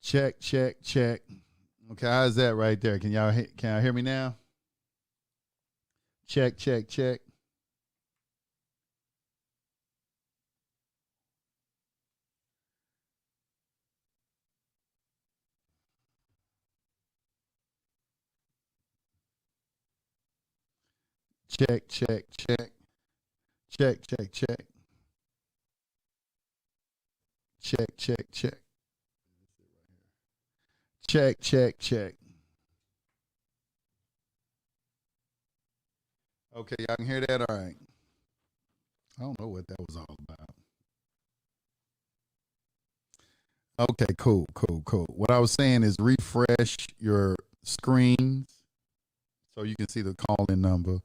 Check, check, check. Okay, how's that right there? Can y'all hear me now? Check, check, check. Check, check, check. Check, check, check. Check, check, check. Check, check, check. Okay, y'all can hear that? All right. I don't know what that was all about. Okay, cool, cool, cool. What I was saying is refresh your screens so you can see the call-in number.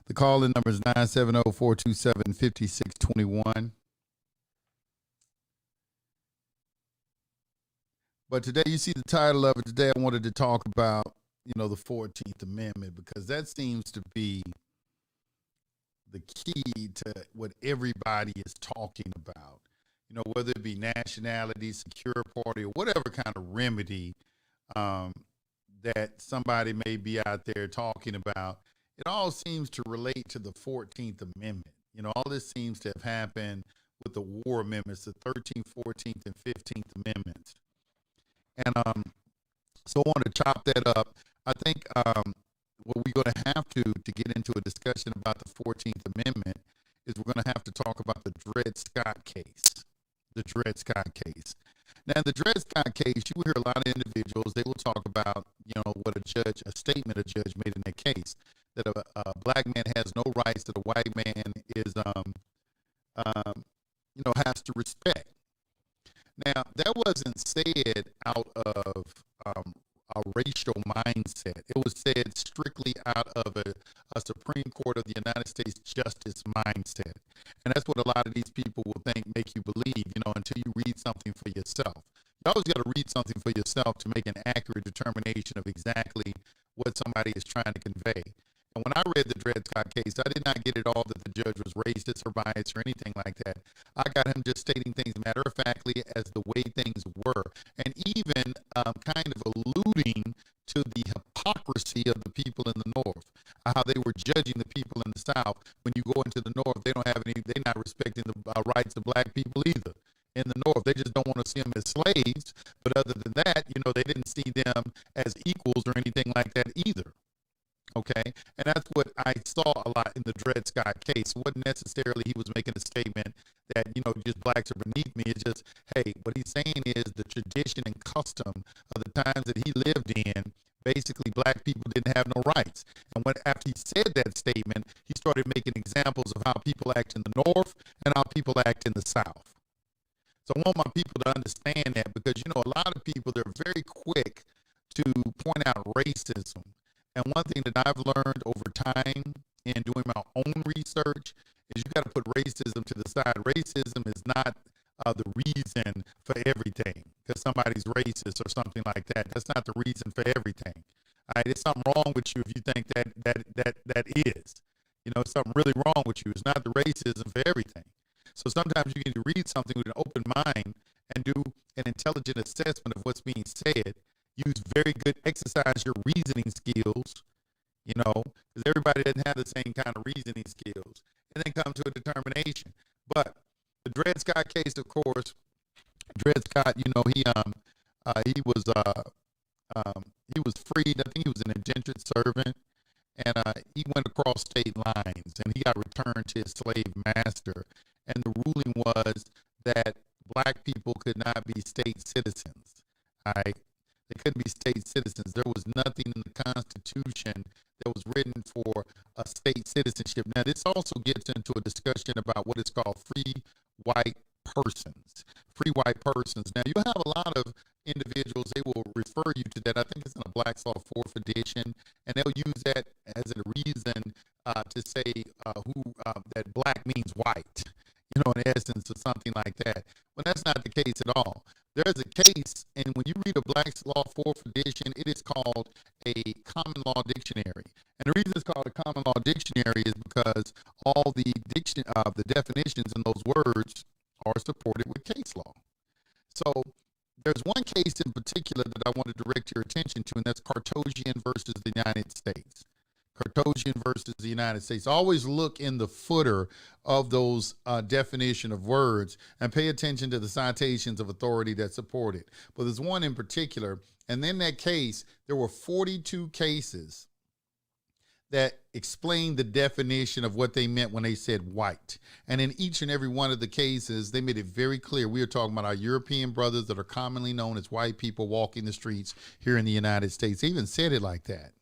The call-in number is 970-427-5621. But today, you see the title of it. Today, I wanted to talk about, the 14th Amendment, because that seems to be the key to what everybody is talking about. Whether it be nationality, secure party, or whatever kind of remedy that somebody may be out there talking about, it all seems to relate to the 14th Amendment. All this seems to have happened with the war amendments, the 13th, 14th, and 15th Amendments. And so I want to chop that up. I think what we're going to have to get into a discussion about the 14th Amendment is we're going to have to talk about the Dred Scott case. The Dred Scott case. Now, in the Dred Scott case, you will hear a lot of individuals, they will talk about, what a statement a judge made in that case, that a black man has no rights that a white man is, has to respect. Now, that wasn't said out of a racial mindset. It was said strictly out of a Supreme Court of the United States justice mindset. And that's what a lot of these people will make you believe, until you read something for yourself. You always got to read something for yourself to make an accurate determination of exactly what somebody is trying to convey. And when I read the Dred Scott case, I did not get it all that the judge was racist or biased or anything like that. I got him just stating things matter-of-factly as the way things were, and even kind of alluding to the hypocrisy of the people in the North, how they were judging the people in the South. When you go into the North, they're not respecting the rights of black people either. In the North, they just don't want to see them as slaves, but other than that, they didn't see them as equals or anything like that either. Okay, and that's what I saw a lot in the Dred Scott case. It wasn't necessarily he was making a statement that, just blacks are beneath me. It's just, hey, what he's saying is the tradition and custom of the times that he lived in, basically black people didn't have no rights. And after he said that statement, he started making examples of how people act in the North and how people act in the South. So I want my people to understand that, because, a lot of people, they're very quick to point out racism. And one thing that I've learned over time in doing my own research is you got to put racism to the side. Racism is not the reason for everything because somebody's racist or something like that. That's not the reason for everything. All right, there's something wrong with you if you think that is. Something really wrong with you. It's not the racism for everything. So sometimes you need to read something with an open mind and do an intelligent assessment of what's being said. Exercise your reasoning skills, because everybody doesn't have the same kind of reasoning skills, and then come to a determination. But the Dred Scott case, of course, Dred Scott, he was freed. I think he was an indentured servant, and he went across state lines, and he got returned to his slave master. And the ruling was that black people could not be state citizens. All right. They couldn't be state citizens. There was nothing in the Constitution that was written for a state citizenship. Now, this also gets into a discussion about what is called free white persons. Free white persons. Now, you have a lot of individuals, they will refer you to that. I think it's in a Black's Law 4th edition, and they'll use that as a reason to say that black means white, in essence, or something like that. But that's not the case at all. There's a case, and when you read a Black's Law 4th edition, it is called a common law dictionary. And the reason it's called a common law dictionary is because all the definitions in those words are supported with case law. So there's one case in particular that I want to direct your attention to, and that's Cartosian versus the United States. Cartosian versus the United States. Always look in the footer of those definition of words and pay attention to the citations of authority that support it. But there's one in particular, and in that case, there were 42 cases that explained the definition of what they meant when they said white. And in each and every one of the cases, they made it very clear. We are talking about our European brothers that are commonly known as white people walking the streets here in the United States. They even said it like that.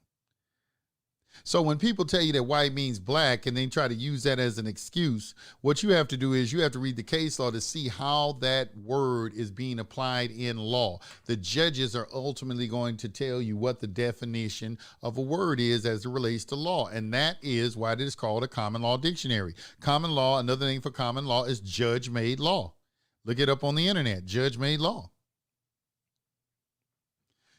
So when people tell you that white means black and then try to use that as an excuse, what you have to do is you have to read the case law to see how that word is being applied in law. The judges are ultimately going to tell you what the definition of a word is as it relates to law. And that is why it is called a common law dictionary. Common law, another name for common law is judge-made law. Look it up on the internet, judge-made law.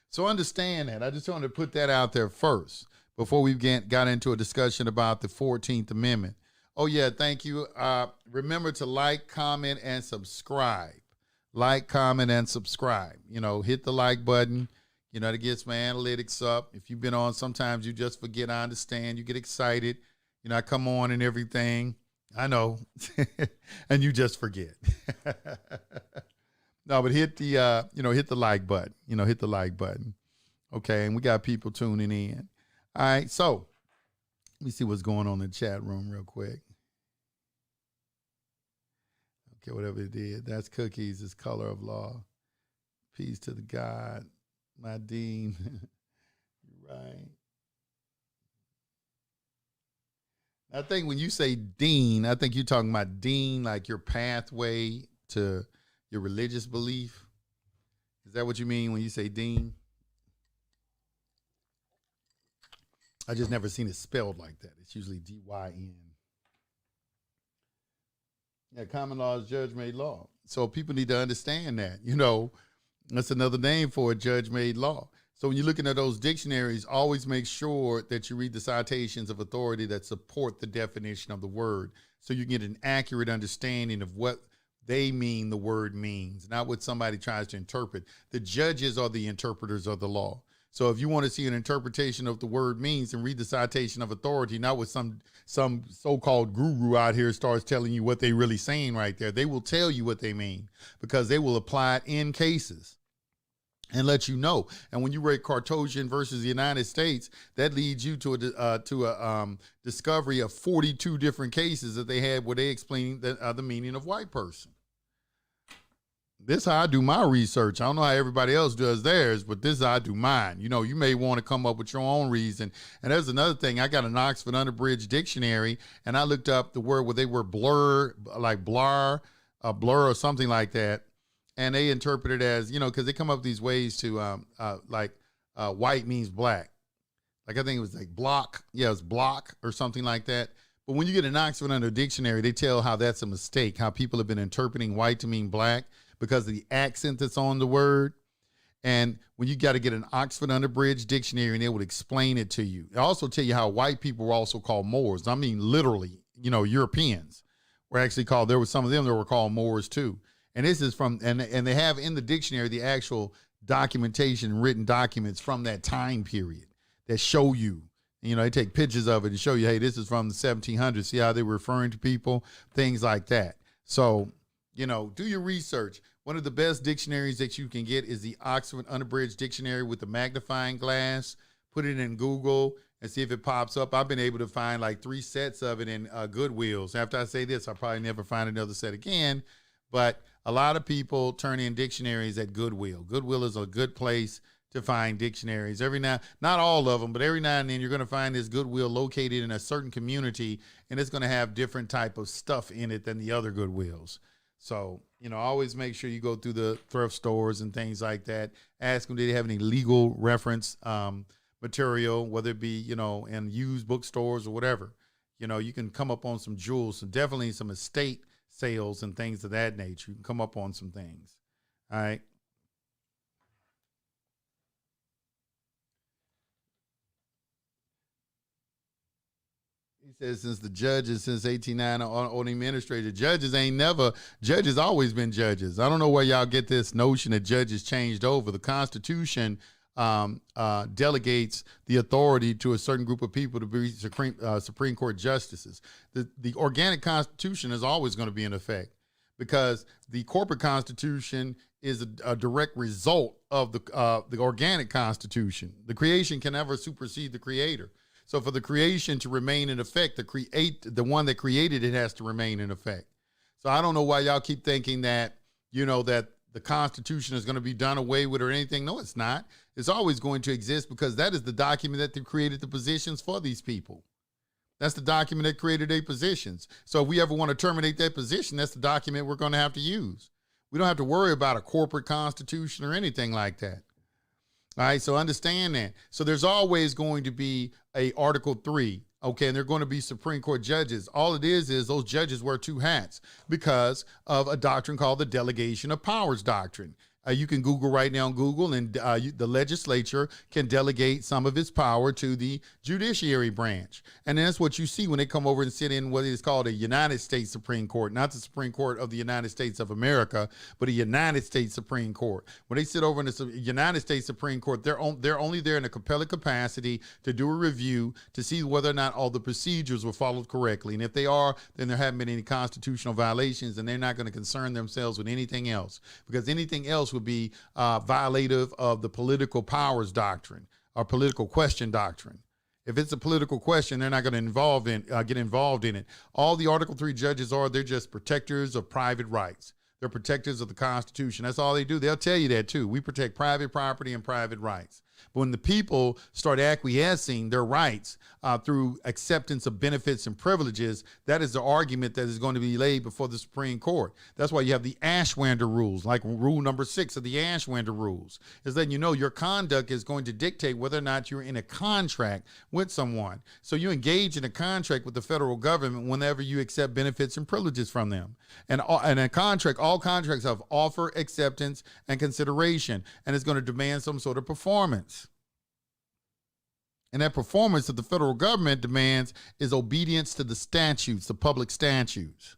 So understand that. I just wanted to put that out there first, before we got into a discussion about the 14th Amendment. Oh, yeah, thank you. Remember to like, comment, and subscribe. Like, comment, and subscribe. You know, hit the like button. You know, that gets my analytics up. If you've been on, sometimes you just forget. I understand. You get excited. You know, I come on and everything. I know. And you just forget. No, but hit the, hit the like button. Hit the like button. Okay, and we got people tuning in. All right, so let me see what's going on in the chat room real quick. Okay, whatever it is. That's cookies, is color of law. Peace to the God, my dean. Right. I think when you say dean, I think you're talking about dean, like your pathway to your religious belief. Is that what you mean when you say dean? I just never seen it spelled like that. It's usually D-Y-N. Yeah, common law is judge-made law. So people need to understand that. That's another name for a judge-made law. So when you're looking at those dictionaries, always make sure that you read the citations of authority that support the definition of the word, so you get an accurate understanding of what they mean the word means, not what somebody tries to interpret. The judges are the interpreters of the law. So if you want to see an interpretation of the word means, and read the citation of authority, not what some so-called guru out here starts telling you what they really saying right there. They will tell you what they mean because they will apply it in cases and let you know. And when you read Cartosian versus the United States, that leads you to a discovery of 42 different cases that they had where they explained the meaning of white person. This is how I do my research. I don't know how everybody else does theirs, but this is how I do mine. You may want to come up with your own reason. And there's another thing. I got an Oxford Unabridged dictionary, and I looked up the word where they were blur, like blur or something like that. And they interpret it as, because they come up with these ways to, white means black. Like I think it was like block. Yeah, it's block or something like that. But when you get an Oxford Under Dictionary, they tell how that's a mistake, how people have been interpreting white to mean black because of the accent that's on the word. And when you got to get an Oxford Unabridged Dictionary, and it would explain it to you. It also tell you how white people were also called Moors. I mean, literally, Europeans were actually called, there were some of them that were called Moors too. And this is from, and they have in the dictionary the actual documentation, written documents from that time period that show you, they take pictures of it and show you, hey, this is from the 1700s. See how they were referring to people, things like that. So, do your research. One of the best dictionaries that you can get is the Oxford Unabridged Dictionary with the magnifying glass. Put it in Google and see if it pops up. I've been able to find like 3 sets of it in Goodwills. After I say this, I'll probably never find another set again. But a lot of people turn in dictionaries at Goodwill. Goodwill is a good place to find dictionaries. Not all of them, but every now and then you're going to find this Goodwill located in a certain community, and it's going to have different type of stuff in it than the other Goodwills. So, always make sure you go through the thrift stores and things like that. Ask them, do they have any legal reference material, whether it be, in used bookstores or whatever. You can come up on some jewels, so definitely some estate sales and things of that nature. You can come up on some things. All right. He says since the judges, since 1809 on the administrator, judges always been judges. I don't know where y'all get this notion that judges changed over. The Constitution delegates the authority to a certain group of people to be Supreme Court justices. The organic Constitution is always going to be in effect because the corporate Constitution is a direct result of the organic Constitution. The creation can never supersede the creator. So for the creation to remain in effect, the one that created it has to remain in effect. So I don't know why y'all keep thinking that, that the Constitution is going to be done away with or anything. No, it's not. It's always going to exist because that is the document that created the positions for these people. That's the document that created their positions. So if we ever want to terminate that position, that's the document we're going to have to use. We don't have to worry about a corporate constitution or anything like that. All right, so understand that. So there's always going to be a Article 3, okay, and they're going to be Supreme Court judges. All it is those judges wear two hats because of a doctrine called the Delegation of Powers Doctrine. You can Google right now on Google, and the legislature can delegate some of its power to the judiciary branch. And that's what you see when they come over and sit in what is called a United States Supreme Court, not the Supreme Court of the United States of America, but a United States Supreme Court. When they sit over in the United States Supreme Court, they're only there in a compelling capacity to do a review to see whether or not all the procedures were followed correctly. And if they are, then there haven't been any constitutional violations, and they're not going to concern themselves with anything else, because anything else would be violative of the political powers doctrine or political question doctrine. If it's a political question, they're not going to get involved in it. All the Article 3 judges they're just protectors of private rights. They're protectors of the Constitution. That's all they do. They'll tell you that too. We protect private property and private rights. But when the people start acquiescing their rights through acceptance of benefits and privileges, that is the argument that is going to be laid before the Supreme Court. That's why you have the Ashwander rules, like rule number 6 of the Ashwander rules, is that your conduct is going to dictate whether or not you're in a contract with someone. So you engage in a contract with the federal government whenever you accept benefits and privileges from them. And a contract, all contracts have offer, acceptance, and consideration, and it's going to demand some sort of performance. And that performance that the federal government demands is obedience to the statutes, the public statutes.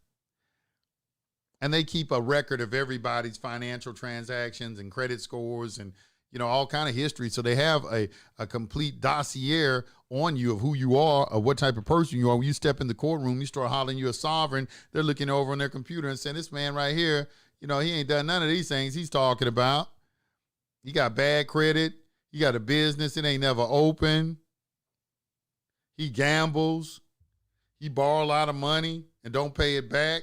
And they keep a record of everybody's financial transactions and credit scores and, all kind of history. So they have a complete dossier on you of who you are, of what type of person you are. When you step in the courtroom, you start hollering you're a sovereign. They're looking over on their computer and saying, this man right here, he ain't done none of these things he's talking about. He got bad credit. He got a business. It ain't never open. He gambles. He borrow a lot of money and don't pay it back.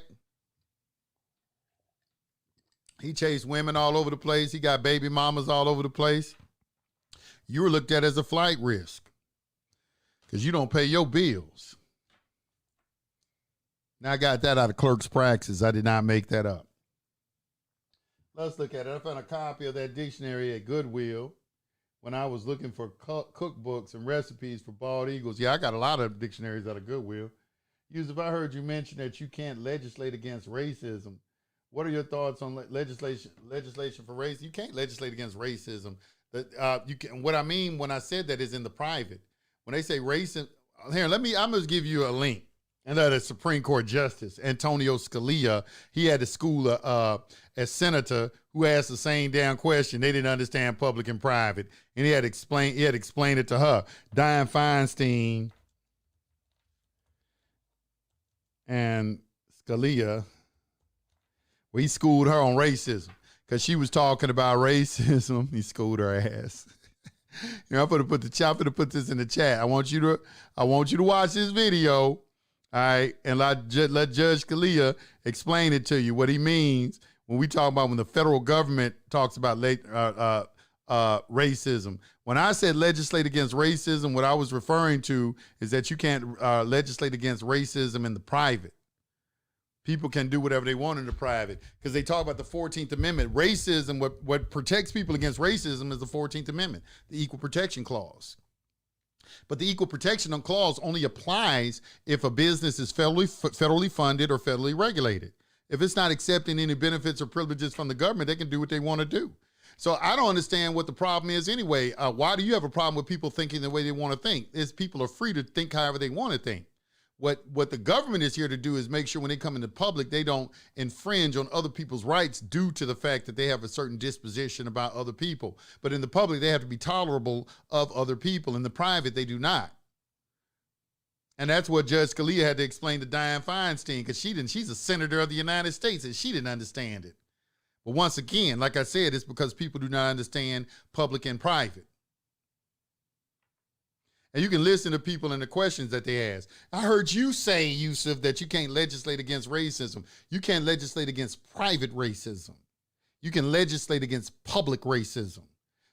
He chased women all over the place. He got baby mamas all over the place. You were looked at as a flight risk because you don't pay your bills. Now, I got that out of Clerk's Praxis. I did not make that up. Let's look at it. I found a copy of that dictionary at Goodwill when I was looking for cookbooks and recipes for bald eagles. Yeah, I got a lot of dictionaries out of Goodwill. Yusef, I heard you mention that you can't legislate against racism. What are your thoughts on legislation for race? You can't legislate against racism. You can. What I mean when I said that is in the private. When they say racism, here, I'm going to give you a link. And that is Supreme Court Justice Antonio Scalia. He had to school a senator who asked the same damn question. They didn't understand public and private. And he had explained it to her. Dianne Feinstein and Scalia, well, he schooled her on racism because she was talking about racism. He schooled her ass. I'm going to put this in the chat. I want you to watch this video. All right, and let Judge Scalia explain it to you, what he means when we talk about when the federal government talks about racism. When I said legislate against racism, what I was referring to is that you can't legislate against racism in the private. People can do whatever they want in the private because they talk about the 14th Amendment. Racism, what protects people against racism is the 14th Amendment, the Equal Protection Clause. But the Equal Protection Clause only applies if a business is federally funded or federally regulated. If it's not accepting any benefits or privileges from the government, they can do what they want to do. So I don't understand what the problem is anyway. Why do you have a problem with people thinking the way they want to think? People are free to think however they want to think. What the government is here to do is make sure when they come into public, they don't infringe on other people's rights due to the fact that they have a certain disposition about other people. But in the public, they have to be tolerable of other people. In the private, they do not. And that's what Judge Scalia had to explain to Dianne Feinstein, because she's a senator of the United States, and she didn't understand it. But once again, like I said, it's because people do not understand public and private. And you can listen to people and the questions that they ask. I heard you say, Yusef, that you can't legislate against racism. You can't legislate against private racism. You can legislate against public racism.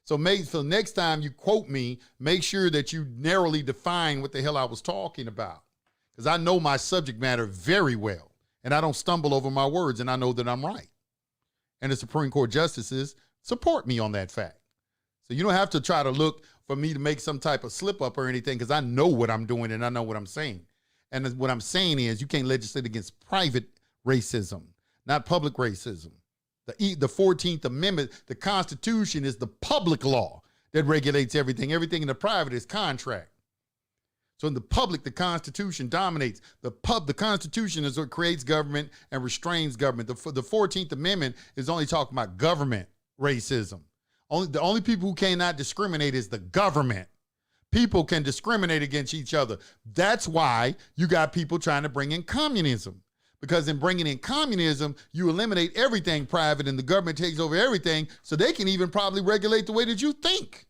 So next time you quote me, make sure that you narrowly define what the hell I was talking about. Because I know my subject matter very well. And I don't stumble over my words, and I know that I'm right. And the Supreme Court justices support me on that fact. So you don't have to try to look for me to make some type of slip up or anything, because I know what I'm doing and I know what I'm saying. And what I'm saying is you can't legislate against private racism, not public racism. The 14th Amendment, the Constitution is the public law that regulates everything. Everything in the private is contract. So in the public, the Constitution dominates. The Constitution is what creates government and restrains government. The 14th Amendment is only talking about government racism. The only people who cannot discriminate is the government. People can discriminate against each other. That's why you got people trying to bring in communism. Because in bringing in communism, you eliminate everything private and the government takes over everything, so they can even probably regulate the way that you think.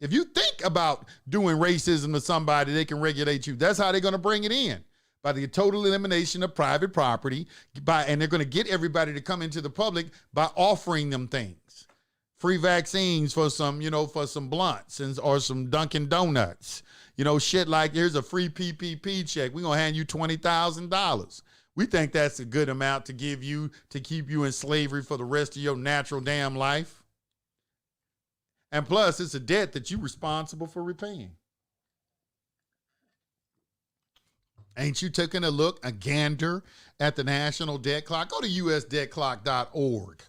If you think about doing racism to somebody, they can regulate you. That's how they're going to bring it in, by the total elimination of private property, and they're going to get everybody to come into the public by offering them things. Free vaccines for some, for some blunts or some Dunkin' Donuts. Shit like, here's a free PPP check. We're going to hand you $20,000. We think that's a good amount to give you to keep you in slavery for the rest of your natural damn life. And plus, it's a debt that you're responsible for repaying. Ain't you taking a gander at the national debt clock? Go to usdebtclock.org.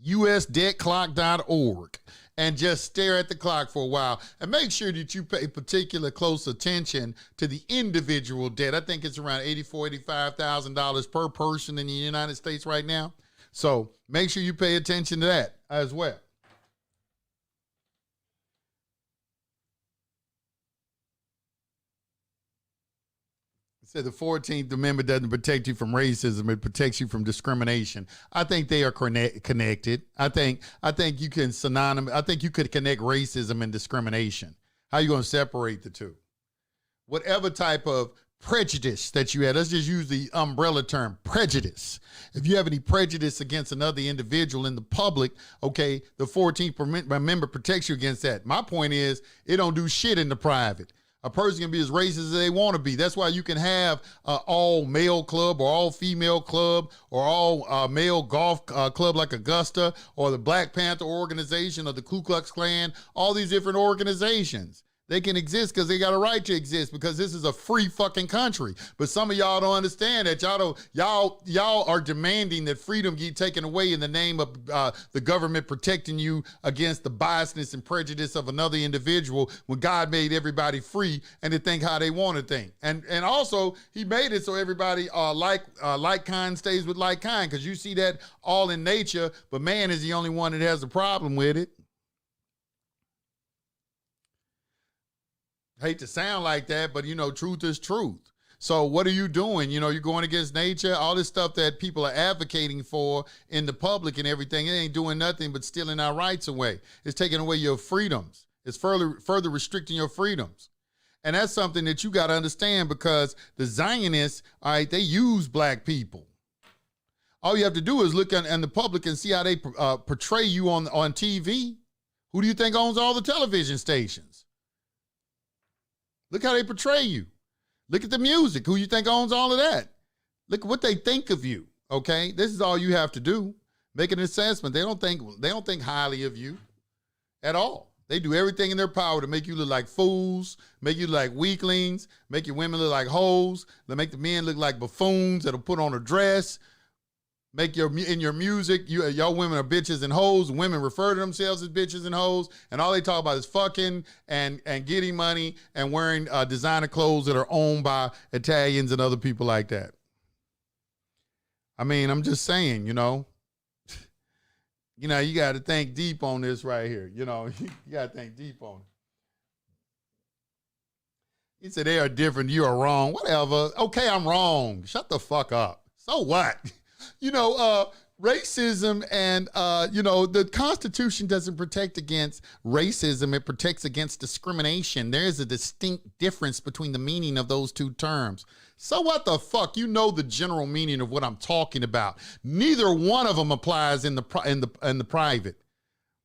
usdebtclock.org and just stare at the clock for a while, and make sure that you pay particular close attention to the individual debt. I think it's around $84,000, $85,000 per person in the United States right now. So make sure you pay attention to that as well. Said the 14th Amendment doesn't protect you from racism, it protects you from discrimination. I think they are connected. I think you can I think you could connect racism and discrimination. How are you going to separate the two? Whatever type of prejudice that you had, let's just use the umbrella term, prejudice. If you have any prejudice against another individual in the public, okay, the 14th Amendment protects you against that. My point is, it don't do shit in the private. A person can be as racist as they want to be. That's why you can have all male club or all female club or all male golf club like Augusta or the Black Panther organization or the Ku Klux Klan, all these different organizations. They can exist because they got a right to exist, because this is a free fucking country. But some of y'all don't understand that. Y'all are demanding that freedom get taken away in the name of the government protecting you against the biasness and prejudice of another individual, when God made everybody free and to think how they want to think. And also, he made it so everybody like kind stays with like kind, because you see that all in nature, but man is the only one that has a problem with it. Hate to sound like that, but truth is truth. So what are you doing? You're going against nature, all this stuff that people are advocating for in the public and everything. It ain't doing nothing but stealing our rights away. It's taking away your freedoms. It's further restricting your freedoms. And that's something that you got to understand, because the Zionists, all right, they use black people. All you have to do is look in the public and see how they portray you on TV. Who do you think owns all the television stations? Look how they portray you. Look at the music. Who you think owns all of that? Look at what they think of you. Okay, this is all you have to do. Make an assessment. They don't think highly of you at all. They do everything in their power to make you look like fools, make you look like weaklings, make your women look like hoes. They make the men look like buffoons that'll put on a dress. Make in your music, y'all women are bitches and hoes. Women refer to themselves as bitches and hoes, and all they talk about is fucking and getting money and wearing designer clothes that are owned by Italians and other people like that. I mean, I'm just saying, you know, you got to think deep on this right here. You know, you got to think deep on it. He said they are different. You are wrong. Whatever. Okay, I'm wrong. Shut the fuck up. So what? You know, racism and, you know, the Constitution doesn't protect against racism. It protects against discrimination. There is a distinct difference between the meaning of those two terms. So what the fuck? You know the general meaning of what I'm talking about. Neither one of them applies in the private.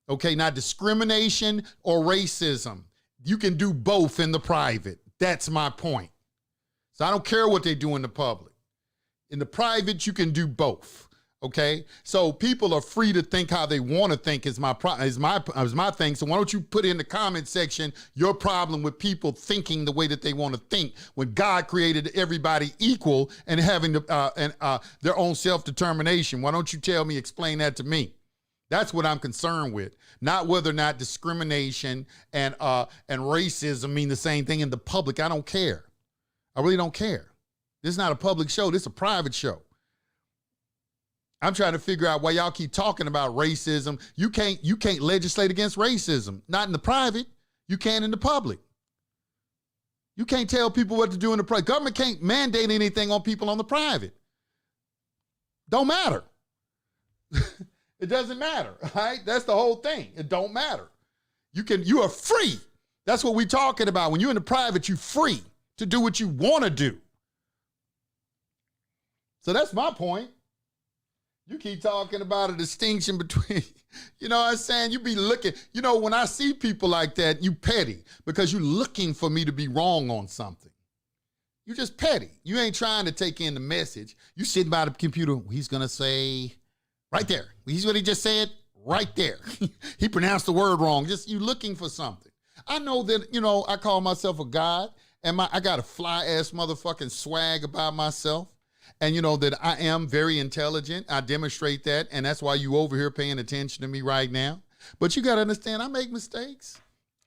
Okay, not discrimination or racism. You can do both in the private. That's my point. So I don't care what they do in the public. In the private, you can do both. Okay, so people are free to think how they want to think is my thing. So why don't you put in the comment section your problem with people thinking the way that they want to think when God created everybody equal and having their own self-determination? Why don't you explain that to me? That's what I'm concerned with, not whether or not discrimination and racism mean the same thing in the public. I don't care. I really don't care. This is not a public show. This is a private show. I'm trying to figure out why y'all keep talking about racism. You can't legislate against racism. Not in the private. You can in the public. You can't tell people what to do in the private. Government can't mandate anything on people on the private. Don't matter. It doesn't matter, right? That's the whole thing. It don't matter. You are free. That's what we're talking about. When you're in the private, you're free to do what you want to do. So that's my point. You keep talking about a distinction between, you know what I'm saying? You be looking, you know, when I see people like that, you petty because you're looking for me to be wrong on something. You just petty. You ain't trying to take in the message. You sitting by the computer, he's going to say right there. He's what he just said right there. He pronounced the word wrong. Just you looking for something. I know that, you know, I call myself a god and I got a fly ass motherfucking swag about myself. And you know that I am very intelligent. I demonstrate that. And that's why you over here paying attention to me right now. But you got to understand, I make mistakes.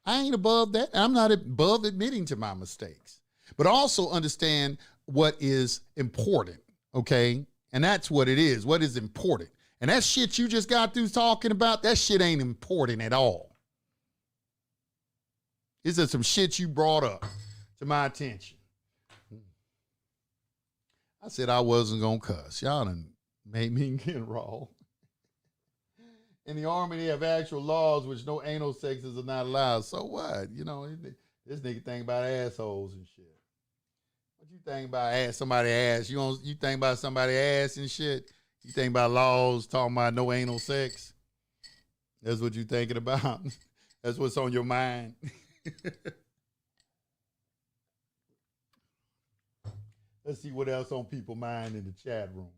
I ain't above that. I'm not above admitting to my mistakes. But also understand what is important, okay? And that's what it is. What is important? And that shit you just got through talking about, that shit ain't important at all. This is some shit you brought up to my attention. I said I wasn't going to cuss. Y'all done made me get raw. In the Army, they have actual laws which no anal sexes are not allowed. So what? You know, this nigga think about assholes and shit. What you think about somebody's ass? You think about somebody's ass and shit? You think about laws talking about no anal sex? That's what you thinking about? That's what's on your mind? Let's see what else on people's mind in the chat room.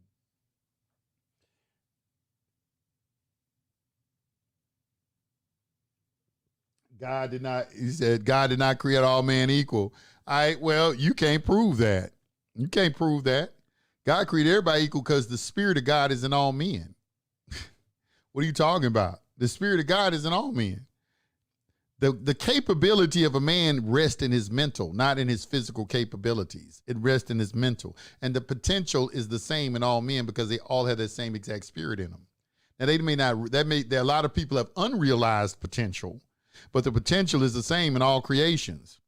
He said, God did not create all men equal. All right, well, you can't prove that. You can't prove that. God created everybody equal because the Spirit of God is in all men. What are you talking about? The Spirit of God is in all men. The capability of a man rests in his mental, not in his physical capabilities. It rests in his mental. And the potential is the same in all men because they all have that same exact spirit in them. Now, there are a lot of people have unrealized potential, but the potential is the same in all creations.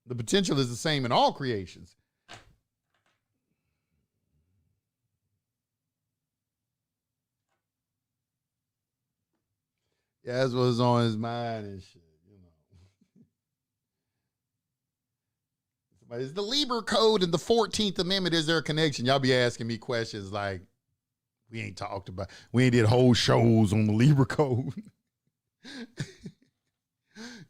The potential is the same in all creations. Yeah, that's what's on his mind and shit, you know. Is the Lieber Code and the 14th Amendment, is there a connection? Y'all be asking me questions like, we ain't did whole shows on the Lieber Code.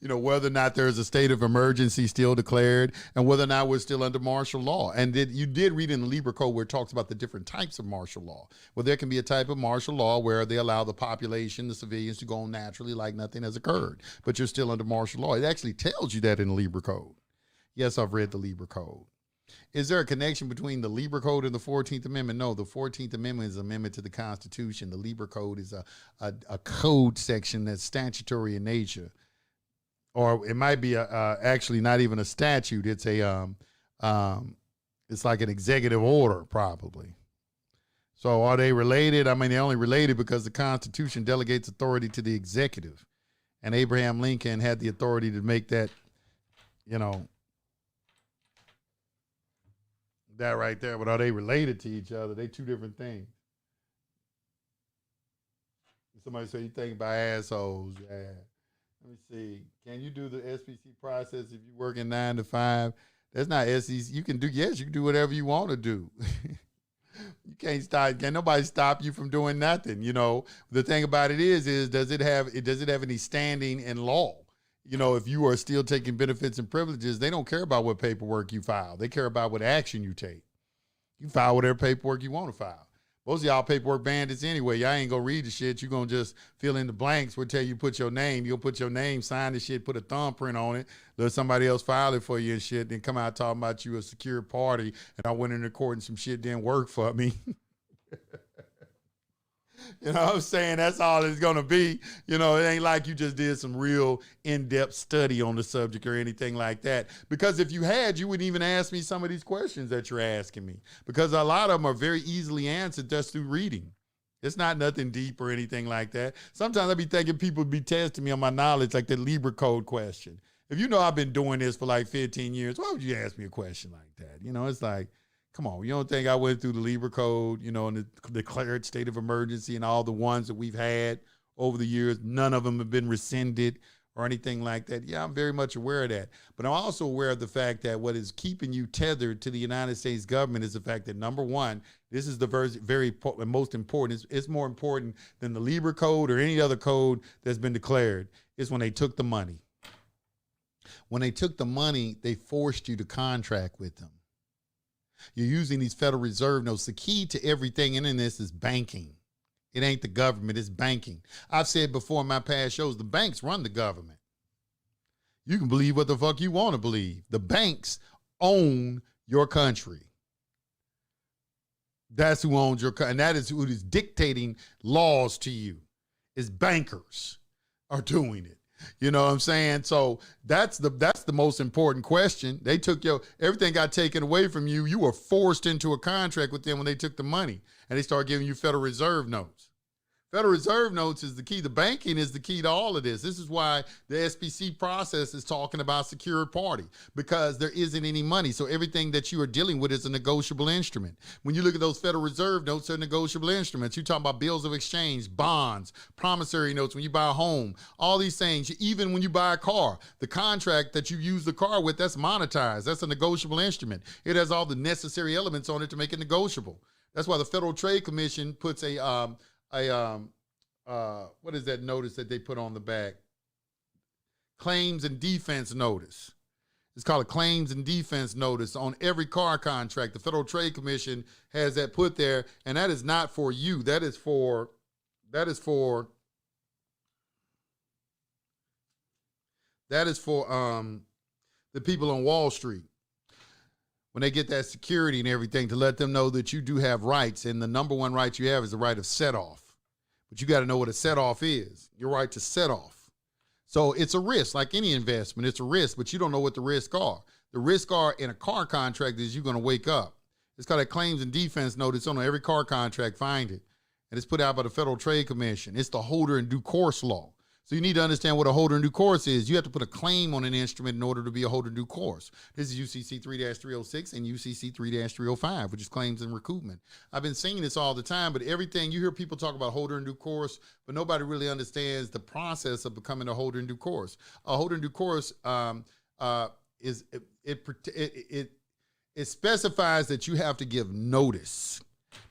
You know, whether or not there's a state of emergency still declared and whether or not we're still under martial law. And you did read in the Lieber Code where it talks about the different types of martial law. Well, there can be a type of martial law where they allow the population, the civilians, to go on naturally like nothing has occurred, but you're still under martial law. It actually tells you that in the Lieber Code. Yes, I've read the Lieber Code. Is there a connection between the Libra Code and the 14th Amendment? No, the 14th Amendment is an amendment to the Constitution. The Libra Code is a code section that's statutory in nature. Or it might be actually not even a statute. It's it's like an executive order, probably. So are they related? I mean, they're only related because the Constitution delegates authority to the executive. And Abraham Lincoln had the authority to make that, that right there. But are they related to each other? They two different things. Somebody say you think about assholes. Yeah. Let me see. Can you do the SPC process if you work in 9 to 5? That's not SEC. You can do whatever you want to do. You can't nobody stop you from doing nothing. The thing about it is does it have any standing in law? If you are still taking benefits and privileges, they don't care about what paperwork you file. They care about what action you take. You file whatever paperwork you want to file. Most of y'all paperwork bandits anyway. Y'all ain't gonna read the shit. You gonna just fill in the blanks. We'll tell you put your name. You'll put your name, sign the shit, put a thumbprint on it. Let somebody else file it for you and shit. Then come out talking about you a secure party and I went into court and some shit didn't work for me. You know what I'm saying? That's all it's going to be. It ain't like you just did some real in-depth study on the subject or anything like that. Because if you had, you wouldn't even ask me some of these questions that you're asking me. Because a lot of them are very easily answered just through reading. It's not nothing deep or anything like that. Sometimes I be thinking people be testing me on my knowledge, like the Libra Code question. If I've been doing this for like 15 years, why would you ask me a question like that? It's like, come on, you don't think I went through the Libra Code, and the declared state of emergency and all the ones that we've had over the years, none of them have been rescinded or anything like that. Yeah, I'm very much aware of that. But I'm also aware of the fact that what is keeping you tethered to the United States government is the fact that, number one, this is the very most important. It's more important than the Libra Code or any other code that's been declared. It's when they took the money. When they took the money, they forced you to contract with them. You're using these Federal Reserve notes. The key to everything in this is banking. It ain't the government, it's banking. I've said before in my past shows, the banks run the government. You can believe what the fuck you want to believe. The banks own your country. That's who owns your country. And that is who is dictating laws to you. Is bankers are doing it. You know what I'm saying? So that's the most important question. They took everything got taken away from you. You were forced into a contract with them when they took the money and they started giving you Federal Reserve notes. Federal Reserve notes is the key. The banking is the key to all of this. This is why the SPC process is talking about secured party, because there isn't any money. So everything that you are dealing with is a negotiable instrument. When you look at those Federal Reserve notes, they're negotiable instruments. You're talking about bills of exchange, bonds, promissory notes when you buy a home, all these things. Even when you buy a car, the contract that you use the car with, that's monetized. That's a negotiable instrument. It has all the necessary elements on it to make it negotiable. That's why the Federal Trade Commission puts what is that notice that they put on the back? Claims and defense notice. It's called a claims and defense notice on every car contract. The Federal Trade Commission has that put there, and that is not for you. That is for the people on Wall Street. When they get that security and everything, to let them know that you do have rights, and the number one right you have is the right of set off. But you got to know what a set off is. Your right to set off. So it's a risk, like any investment. It's a risk, but you don't know what the risks are. The risks are in a car contract is you're going to wake up. It's called a claims and defense notice on every car contract. Find it. And it's put out by the Federal Trade Commission. It's the holder in due course law. So you need to understand what a holder in due course is. You have to put a claim on an instrument in order to be a holder in due course. This is UCC 3-306 and UCC 3-305, which is claims and recoupment. I've been saying this all the time, but everything you hear people talk about holder in due course, but nobody really understands the process of becoming a holder in due course. A holder in due course it specifies that you have to give notice.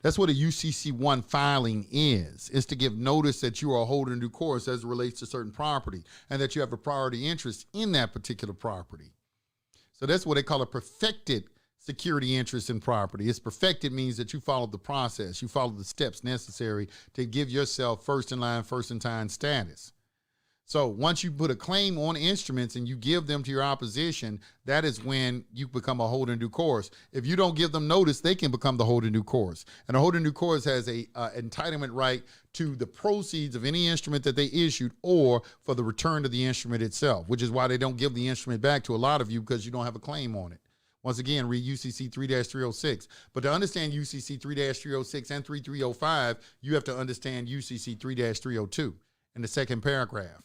That's what a UCC1 filing is. It's to give notice that you are a holder in due course as it relates to certain property and that you have a priority interest in that particular property. So that's what they call a perfected security interest in property. It's perfected means that you follow the process. You follow the steps necessary to give yourself first in line, first in time status. So once you put a claim on instruments and you give them to your opposition, that is when you become a holder in due course. If you don't give them notice, they can become the holder in due course. And a holder in due course has a entitlement right to the proceeds of any instrument that they issued or for the return of the instrument itself, which is why they don't give the instrument back to a lot of you, because you don't have a claim on it. Once again, read UCC 3-306. But to understand UCC 3-306 and 3305, you have to understand UCC 3-302 in the second paragraph.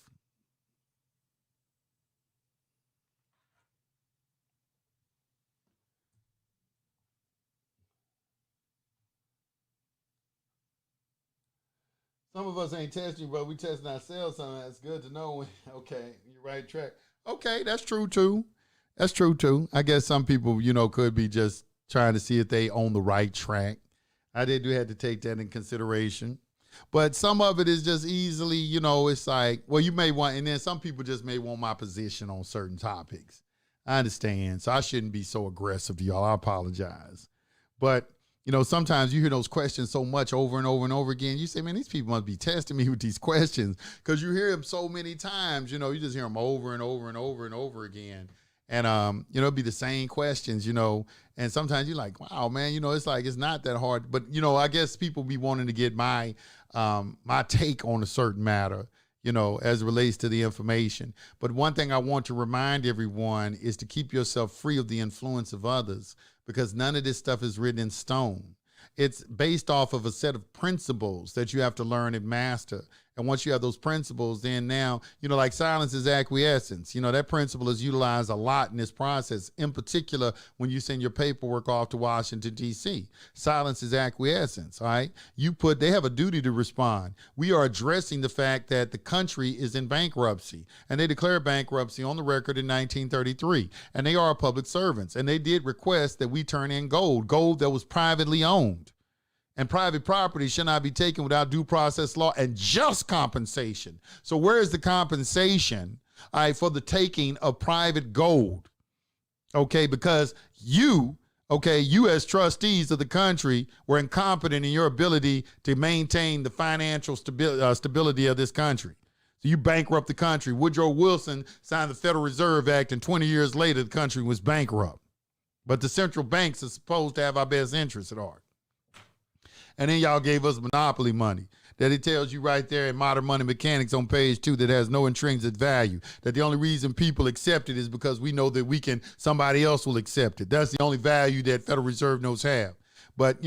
Some of us ain't testing you, but we testing ourselves. So that's good to know. Okay, you're right track. Okay, that's true too. That's true too. I guess some people, could be just trying to see if they on the right track. I do have to take that in consideration. But some of it is just easily, it's like, well, you may want, and then some people just may want my position on certain topics. I understand. So I shouldn't be so aggressive, y'all. I apologize. But sometimes you hear those questions so much over and over and over again. You say, man, these people must be testing me with these questions, because you hear them so many times. You just hear them over and over and over and over again. And, it'll be the same questions, and sometimes you're like, wow, man, it's like, it's not that hard. But, I guess people be wanting to get my take on a certain matter, as it relates to the information. But one thing I want to remind everyone is to keep yourself free of the influence of others, because none of this stuff is written in stone. It's based off of a set of principles that you have to learn and master. And once you have those principles, then now, like silence is acquiescence. That principle is utilized a lot in this process, in particular when you send your paperwork off to Washington, D.C. Silence is acquiescence, all right? They have a duty to respond. We are addressing the fact that the country is in bankruptcy, and they declared bankruptcy on the record in 1933, and they are public servants, and they did request that we turn in gold that was privately owned. And private property should not be taken without due process law and just compensation. So where is the compensation for the taking of private gold? Okay, because you as trustees of the country were incompetent in your ability to maintain the financial stability of this country. So you bankrupt the country. Woodrow Wilson signed the Federal Reserve Act, and 20 years later, the country was bankrupt. But the central banks are supposed to have our best interests at heart. And then y'all gave us monopoly money that it tells you right there in Modern Money Mechanics on page 2 that has no intrinsic value, that the only reason people accept it is because we know that somebody else will accept it. That's the only value that Federal Reserve notes have. But,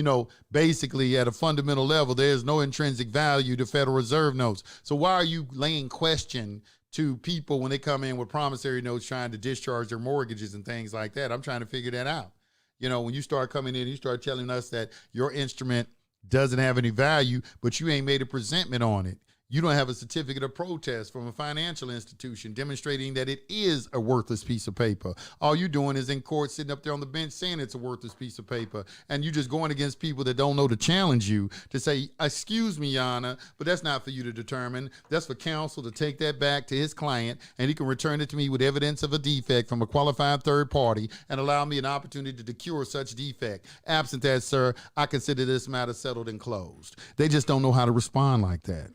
basically at a fundamental level, there's no intrinsic value to Federal Reserve notes. So why are you laying question to people when they come in with promissory notes trying to discharge their mortgages and things like that? I'm trying to figure that out. When you start coming in, you start telling us that your instrument doesn't have any value, but you ain't made a presentment on it. You don't have a certificate of protest from a financial institution demonstrating that it is a worthless piece of paper. All you're doing is in court sitting up there on the bench saying it's a worthless piece of paper, and you're just going against people that don't know to challenge you to say, excuse me, Your Honor, but that's not for you to determine. That's for counsel to take that back to his client, and he can return it to me with evidence of a defect from a qualified third party and allow me an opportunity to cure such defect. Absent that, sir, I consider this matter settled and closed. They just don't know how to respond like that.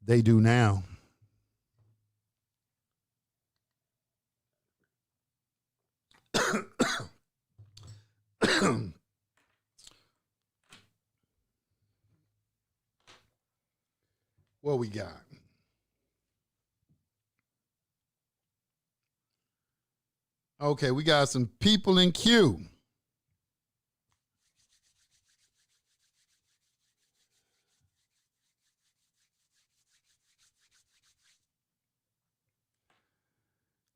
They do now. What we got? Okay, we got some people in queue.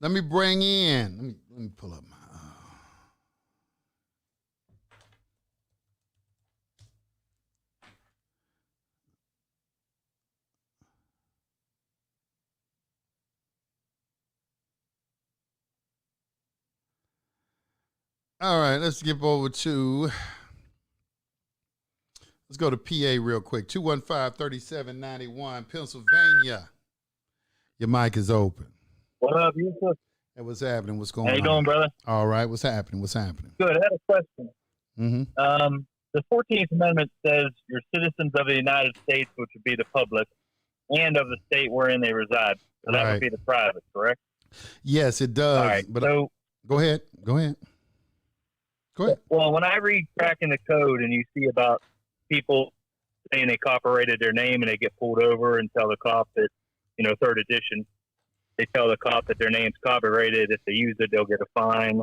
Let me bring in, let me pull up my, all right, let's get over to, let's go to PA real quick. 215-3791, Pennsylvania. Your mic is open. What up, Yusef? Hey, what's happening? What's going on? How you doing, brother? All right. What's happening? Good. I had a question. Mm-hmm. The 14th Amendment says you're citizens of the United States, which would be the public, and of the state wherein they reside. So that would be the private, correct? Yes, it does. All right. But so go ahead. Well, when I read cracking the code and you see about people saying they copyrighted their name and they get pulled over and tell the cop that, third edition, they tell the cop that their name's copyrighted. If they use it, they'll get a fine.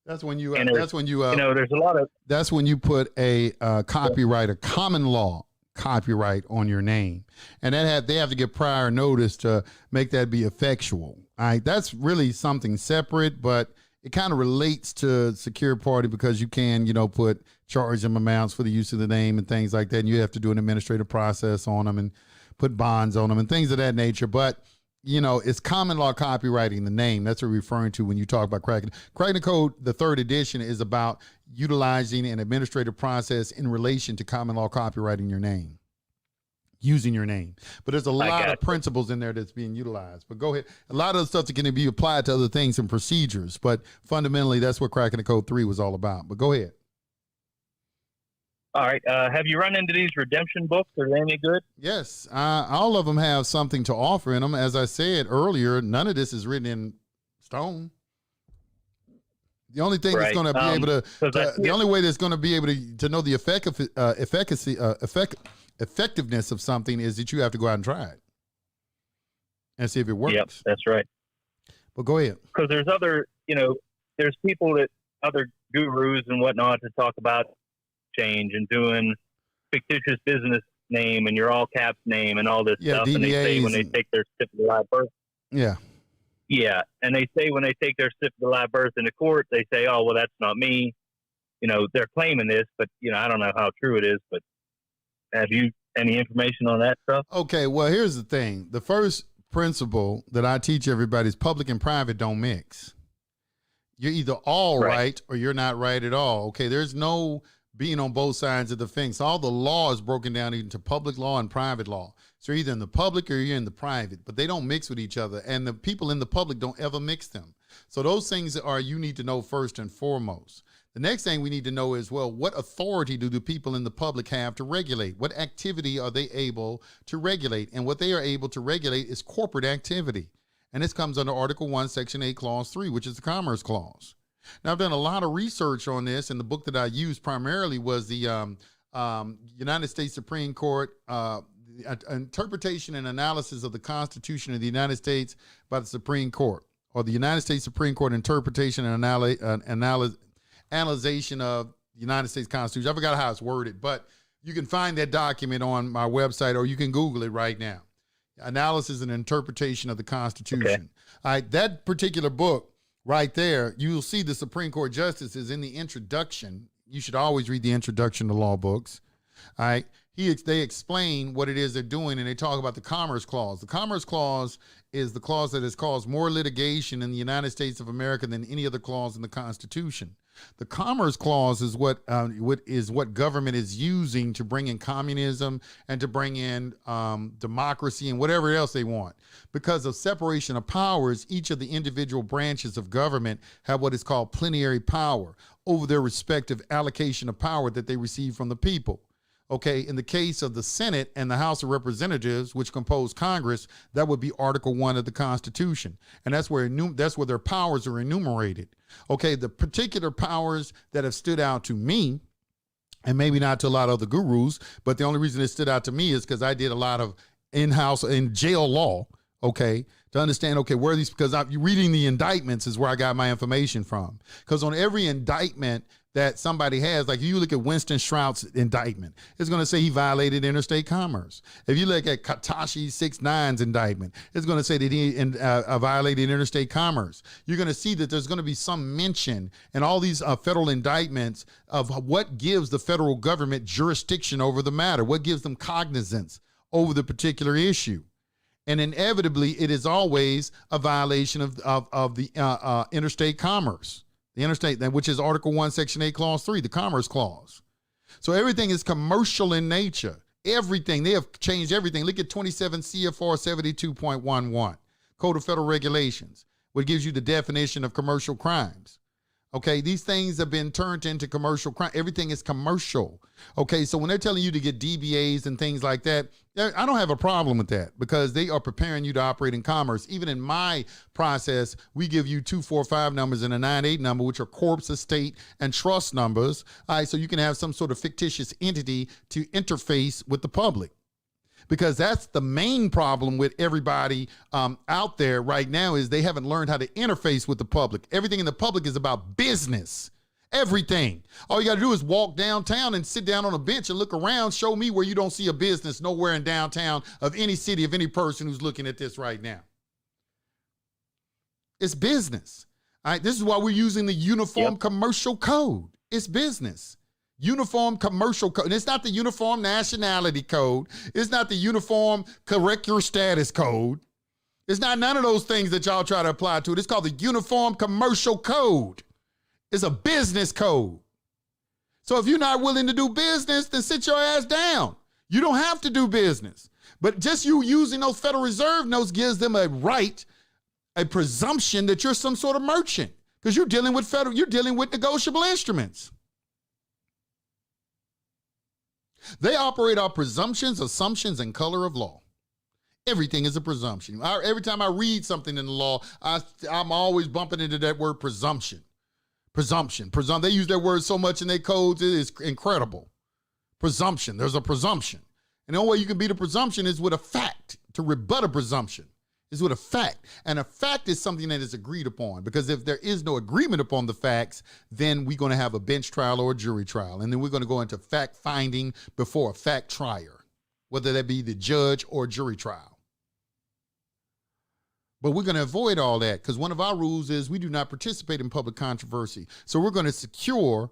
That's when you. There's a lot of. That's when you put a copyright, a common law copyright on your name, and they have to get prior notice to make that be effectual. All right, that's really something separate, but it kind of relates to secure party because you can, put charge them amounts for the use of the name and things like that. And you have to do an administrative process on them and put bonds on them and things of that nature. But it's common law copywriting the name. That's what we're referring to when you talk about cracking the code. The third edition is about utilizing an administrative process in relation to common law copywriting your name, using your name. But there's a lot of principles in there that's being utilized. But go ahead. A lot of the stuff that can be applied to other things and procedures. But fundamentally, that's what cracking the code 3 was all about. But go ahead. All right. Have you run into these redemption books? Are they any good? Yes. All of them have something to offer in them. As I said earlier, none of this is written in stone. The only thing that's going to be able to, the only way that's going to be able to know the effectiveness of something is that you have to go out and try it and see if it works. Yep, that's right. But go ahead. Because there's there's people other gurus and whatnot to talk about change and doing fictitious business name and your all caps name and all this stuff. And they say when they take their certificate of live birth. Yeah. And they say when they take their certificate of live birth into court, they say, oh, well, that's not me. They're claiming this, but, I don't know how true it is. But have you any information on that stuff? Okay. Well, here's the thing. The first principle that I teach everybody is public and private don't mix. You're either all right or you're not right at all. Okay. There's no being on both sides of the fence. All the law is broken down into public law and private law. So you're either in the public or you're in the private, but they don't mix with each other. And the people in the public don't ever mix them. So those things you need to know first and foremost. The next thing we need to know is, well, what authority do the people in the public have to regulate? What activity are they able to regulate? And what they are able to regulate is corporate activity. And this comes under Article 1, Section 8, Clause 3, which is the Commerce Clause. Now, I've done a lot of research on this, and the book that I used primarily was the United States Supreme Court Interpretation and Analysis of the Constitution of the United States by the Supreme Court, or the United States Supreme Court Interpretation and Analyzation of the United States Constitution. I forgot how it's worded, but you can find that document on my website, or you can Google it right now. Analysis and Interpretation of the Constitution. Okay. All right, that particular book, right there, you'll see the Supreme Court justices in the introduction. You should always read the introduction to law books. All right. They explain what it is they're doing, and they talk about the Commerce Clause. The Commerce Clause is the clause that has caused more litigation in the United States of America than any other clause in the Constitution. The Commerce Clause is what government is using to bring in communism and to bring in democracy and whatever else they want. Because of separation of powers, each of the individual branches of government have what is called plenary power over their respective allocation of power that they receive from the people. Okay, in the case of the Senate and the House of Representatives, which compose Congress, that would be Article 1 of the Constitution. And that's where their powers are enumerated. Okay, the particular powers that have stood out to me, and maybe not to a lot of other gurus, but the only reason it stood out to me is because I did a lot of in jail law, okay, to understand, okay, where are these, because reading the indictments is where I got my information from. Because on every indictment that somebody has, like you look at Winston Stroud's indictment, it's going to say he violated interstate commerce. If you look at Katashi 6ix9ine's indictment, it's going to say that he violated interstate commerce. You're going to see that there's going to be some mention in all these federal indictments of what gives the federal government jurisdiction over the matter, what gives them cognizance over the particular issue. And inevitably, it is always a violation of the interstate commerce. The interstate, which is Article 1, Section 8, Clause 3, the Commerce Clause. So everything is commercial in nature. Everything. They have changed everything. Look at 27 CFR 72.11, Code of Federal Regulations, which gives you the definition of commercial crimes. Okay, these things have been turned into commercial crime. Everything is commercial. Okay, so when they're telling you to get DBAs and things like that, I don't have a problem with that because they are preparing you to operate in commerce. Even in my process, we give you 245 numbers and a 98 number, which are corpse, estate, and trust numbers. All right, so you can have some sort of fictitious entity to interface with the public. Because that's the main problem with everybody out there right now is they haven't learned how to interface with the public. Everything in the public is about business. Everything. All you got to do is walk downtown and sit down on a bench and look around. Show me where you don't see a business nowhere in downtown of any city, of any person who's looking at this right now. It's business. All right. This is why we're using the Uniform Commercial Code. It's business. Uniform Commercial Code. And it's not the Uniform Nationality Code. It's not the Uniform Correct Your Status Code. It's not none of those things that y'all try to apply to it. It's called the Uniform Commercial Code. It's a business code. So if you're not willing to do business, then sit your ass down. You don't have to do business. But just you using those Federal Reserve notes gives them a right, a presumption that you're some sort of merchant because you're dealing with negotiable instruments. They operate on presumptions, assumptions, and color of law. Everything is a presumption. Every time I read something in the law, I'm always bumping into that word presumption. Presumption. They use that word so much in their codes, it is incredible. Presumption. There's a presumption. And the only way you can beat a presumption is with a fact. To rebut a presumption is with a fact. And a fact is something that is agreed upon. Because if there is no agreement upon the facts, then we're going to have a bench trial or a jury trial. And then we're going to go into fact finding before a fact trier, whether that be the judge or jury trial. But we're going to avoid all that because one of our rules is we do not participate in public controversy. So we're going to secure,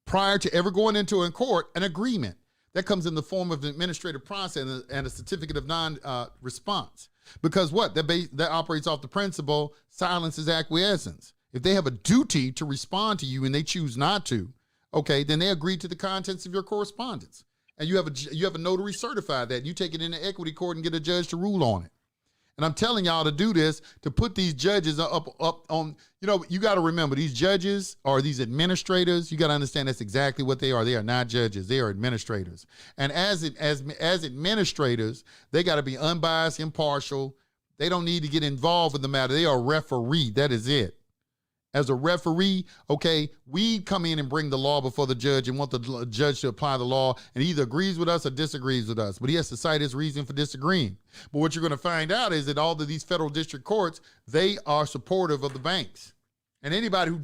prior to ever going into a court, an agreement. That comes in the form of an administrative process and a certificate of non-response. Because what? That operates off the principle, silence is acquiescence. If they have a duty to respond to you and they choose not to, okay, then they agree to the contents of your correspondence. And you have a notary certify that. You take it into equity court and get a judge to rule on it. And I'm telling y'all to do this, to put these judges up on, you got to remember, these judges or these administrators, you got to understand that's exactly what they are. They are not judges. They are administrators. And as administrators, they got to be unbiased, impartial. They don't need to get involved in the matter. They are a referee. That is it. As a referee, okay, we come in and bring the law before the judge and want the judge to apply the law, and he either agrees with us or disagrees with us, but he has to cite his reason for disagreeing. But what you're going to find out is that all of these federal district courts, they are supportive of the banks. And anybody who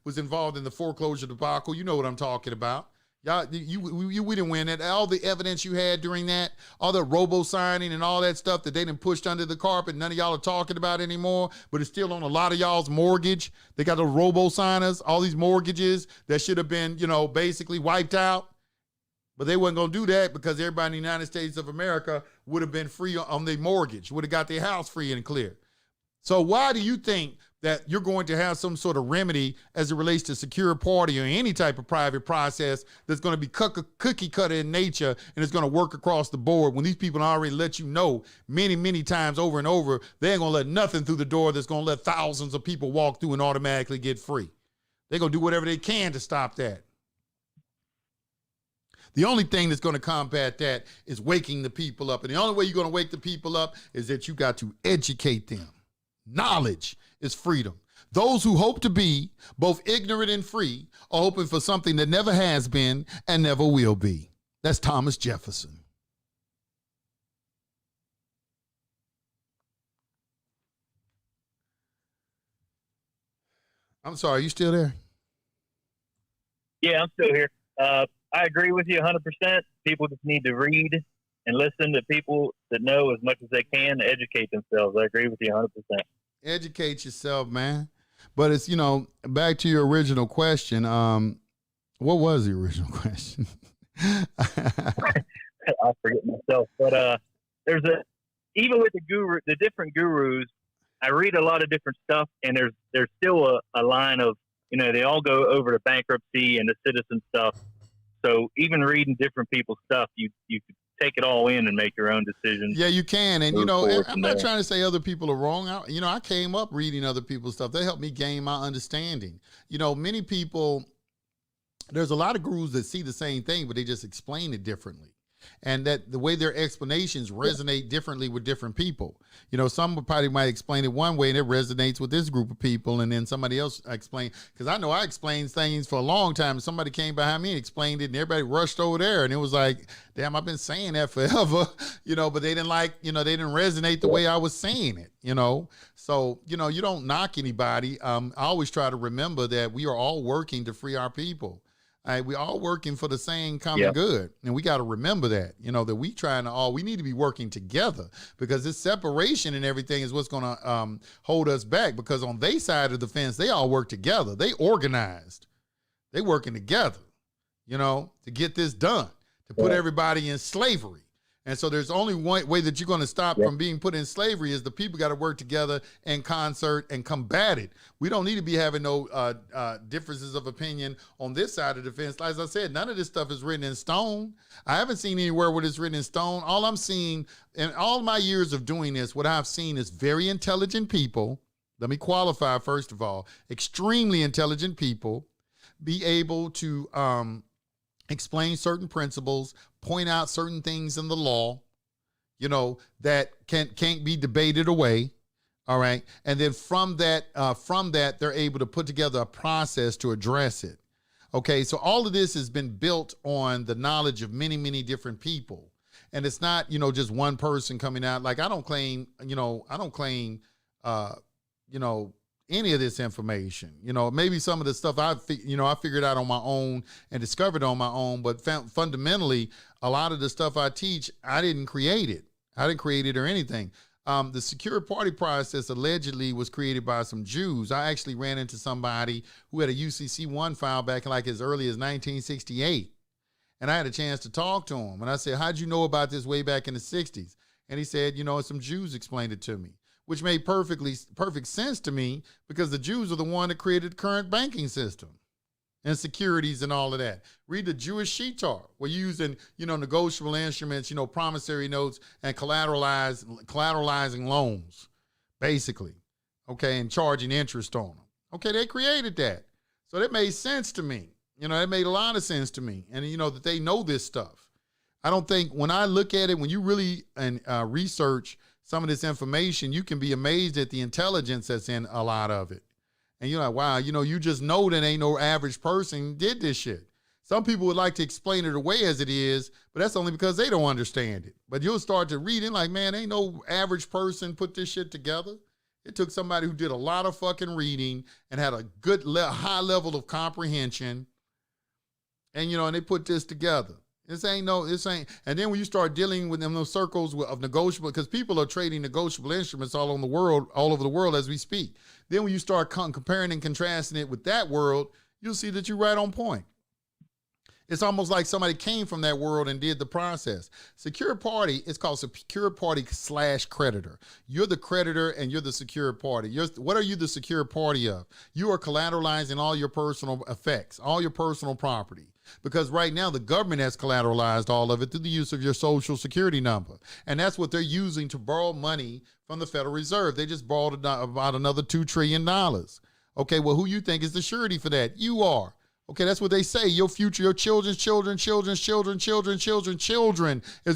was involved in the foreclosure debacle, you know what I'm talking about. Y'all, we didn't win it. All the evidence you had during that, all the robo-signing and all that stuff that they done pushed under the carpet, none of y'all are talking about anymore, but it's still on a lot of y'all's mortgage. They got the robo-signers, all these mortgages that should have been, basically wiped out. But they wasn't going to do that because everybody in the United States of America would have been free on their mortgage, would have got their house free and clear. So why do you think that you're going to have some sort of remedy as it relates to secure party or any type of private process that's going to be cookie cutter in nature and it's going to work across the board when these people already let you know many, many times over and over, they ain't going to let nothing through the door that's going to let thousands of people walk through and automatically get free. They're going to do whatever they can to stop that. The only thing that's going to combat that is waking the people up. And the only way you're going to wake the people up is that you got to educate them. Knowledge is freedom. Those who hope to be both ignorant and free are hoping for something that never has been and never will be. That's Thomas Jefferson. I'm sorry, are you still there? Yeah, I'm still here. I agree with you 100%. People just need to read and listen to people that know as much as they can to educate themselves. I agree with you 100%. Educate yourself, man. But it's, back to your original question. What was the original question? I forget myself. But even with the different gurus, I read a lot of different stuff, and there's still a line of, they all go over to bankruptcy and the citizen stuff. So even reading different people's stuff, you could take it all in and make your own decisions. Yeah, you can. And, you know, and I'm not trying to say other people are wrong. I came up reading other people's stuff. They helped me gain my understanding. You know, many people, there's a lot of gurus that see the same thing, but they just explain it differently. And that the way their explanations resonate differently with different people. You know, some probably might explain it one way and it resonates with this group of people, and then somebody else explain, because I know I explained things for a long time, and somebody came behind me and explained it, and everybody rushed over there, and it was like, damn, I've been saying that forever, you know, but they didn't they didn't resonate the way I was saying it, you know. So, you know, you don't knock anybody. I always try to remember that we are all working to free our people. We're all working for the same common good. And we got to remember that, you know, that we need to be working together, because this separation and everything is what's going to hold us back, because on their side of the fence, they all work together. They organized. They working together, you know, to get this done, to put everybody in slavery. And so there's only one way that you're going to stop from being put in slavery is the people got to work together in concert and combat it. We don't need to be having no differences of opinion on this side of the fence. As I said, none of this stuff is written in stone. I haven't seen anywhere where it's written in stone. All I'm seeing in all my years of doing this, what I've seen is very intelligent people. Let me qualify, first of all, extremely intelligent people be able to explain certain principles, point out certain things in the law, you know, that can't be debated away. All right. And then from that, they're able to put together a process to address it. Okay. So all of this has been built on the knowledge of many, many different people. And it's not, you know, just one person coming out. Like, I don't claim any of this information. You know, maybe some of the stuff I figured out on my own and discovered on my own, but fundamentally, a lot of the stuff I teach, I didn't create it. I didn't create it or anything. The secure party process allegedly was created by some Jews. I actually ran into somebody who had a UCC-1 file back in like as early as 1968. And I had a chance to talk to him. And I said, how'd you know about this way back in the 60s? And he said, you know, some Jews explained it to me, which made perfect sense to me, because the Jews are the one that created the current banking system and securities and all of that. Read the Jewish Sheetar. We're using, you know, negotiable instruments, you know, promissory notes and collateralizing loans, basically, okay, and charging interest on them. Okay, they created that. So that made sense to me. You know, it made a lot of sense to me. And, you know, that they know this stuff. I don't think, when I look at it, when you really research some of this information, you can be amazed at the intelligence that's in a lot of it. And you're like, wow, you know, you just know that ain't no average person did this shit. Some people would like to explain it away as it is, but that's only because they don't understand it. But you'll start to read it like, man, ain't no average person put this shit together. It took somebody who did a lot of fucking reading and had a good high level of comprehension. And, you know, and they put this together. This ain't. And then when you start dealing with them, those circles of negotiable, because people are trading negotiable instruments all over the world as we speak. Then when you start comparing and contrasting it with that world, you'll see that you're right on point. It's almost like somebody came from that world and did the process. Secure party is called secure party / creditor. You're the creditor and you're the secure party. What are you the secure party of? You are collateralizing all your personal effects, all your personal property. Because right now the government has collateralized all of it through the use of your social security number. And that's what they're using to borrow money from the Federal Reserve. They just borrowed about another $2 trillion. Okay, well, who you think is the surety for that? You are. Okay, that's what they say. Your future, your children's children is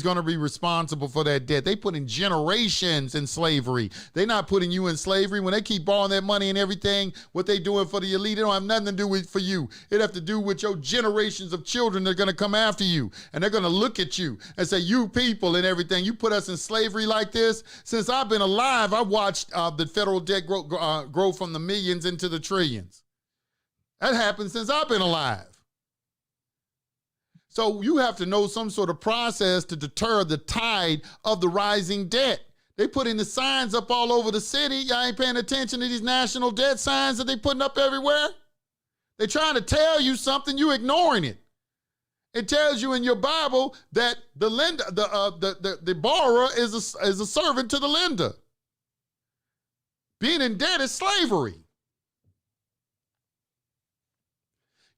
going to be responsible for that debt. They put in generations in slavery. They're not putting you in slavery. When they keep borrowing that money and everything, what they doing for the elite, it don't have nothing to do with for you. It have to do with your generations of children that are going to come after you. And they're going to look at you and say, you people and everything, you put us in slavery like this. Since I've been alive, I watched the federal debt grow from the millions into the trillions. That happened since I've been alive. So you have to know some sort of process to deter the tide of the rising debt. They putting the signs up all over the city. Y'all ain't paying attention to these national debt signs that they putting up everywhere. They're trying to tell you something, you ignoring it. It tells you in your Bible that the lender, the borrower is a servant to the lender. Being in debt is slavery.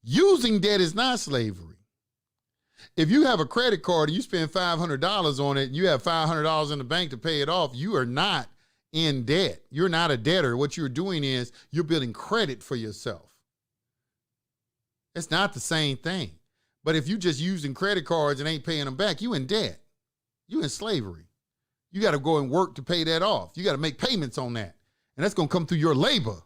Using debt is not slavery. If you have a credit card and you spend $500 on it, and you have $500 in the bank to pay it off, you are not in debt. You're not a debtor. What you're doing is you're building credit for yourself. It's not the same thing. But if you just using credit cards and ain't paying them back, you in debt. You in slavery. You got to go and work to pay that off. You got to make payments on that. And that's going to come through your labor.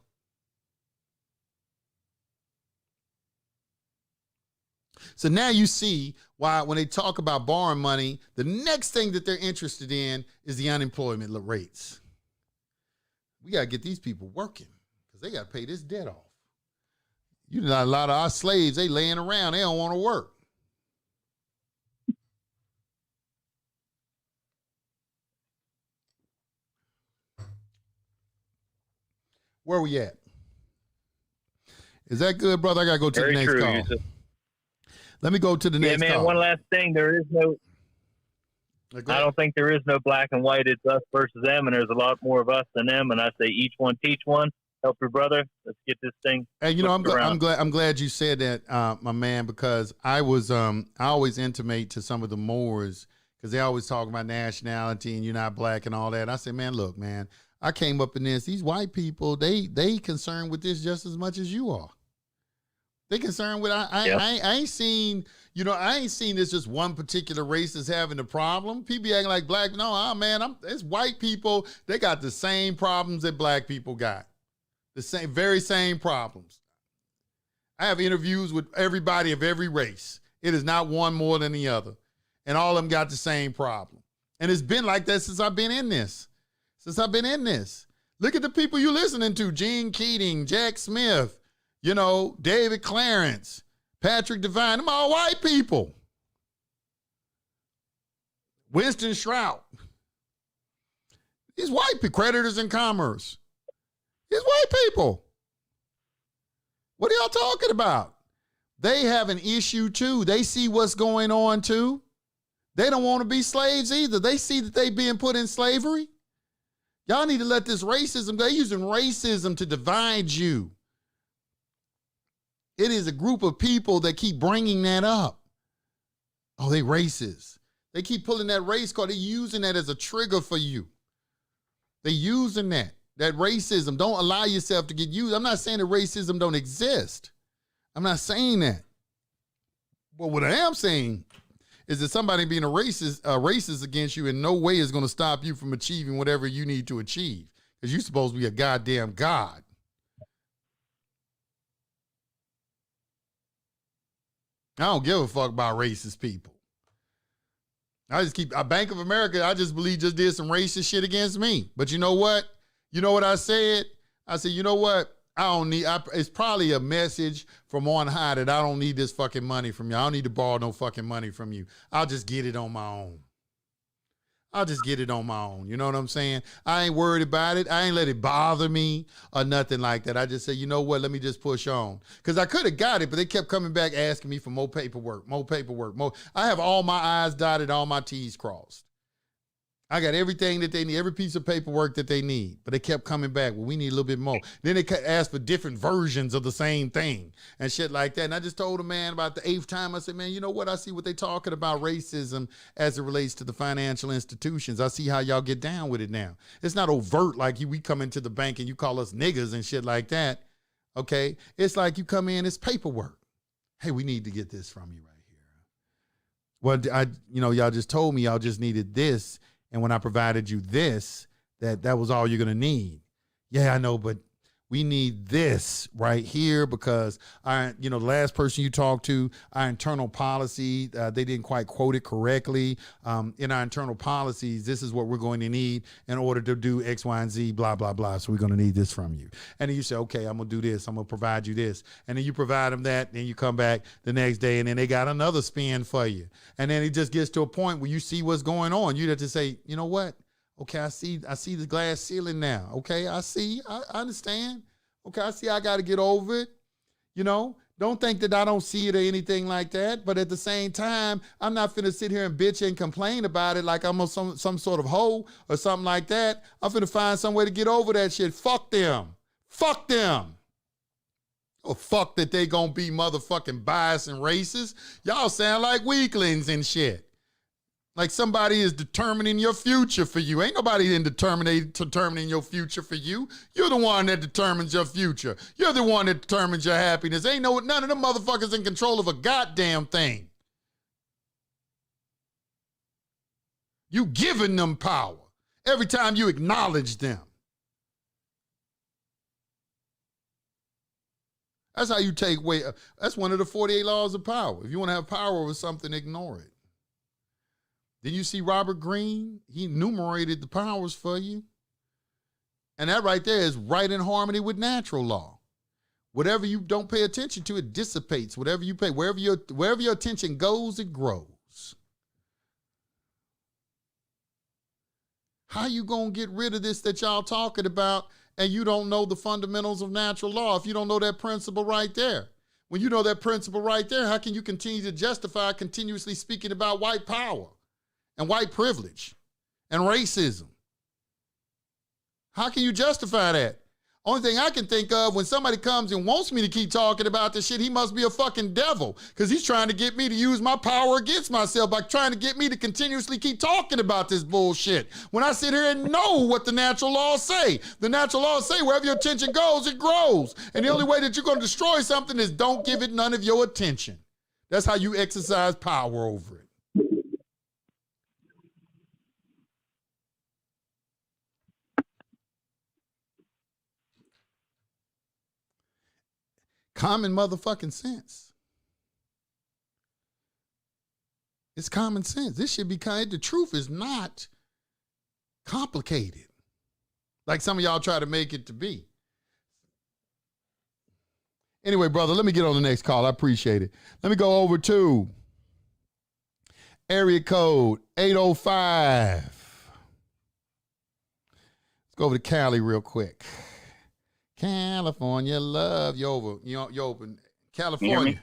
So now you see why when they talk about borrowing money, the next thing that they're interested in is the unemployment rates. We got to get these people working because they got to pay this debt off. You know, a lot of our slaves, they laying around. They don't want to work. Where we at? Is that good, brother? I got to go to the next call. Yusef. Let me go to the next call. Yeah, man, one last thing. I don't think there is no black and white. It's us versus them, and there's a lot more of us than them. And I say each one teach one. Help your brother. Let's get this thing. And you know, I'm glad you said that, my man, because I always intimate to some of the Moors because they always talk about nationality and you're not black and all that. I say, man, look, man, I came up in this. These white people, they concerned with this just as much as you are. They concerned with I ain't seen, you know, I ain't seen this just one particular race is having a problem. People acting like black. No, man, it's white people. They got the same problems that black people got. The very same problems. I have interviews with everybody of every race. It is not one more than the other. And all of them got the same problem. And it's been like that since I've been in this. Look at the people you're listening to. Gene Keating, Jack Smith, you know, David Clarence, Patrick Devine. Them all white people. Winston Shrout. These white people, creditors in commerce. These white people. What are y'all talking about? They have an issue too. They see what's going on too. They don't want to be slaves either. They see that they being put in slavery. Y'all need to let this racism, they're using racism to divide you. It is a group of people that keep bringing that up. Oh, they racist. They keep pulling that race card. They're using that as a trigger for you. They're using that racism. Don't allow yourself to get used. I'm not saying that racism don't exist. I'm not saying that. But what I am saying is that somebody being a racist against you in no way is going to stop you from achieving whatever you need to achieve. Because you're supposed to be a goddamn God. I don't give a fuck about racist people. I just keep, Bank of America, I just believe just did some racist shit against me. But you know what? You know what I said? I said, you know what? It's probably a message from on high that I don't need this fucking money from you. I don't need to borrow no fucking money from you. I'll just get it on my own. You know what I'm saying? I ain't worried about it. I ain't let it bother me or nothing like that. I just said, you know what? Let me just push on. Because I could have got it, but they kept coming back asking me for more paperwork. I have all my I's dotted, all my T's crossed. I got everything that they need, every piece of paperwork that they need. But they kept coming back. Well, we need a little bit more. Then they asked for different versions of the same thing and shit like that. And I just told a man about the 8th time, I said, man, you know what? I see what they talking about racism as it relates to the financial institutions. I see how y'all get down with it now. It's not overt like we come into the bank and you call us niggas and shit like that. Okay? It's like you come in, it's paperwork. Hey, we need to get this from you right here. Well, y'all just told me y'all just needed this. And when I provided you this, that was all you're going to need. Yeah, I know, but we need this right here because the last person you talked to, our internal policy, they didn't quite quote it correctly. In our internal policies, this is what we're going to need in order to do X, Y, and Z, blah, blah, blah. So we're going to need this from you. And then you say, okay, I'm going to do this. I'm going to provide you this. And then you provide them that. Then you come back the next day and then they got another spin for you. And then it just gets to a point where you see what's going on. You have to say, you know what? Okay, I see the glass ceiling now. Okay, I understand. Okay, I see I got to get over it. You know, don't think that I don't see it or anything like that. But at the same time, I'm not finna sit here and bitch and complain about it like I'm some sort of hoe or something like that. I'm finna find some way to get over that shit. Fuck them. Oh, fuck that they gonna be motherfucking biased and racist. Y'all sound like weaklings and shit. Like somebody is determining your future for you. Ain't nobody determining your future for you. You're the one that determines your future. You're the one that determines your happiness. Ain't none of them motherfuckers in control of a goddamn thing. You giving them power every time you acknowledge them. That's how you take away. That's one of the 48 laws of power. If you want to have power over something, ignore it. Did you see Robert Greene? He enumerated the powers for you. And that right there is right in harmony with natural law. Whatever you don't pay attention to, it dissipates. Whatever you pay, wherever your attention goes, it grows. How you gonna get rid of this that y'all talking about and you don't know the fundamentals of natural law if you don't know that principle right there? When you know that principle right there, how can you continue to justify continuously speaking about white power and white privilege and racism? How can you justify that? Only thing I can think of, when somebody comes and wants me to keep talking about this shit, he must be a fucking devil, because he's trying to get me to use my power against myself by trying to get me to continuously keep talking about this bullshit. When I sit here and know what the natural laws say. The natural laws say wherever your attention goes, it grows. And the only way that you're going to destroy something is don't give it none of your attention. That's how you exercise power over it. Common motherfucking sense. It's common sense. This should be kind. The truth is not complicated, like some of y'all try to make it to be. Anyway, brother, let me get on the next call. I appreciate it. Let me go over to area code 805. Let's go over to Cali real quick. California love. You over in California.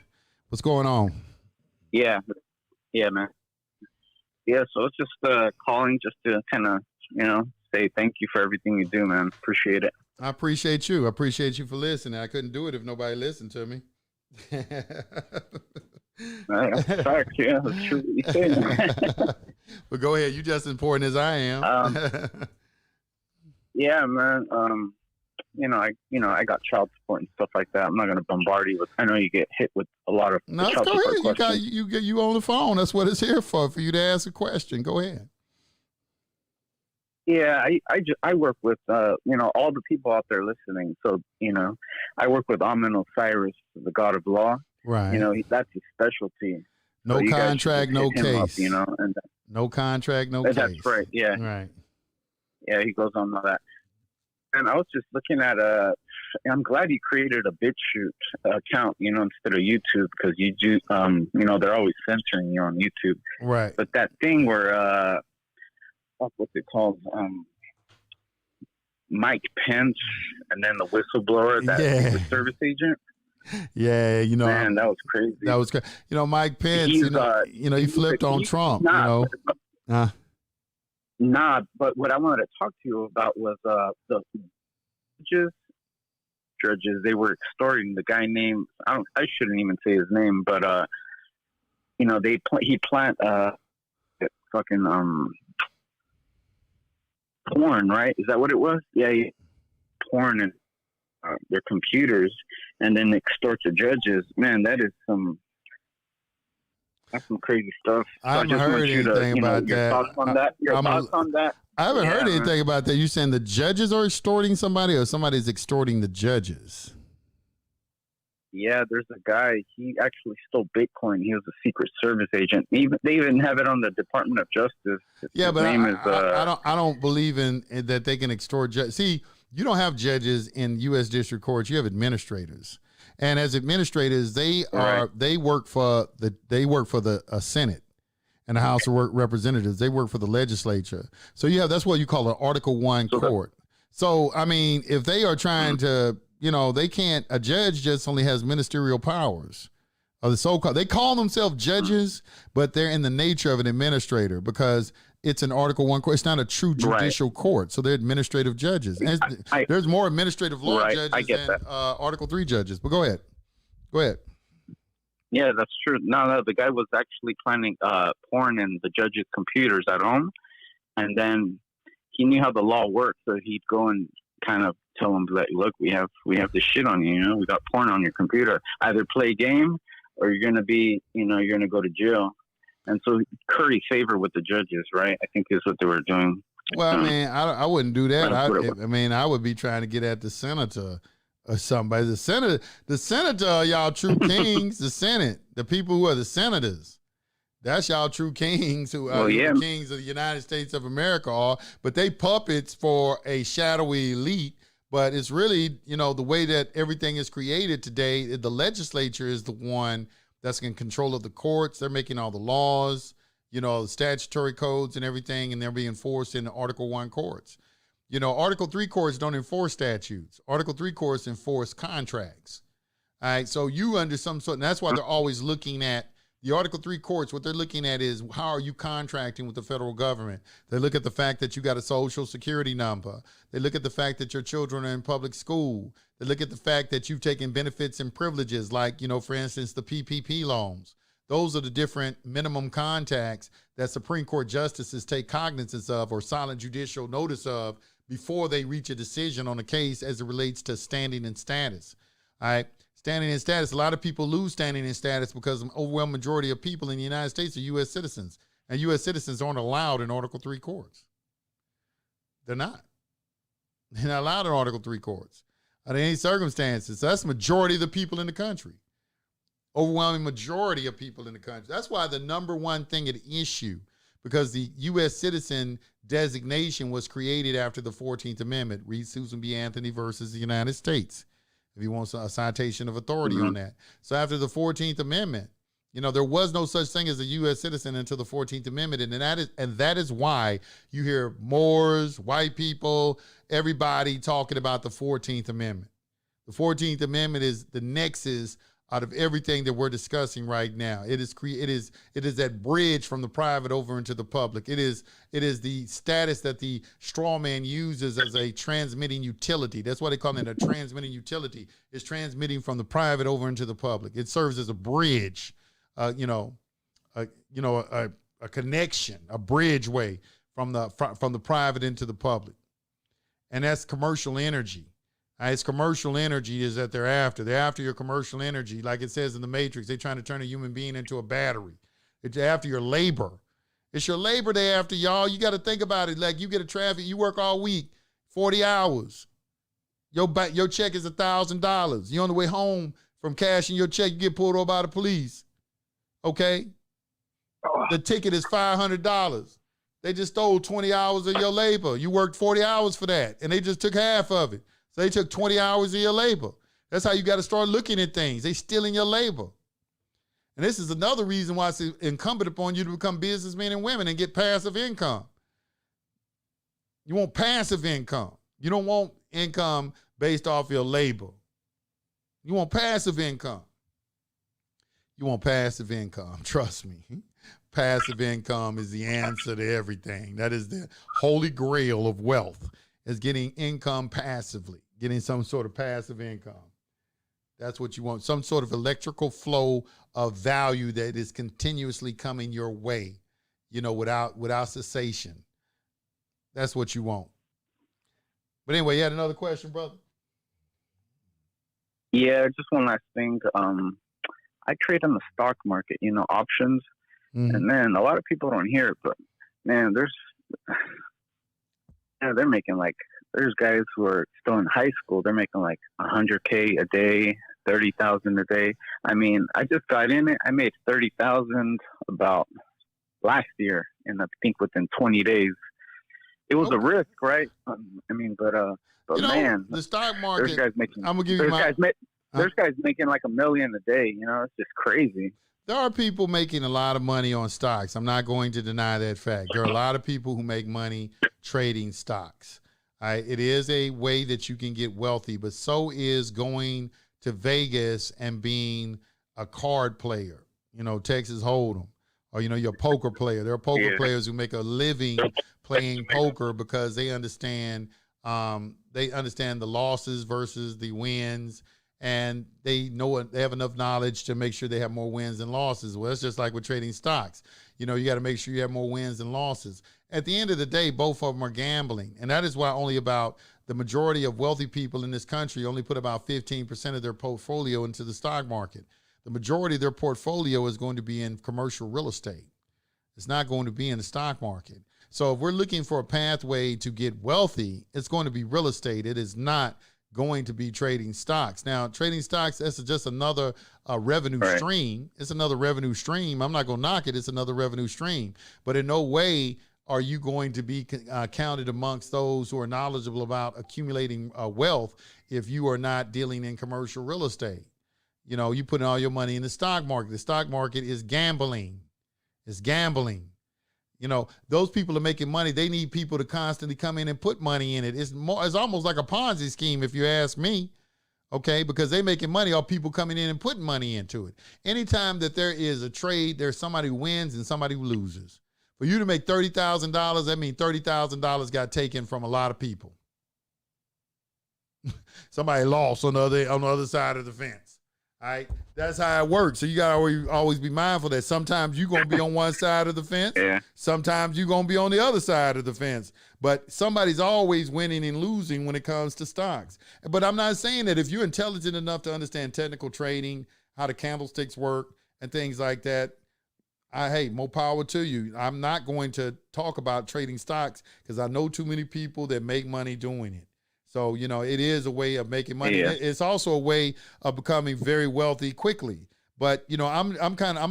What's going on? Yeah, man. Yeah, so it's just calling just to kind of, say thank you for everything you do, man. Appreciate it. I appreciate you. I appreciate you for listening. I couldn't do it if nobody listened to me. That's fact, yeah. That's true what you say. But go ahead. You just as important as I am. Yeah, man. I got child support and stuff like that. I'm not going to bombard you with. I know you get hit with a lot of. No, go ahead. You on the phone. That's what it's here for you to ask a question. Go ahead. Yeah, I work with all the people out there listening. So I work with Amen Osiris, the God of Law. Right. That's his specialty. No so contract, no case. Up, and no contract, no case. That's right. Yeah. Right. Yeah, he goes on with that. And I was just looking at I'm glad you created a BitChute account, instead of YouTube, because you do, they're always censoring you on YouTube. Right. But that thing where, what's it called? Mike Pence and then the whistleblower, that Secret Service agent. Yeah, man, that was crazy. That was crazy. Mike Pence, he flipped on Trump, Nah, but what I wanted to talk to you about was the judges. They were extorting the guy named I shouldn't even say his name, but he plant fucking porn, right? Is that what it was? Yeah, porn in their computers, and then extort the judges. Man, that's some crazy stuff. So I haven't heard anything about that. Thoughts on that? Your thoughts on that? I haven't heard anything about that. You saying the judges are extorting somebody, or somebody's extorting the judges? Yeah, there's a guy. He actually stole Bitcoin. He was a Secret Service agent. They even have it on the Department of Justice. Yeah, but I don't believe in that they can extort judges. See, you don't have judges in U.S. district courts. You have administrators. And as administrators, they work for the Senate and the House of Representatives. They work for the legislature. So that's what you call an Article I court. So I mean, if they are trying to, they can't. A judge just only has ministerial powers. Or the so-called, they call themselves judges, but they're in the nature of an administrator because it's an Article I court. It's not a true judicial court, so they're administrative judges. And there's more administrative law judges than Article III judges. But go ahead. Go ahead. Yeah, that's true. No, the guy was actually planning porn in the judge's computers at home, and then he knew how the law worked, so he'd go and kind of tell them that, look, we have this shit on you. You know, we got porn on your computer. Either play a game, or you're gonna be, you know, you're gonna go to jail. And so curry favor with the judges, right? I think is what they were doing. Well, I mean, I wouldn't do that. I mean, I would be trying to get at the senator or somebody. The senator are y'all true kings. The Senate, the people who are the senators, that's y'all true kings who are the kings of the United States of America are. But they puppets for a shadowy elite. But it's really, you know, the way that everything is created today, the legislature is the one that's in control of the courts. They're making all the laws, you know, the statutory codes and everything, and they're being enforced in the Article 1 courts. You know, Article 3 courts don't enforce statutes. Article 3 courts enforce contracts. All right, so you under some sort, and that's why they're always looking at the Article 3 courts. What they're looking at is how are you contracting with the federal government? They look at the fact that you got a social security number. They look at the fact that your children are in public school. They look at the fact that you've taken benefits and privileges, like, you know, for instance, the PPP loans. Those are the different minimum contacts that Supreme Court justices take cognizance of or silent judicial notice of before they reach a decision on a case as it relates to standing and status. All right. Standing in status, a lot of people lose standing in status because an overwhelming majority of people in the United States are U.S. citizens, and U.S. citizens aren't allowed in Article 3 courts. They're not. They're not allowed in Article 3 courts under any circumstances. So that's the majority of the people in the country. Overwhelming majority of people in the country. That's why the number one thing at issue, because the U.S. citizen designation was created after the 14th Amendment. Read Susan B. Anthony versus the United States, if you want a citation of authority on that. So after the 14th Amendment, you know, there was no such thing as a U.S. citizen until the 14th Amendment. And that is why you hear Moors, white people, everybody talking about the 14th Amendment. The 14th Amendment is the nexus out of everything that we're discussing right now. It is that bridge from the private over into the public. It is the status that the straw man uses as a transmitting utility. That's why they call it a transmitting utility. It's transmitting from the private over into the public. It serves as a bridge, a connection, a bridgeway from the private into the public. And that's commercial energy. It's commercial energy is that they're after. They're after your commercial energy. Like it says in the Matrix, they're trying to turn a human being into a battery. It's after your labor. It's your labor day after, y'all. You got to think about it. Like you get a traffic, you work all week, 40 hours. Your check is $1,000. You're on the way home from cashing your check, you get pulled over by the police. Okay? The ticket is $500. They just stole 20 hours of your labor. You worked 40 hours for that, and they just took half of it. So they took 20 hours of your labor. That's how you got to start looking at things. They stealing your labor. And this is another reason why it's incumbent upon you to become businessmen and women and get passive income. You want passive income. You don't want income based off your labor. You want passive income. You want passive income. Trust me. Passive income is the answer to everything. That is the holy grail of wealth, is getting income passively, getting some sort of passive income. That's what you want, some sort of electrical flow of value that is continuously coming your way, you know, without cessation. That's what you want. But anyway, you had another question, brother? Yeah, just one last thing. I trade on the stock market, you know, options. Mm-hmm. And man, a lot of people don't hear it, but man, they're making like, there's guys who are still in high school. They're making like $100K a day, $30,000 a day. I mean, I just got in it. I made $30,000 about last year, and I think within 20 days. It was a risk, right? but you know, man, the stock market. There's guys making. I'm gonna give you there's guys making like $1 million a day. You know, it's just crazy. There are people making a lot of money on stocks. I'm not going to deny that fact. There are a lot of people who make money trading stocks. It is a way that you can get wealthy, but so is going to Vegas and being a card player, you know, Texas Hold'em, or, you know, you're a poker player. There are poker players who make a living playing poker because they understand the losses versus the wins. and they know they have enough knowledge to make sure they have more wins than losses. Well, it's just like with trading stocks. You know, you got to make sure you have more wins than losses. At the end of the day, both of them are gambling. And that is why only about the majority of wealthy people in this country only put about 15% of their portfolio into the stock market. The majority of their portfolio is going to be in commercial real estate. It's not going to be in the stock market. So if we're looking for a pathway to get wealthy, it's going to be real estate. It is not going to be trading stocks. Now, trading stocks, that's just another revenue stream. It's another revenue stream. I'm not going to knock it. It's another revenue stream. But in no way are you going to be counted amongst those who are knowledgeable about accumulating wealth if you are not dealing in commercial real estate. You know, you put all your money in the stock market. The stock market is gambling. It's gambling. You know, those people are making money. They need people to constantly come in and put money in it. It's almost like a Ponzi scheme, if you ask me. Okay, because they making money off people coming in and putting money into it. Anytime that there is a trade, there's somebody who wins and somebody who loses. For you to make $30,000, that means $30,000 got taken from a lot of people. Somebody lost on the other side of the fence. All right, that's how it works. So you gotta always be mindful that sometimes you're gonna be on one side of the fence. Yeah. Sometimes you're gonna be on the other side of the fence. But somebody's always winning and losing when it comes to stocks. But I'm not saying that if you're intelligent enough to understand technical trading, how the candlesticks work, and things like that, hey, more power to you. I'm not going to talk about trading stocks because I know too many people that make money doing it. So, you know, it is a way of making money. Yeah. It's also a way of becoming very wealthy quickly. But, you know, I'm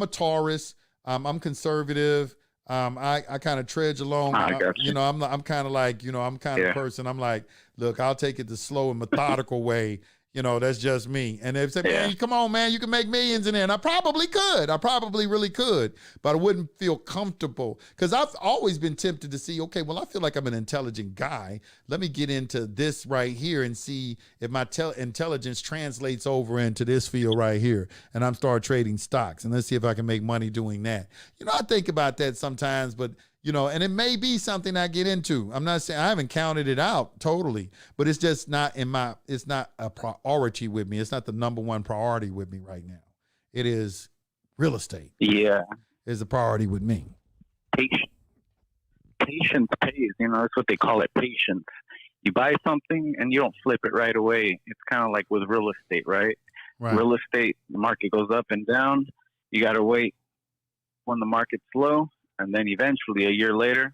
a Taurus. I'm conservative. I kind of trudge along. You know, I'm kind of like, you know, I'm kind of person. I'm like, look, I'll take it the slow and methodical way. You know, that's just me. And they say, man, come on, man, you can make millions in there. And I probably could. I probably really could. But I wouldn't feel comfortable because I've always been tempted to see, okay, well, I feel like I'm an intelligent guy. Let me get into this right here and see if my intelligence translates over into this field right here. And I'm start trading stocks. And let's see if I can make money doing that. You know, I think about that sometimes, but you know, and it may be something I get into. I'm not saying I haven't counted it out totally, but it's just not it's not a priority with me. It's not the number one priority with me right now. It is real estate. Yeah. Is a priority with me. Patience pays, you know, that's what they call it, patience. You buy something and you don't flip it right away. It's kind of like with real estate, right? Real estate, the market goes up and down. You got to wait when the market's low. And then eventually, a year later,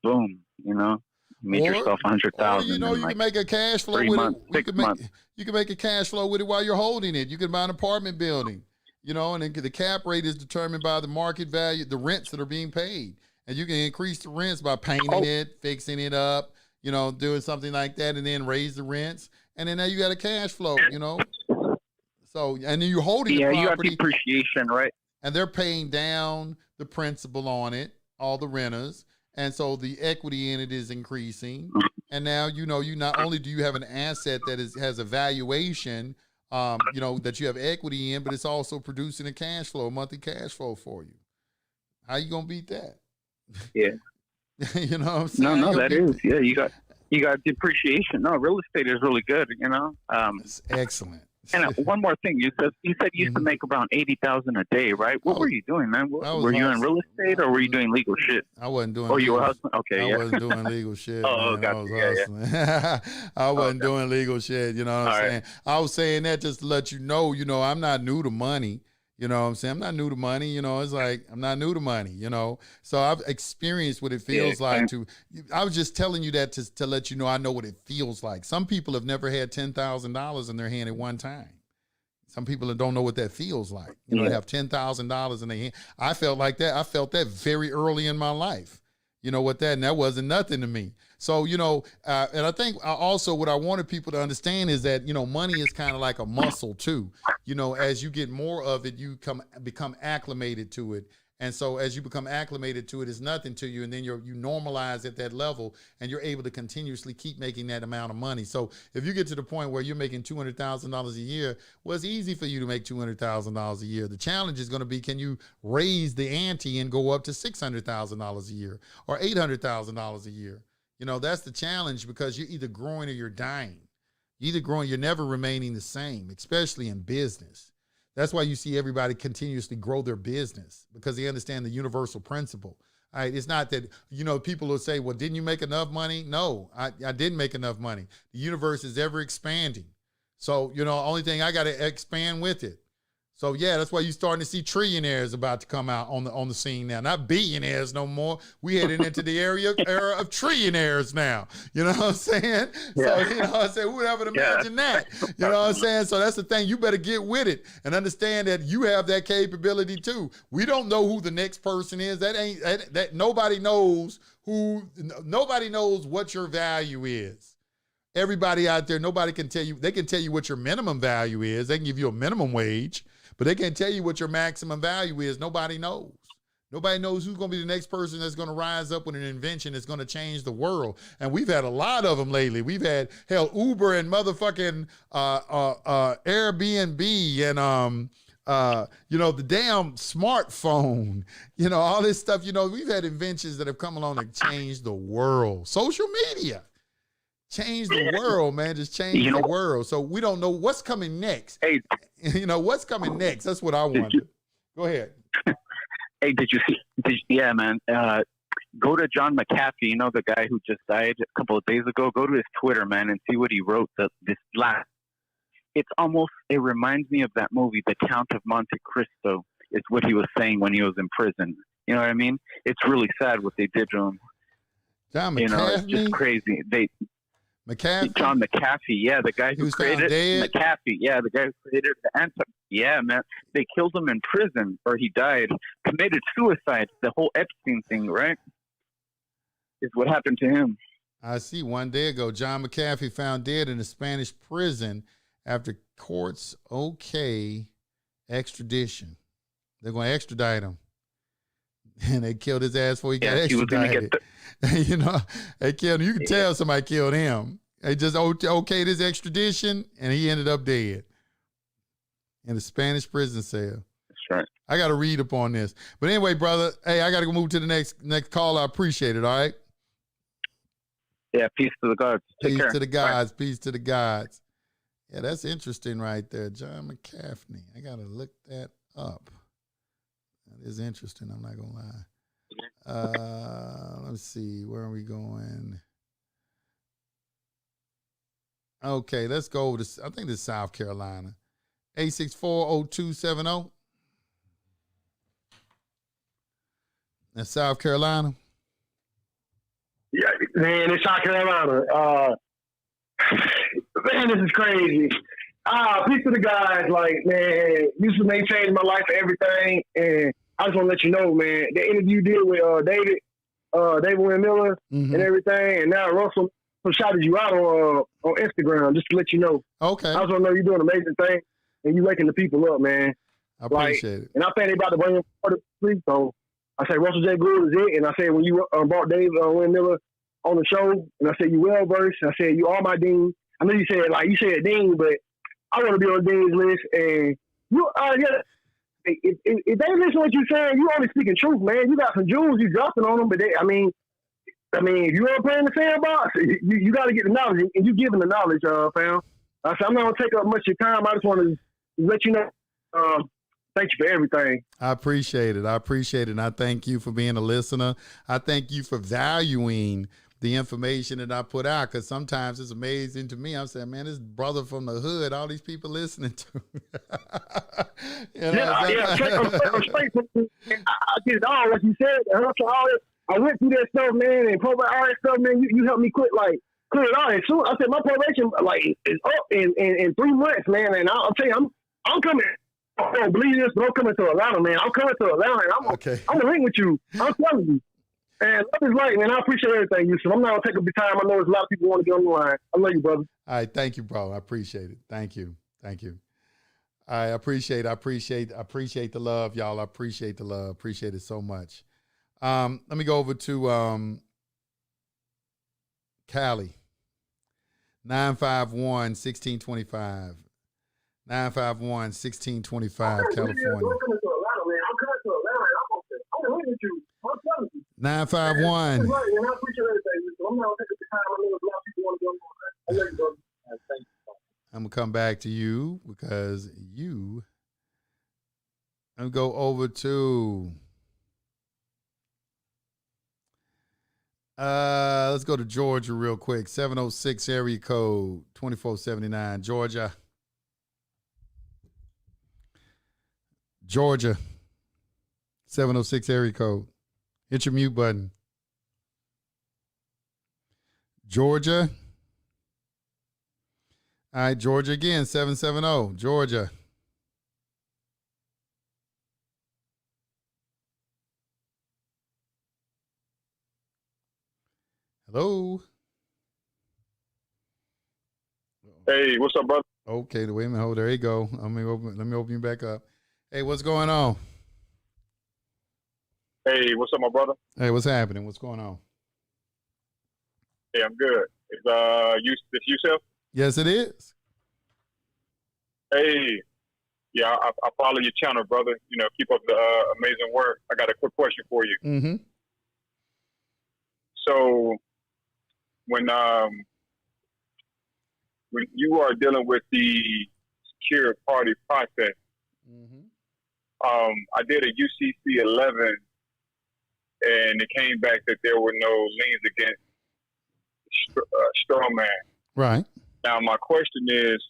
boom, you know, you make yourself 100,000. You know, you can make a cash flow with it. You can make a cash flow with it while you're holding it. You can buy an apartment building, you know, and then the cap rate is determined by the market value, the rents that are being paid. And you can increase the rents by painting it, fixing it up, you know, doing something like that, and then raise the rents. And then now you got a cash flow, you know. So, and then you're holding the property. You got depreciation, right? And they're paying down the principal on it, all the renters. And so the equity in it is increasing. And now, you know, you not only do you have an asset that has a valuation, you know, that you have equity in, but it's also producing a cash flow, a monthly cash flow for you. How you going to beat that? Yeah. You know what I'm saying? No, that is. Yeah, you got depreciation. No, real estate is really good, you know. It's excellent. And one more thing, you said you used to make around $80,000 a day, right? What were you doing, man? Were you in real estate or were you doing legal shit? I wasn't doing. Oh, you were hustling. Okay, I wasn't doing legal shit. I was hustling. I wasn't doing legal shit. You know what I'm saying? I was saying that just to let you know. You know, I'm not new to money. You know what I'm saying? I'm not new to money. You know, it's like I'm not new to money, you know. So I've experienced what it feels like to. I was just telling you that to let you know I know what it feels like. Some people have never had $10,000 in their hand at one time. Some people don't know what that feels like. You know, they have $10,000 in their hand. I felt like that. I felt that very early in my life. You know what and that wasn't nothing to me. So, you know, and I think also what I wanted people to understand is that, you know, money is kind of like a muscle too. You know, as you get more of it, you become acclimated to it. And so as you become acclimated to it, it's nothing to you. And then you normalize at that level and you're able to continuously keep making that amount of money. So if you get to the point where you're making $200,000 a year, well, it's easy for you to make $200,000 a year. The challenge is going to be, can you raise the ante and go up to $600,000 a year or $800,000 a year? You know, that's the challenge because you're either growing or you're dying. You're either growing, you're never remaining the same, especially in business. That's why you see everybody continuously grow their business, because they understand the universal principle. All right, it's not that, people will say, well, didn't you make enough money? No, I didn't make enough money. The universe is ever expanding. So, only thing I got to expand with it. So yeah, that's why you're starting to see trillionaires about to come out on the scene now. Not billionaires no more. We heading into the era of trillionaires now. You know what I'm saying? Yeah. So, who would ever imagine that? You know what I'm saying? So that's the thing. You better get with it and understand that you have that capability too. We don't know who the next person is. That nobody knows nobody knows what your value is. Everybody out there, nobody can tell you. They can tell you what your minimum value is. They can give you a minimum wage. But they can't tell you what your maximum value is. Nobody knows. Nobody knows who's going to be the next person that's going to rise up with an invention that's going to change the world. And we've had a lot of them lately. We've had, Uber and motherfucking Airbnb and, the damn smartphone, all this stuff. We've had inventions that have come along and changed the world. Social media. Change the world, man. Just change the world. So we don't know what's coming next. Hey, what's coming next? That's what I wonder. Go ahead. Hey, did you see? Yeah, man. Go to John McAfee. The guy who just died a couple of days ago. Go to his Twitter, man, and see what he wrote. This last. It reminds me of that movie, The Count of Monte Cristo. Is what he was saying when he was in prison. You know what I mean? It's really sad what they did to him. John McAfee. It's just crazy. McAfee? John McAfee, yeah, the guy who created McAfee, yeah, the guy who created the anthem. Yeah, man, they killed him in prison, or he died, committed suicide. The whole Epstein thing, right? Is what happened to him. I see. One day ago, John McAfee found dead in a Spanish prison after courts extradition. They're going to extradite him. And they killed his ass before he got extradited. They killed him. You can tell somebody killed him. They just okayed his extradition, and he ended up dead in a Spanish prison cell. That's right. I got to read up on this. But anyway, brother, hey, I got to go move to the next call. I appreciate it, all right? Yeah, peace to the gods. Peace to the gods. Bye. Peace to the gods. Yeah, that's interesting right there. John McAfee. I got to look that up. That is interesting. I'm not going to lie. Let's see. Where are we going? Okay, let's go over to, I think this is South Carolina. 864-0270. That's South Carolina. Yeah, man, it's South Carolina. Man, this is crazy. Peace to the guys. Like, man, Yusef, man, changed my life and everything. And I just want to let you know, man, the interview you did with David Wynn Miller and everything, and now Russell shouted you out on Instagram, just to let you know. Okay. I just want to know you're doing an amazing thing, and you waking the people up, man. I appreciate it. And I think they about to bring him, so I say Russell J. Gould is it, and I said when you brought David Wynn Miller on the show, and I said you well versed, I said you are my dean. I know you said dean, but I want to be on the dean's list, and you if they listen to what you're saying, you only speaking truth, man. You got some jewels you dropping on them, but if you want to play in the sandbox, you got to get the knowledge, and you giving the knowledge, fam. I said I'm not gonna take up much of your time. I just want to let you know. Thank you for everything. I appreciate it. And I thank you for being a listener. I thank you for valuing the information that I put out, because sometimes it's amazing to me. I'm saying, man, this brother from the hood, all these people listening to me. I'm straight. I did it all, like you said. I went through that stuff, man, and probably all that stuff, man. You helped me clear it all. And soon, I said my probation is up in 3 months, man. And I'll tell you, I'm coming. I don't believe this, but I'm coming to Atlanta, man. I'm coming to Atlanta, and I'm gonna link with you. I'm telling you. And love is light, man. I appreciate everything, Yusef. I'm not going to take up your time. I know there's a lot of people want to get on the line. I love you, brother. All right. Thank you, bro. I appreciate it. Thank you. I appreciate the love, y'all. I appreciate the love. Appreciate it so much. Let me go over to Cali. 951-1625. 951-1625, California. 951. I'm going to come back to you because I'm going to go over to, let's go to Georgia real quick. 706 area code 2479. Georgia. 706 area code. Hit your mute button. Georgia. All right, Georgia again, 770. Georgia. Hello. Hey, what's up, brother? Okay, wait a minute. Hold, there you go. Let me open you back up. Hey, what's going on? Hey, what's up, my brother? Hey, what's happening? What's going on? Hey, I'm good. It's Yusef? Yes, it is. Hey, yeah, I follow your channel, brother. You know, keep up the amazing work. I got a quick question for you. Mm-hmm. So, when you are dealing with the secure party process, I did a UCC 11, and it came back that there were no liens against straw man. Right. Now, my question is,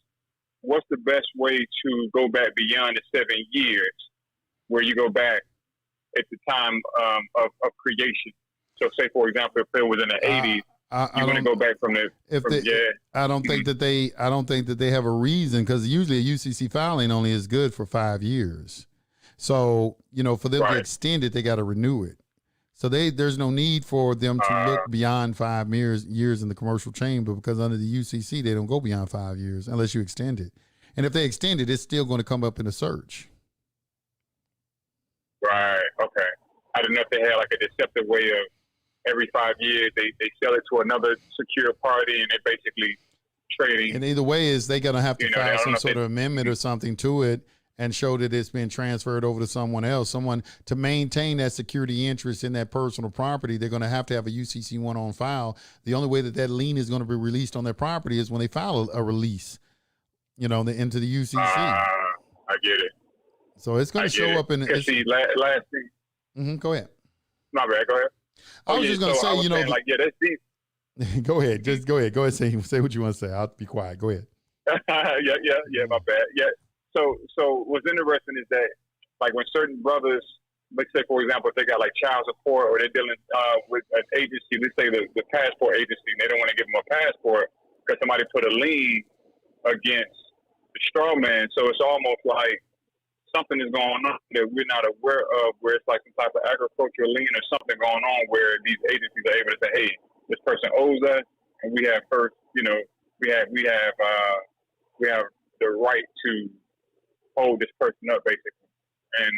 what's the best way to go back beyond the 7 years, where you go back at the time of creation? So, say for example, if it was in the 80s, you want to go back from the. I don't think that they have a reason, because usually a UCC filing only is good for 5 years. So, you know, for them to extend it, they got to renew it. So there's no need for them to look beyond 5 years in the commercial chamber, because under the UCC, they don't go beyond 5 years unless you extend it. And if they extend it, it's still going to come up in a search. Right. Okay. I didn't know if they had like a deceptive way of every 5 years they sell it to another secure party, and they're basically trading. And either way is they're going to have to file some sort of amendment or something to it and show that it's been transferred over to someone else. Someone to maintain that security interest in that personal property, they're going to have a UCC 1 on file. The only way that that lien is going to be released on their property is when they file a release, you know, into the UCC. I get it. So it's going to show up in. See, last thing. Go ahead. My bad. Go ahead. I was just going to say, you know, like, yeah, that's deep. Go ahead. Just go ahead. Go ahead. Say what you want to say. I'll be quiet. Go ahead. Yeah. My bad. Yeah. So what's interesting is that, like, when certain brothers, let's say, for example, if they got like child support, or they're dealing with an agency, let's say the passport agency, and they don't want to give them a passport because somebody put a lien against the straw man. So it's almost like something is going on that we're not aware of, where it's like some type of agricultural lien or something going on, where these agencies are able to say, hey, this person owes us, and we have first, you know, we have the right to hold this person up, basically. And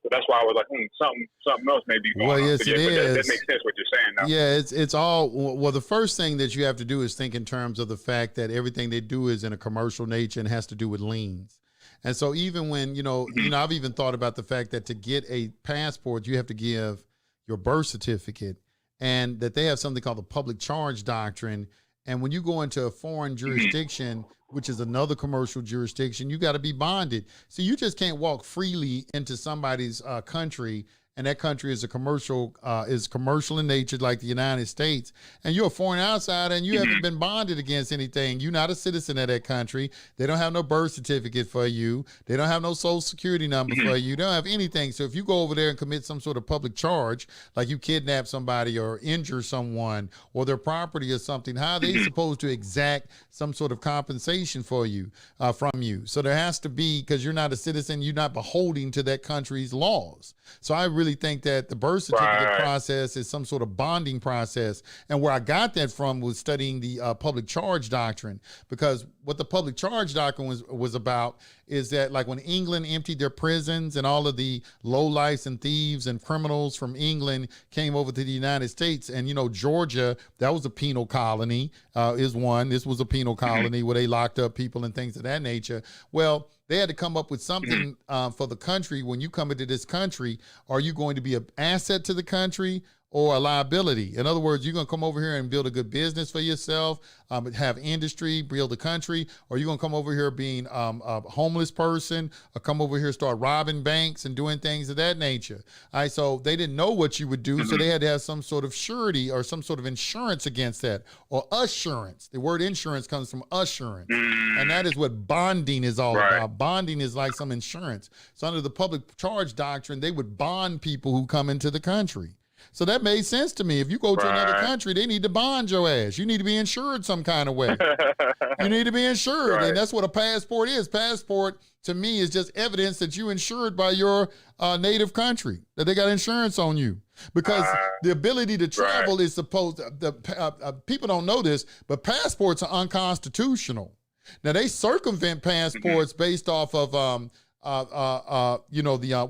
so that's why I was like, something else may be going on. Yes, so, it is. That makes sense what you're saying now. Yeah, it's all, well, the first thing that you have to do is think in terms of the fact that everything they do is in a commercial nature and has to do with liens. And so even when, you know, I've even thought about the fact that to get a passport, you have to give your birth certificate, and that they have something called the public charge doctrine. And when you go into a foreign jurisdiction, which is another commercial jurisdiction, you got to be bonded. So you just can't walk freely into somebody's country, and that country is commercial in nature, like the United States, and you're a foreign outsider and you haven't been bonded against anything. You're not a citizen of that country. They don't have no birth certificate for you. They don't have no social security number for you. They don't have anything. So if you go over there and commit some sort of public charge, like you kidnap somebody or injure someone or their property or something, how are they supposed to exact some sort of compensation for you, from you? So there has to be, because you're not a citizen, you're not beholden to that country's laws. So I really think that the birth certificate process is some sort of bonding process. And where I got that from was studying the public charge doctrine, because what the public charge doctrine was about is that, like, when England emptied their prisons and all of the lowlifes and thieves and criminals from England came over to the United States, and, you know, Georgia, that was a penal colony, is one. This was a penal colony where they locked up people and things of that nature. Well, they had to come up with something for the country. When you come into this country, are you going to be an asset to the country, or a liability. In other words, you're going to come over here and build a good business for yourself, have industry, build a country, or you're going to come over here being a homeless person, or come over here start robbing banks and doing things of that nature. All right, so they didn't know what you would do, so they had to have some sort of surety or some sort of insurance against that, or assurance. The word insurance comes from assurance, and that is what bonding is all about. Bonding is like some insurance. So under the public charge doctrine, they would bond people who come into the country. So that made sense to me. If you go to another country, they need to bond your ass. You need to be insured some kind of way. You need to be insured. And that's what a passport is. Passport, to me, is just evidence that you're insured by your native country, that they got insurance on you. Because the ability to travel is supposed to, people don't know this, but passports are unconstitutional. Now, they circumvent passports based off of,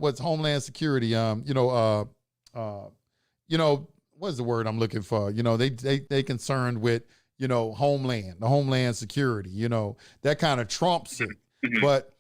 what's Homeland Security, what's the word I'm looking for? They concerned with, the Homeland Security, that kind of trumps it. But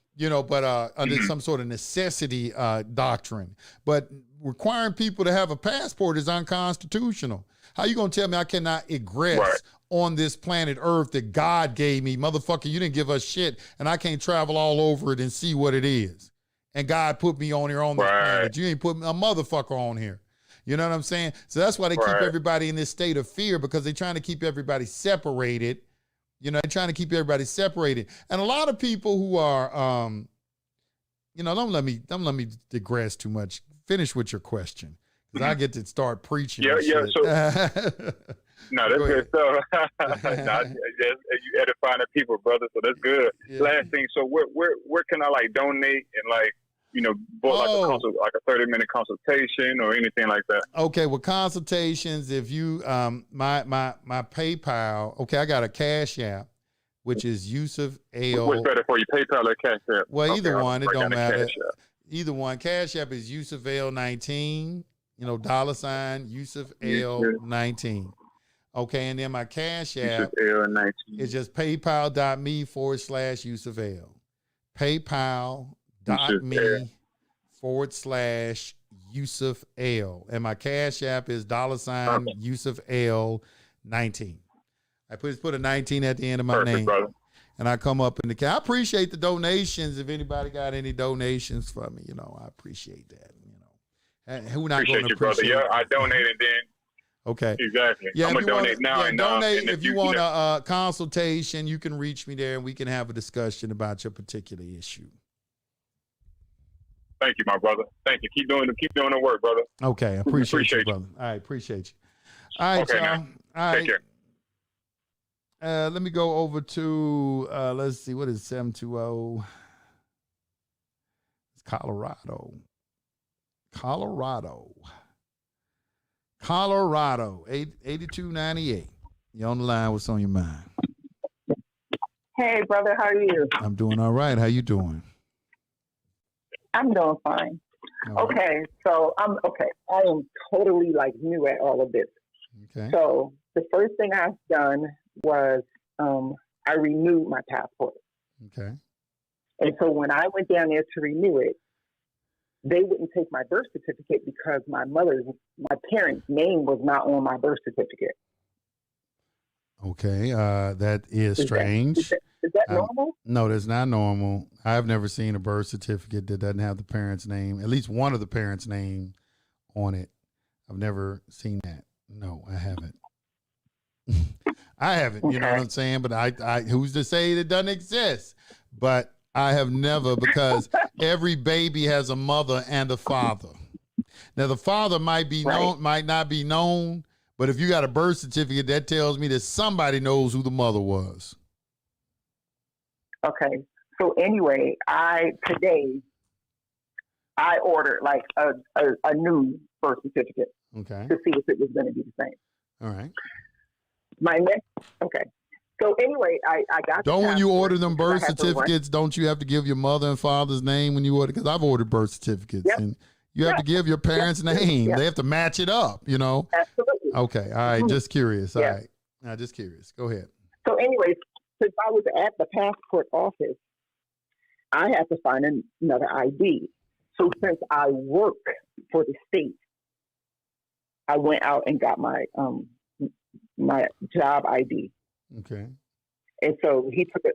under some sort of necessity doctrine. But requiring people to have a passport is unconstitutional. How you going to tell me I cannot egress on this planet Earth that God gave me? Motherfucker, you didn't give us shit, and I can't travel all over it and see what it is. And God put me on here on this planet. You ain't put a motherfucker on here. You know what I'm saying? So that's why they keep everybody in this state of fear, because they're trying to keep everybody separated. They're trying to keep everybody separated. And a lot of people who are, don't let me digress too much. Finish with your question, because I get to start preaching. So, no, that's good stuff. You edifying the people, brother. So that's good. Yeah. Last thing. So where can I donate and book like a 30-minute consultation or anything like that? Okay, well, consultations, if you my PayPal, I got a Cash App, which is Yusef L. What's better for you, PayPal or Cash App? Well, either one, it don't matter. Either one. Cash App is Yusef L 19, $ Yusef L 19. Okay, and then my Cash App is just paypal.me/Yusef L. PayPal.me/Yusef L. And my Cash App is $ Yusef L 19. I put a 19 at the end of my name. Brother. And I come up in the I appreciate the donations. If anybody got any donations for me, I appreciate that. Who not going to appreciate? Brother. Yeah, I donated then. Okay. Exactly. Yeah, I'm gonna donate now. Yeah, donate if you want a consultation. You can reach me there, and we can have a discussion about your particular issue. Thank you, my brother. Thank you. Keep doing the work, brother. Okay, I appreciate you, brother. All right, appreciate you. All right, okay, y'all. All right. Take care. Let me go over to let's see, what is 720? It's Colorado. 8298. You're on the line. What's on your mind? Hey, brother, how are you? I'm doing all right. How you doing? I'm doing fine. Okay, so I am totally new at all of this. Okay. So the first thing I've done was I renewed my passport. Okay. And so when I went down there to renew it, they wouldn't take my birth certificate because my parents' name was not on my birth certificate. Okay, that is strange. Is that normal? No, that's not normal. I've never seen a birth certificate that doesn't have the parent's name, at least one of the parents' name on it. I've never seen that. No, I haven't. I haven't, okay. You know what I'm saying? But I who's to say it doesn't exist? But I have never, because every baby has a mother and a father. Now the father might be known, might not be known, but if you got a birth certificate, that tells me that somebody knows who the mother was. Okay. So anyway, today I ordered a new birth certificate. Okay. To see if it was going to be the same. All right. Okay. So anyway, I got. Don't when you order them birth certificates, don't you have to give your mother and father's name when you order? Because I've ordered birth certificates, and you have to give your parents' name. They have to match it up, Absolutely. Okay. All right. Just curious. All right. Just curious. Go ahead. So anyway, since I was at the passport office, I had to find another ID. So since I work for the state, I went out and got my job ID. Okay. And so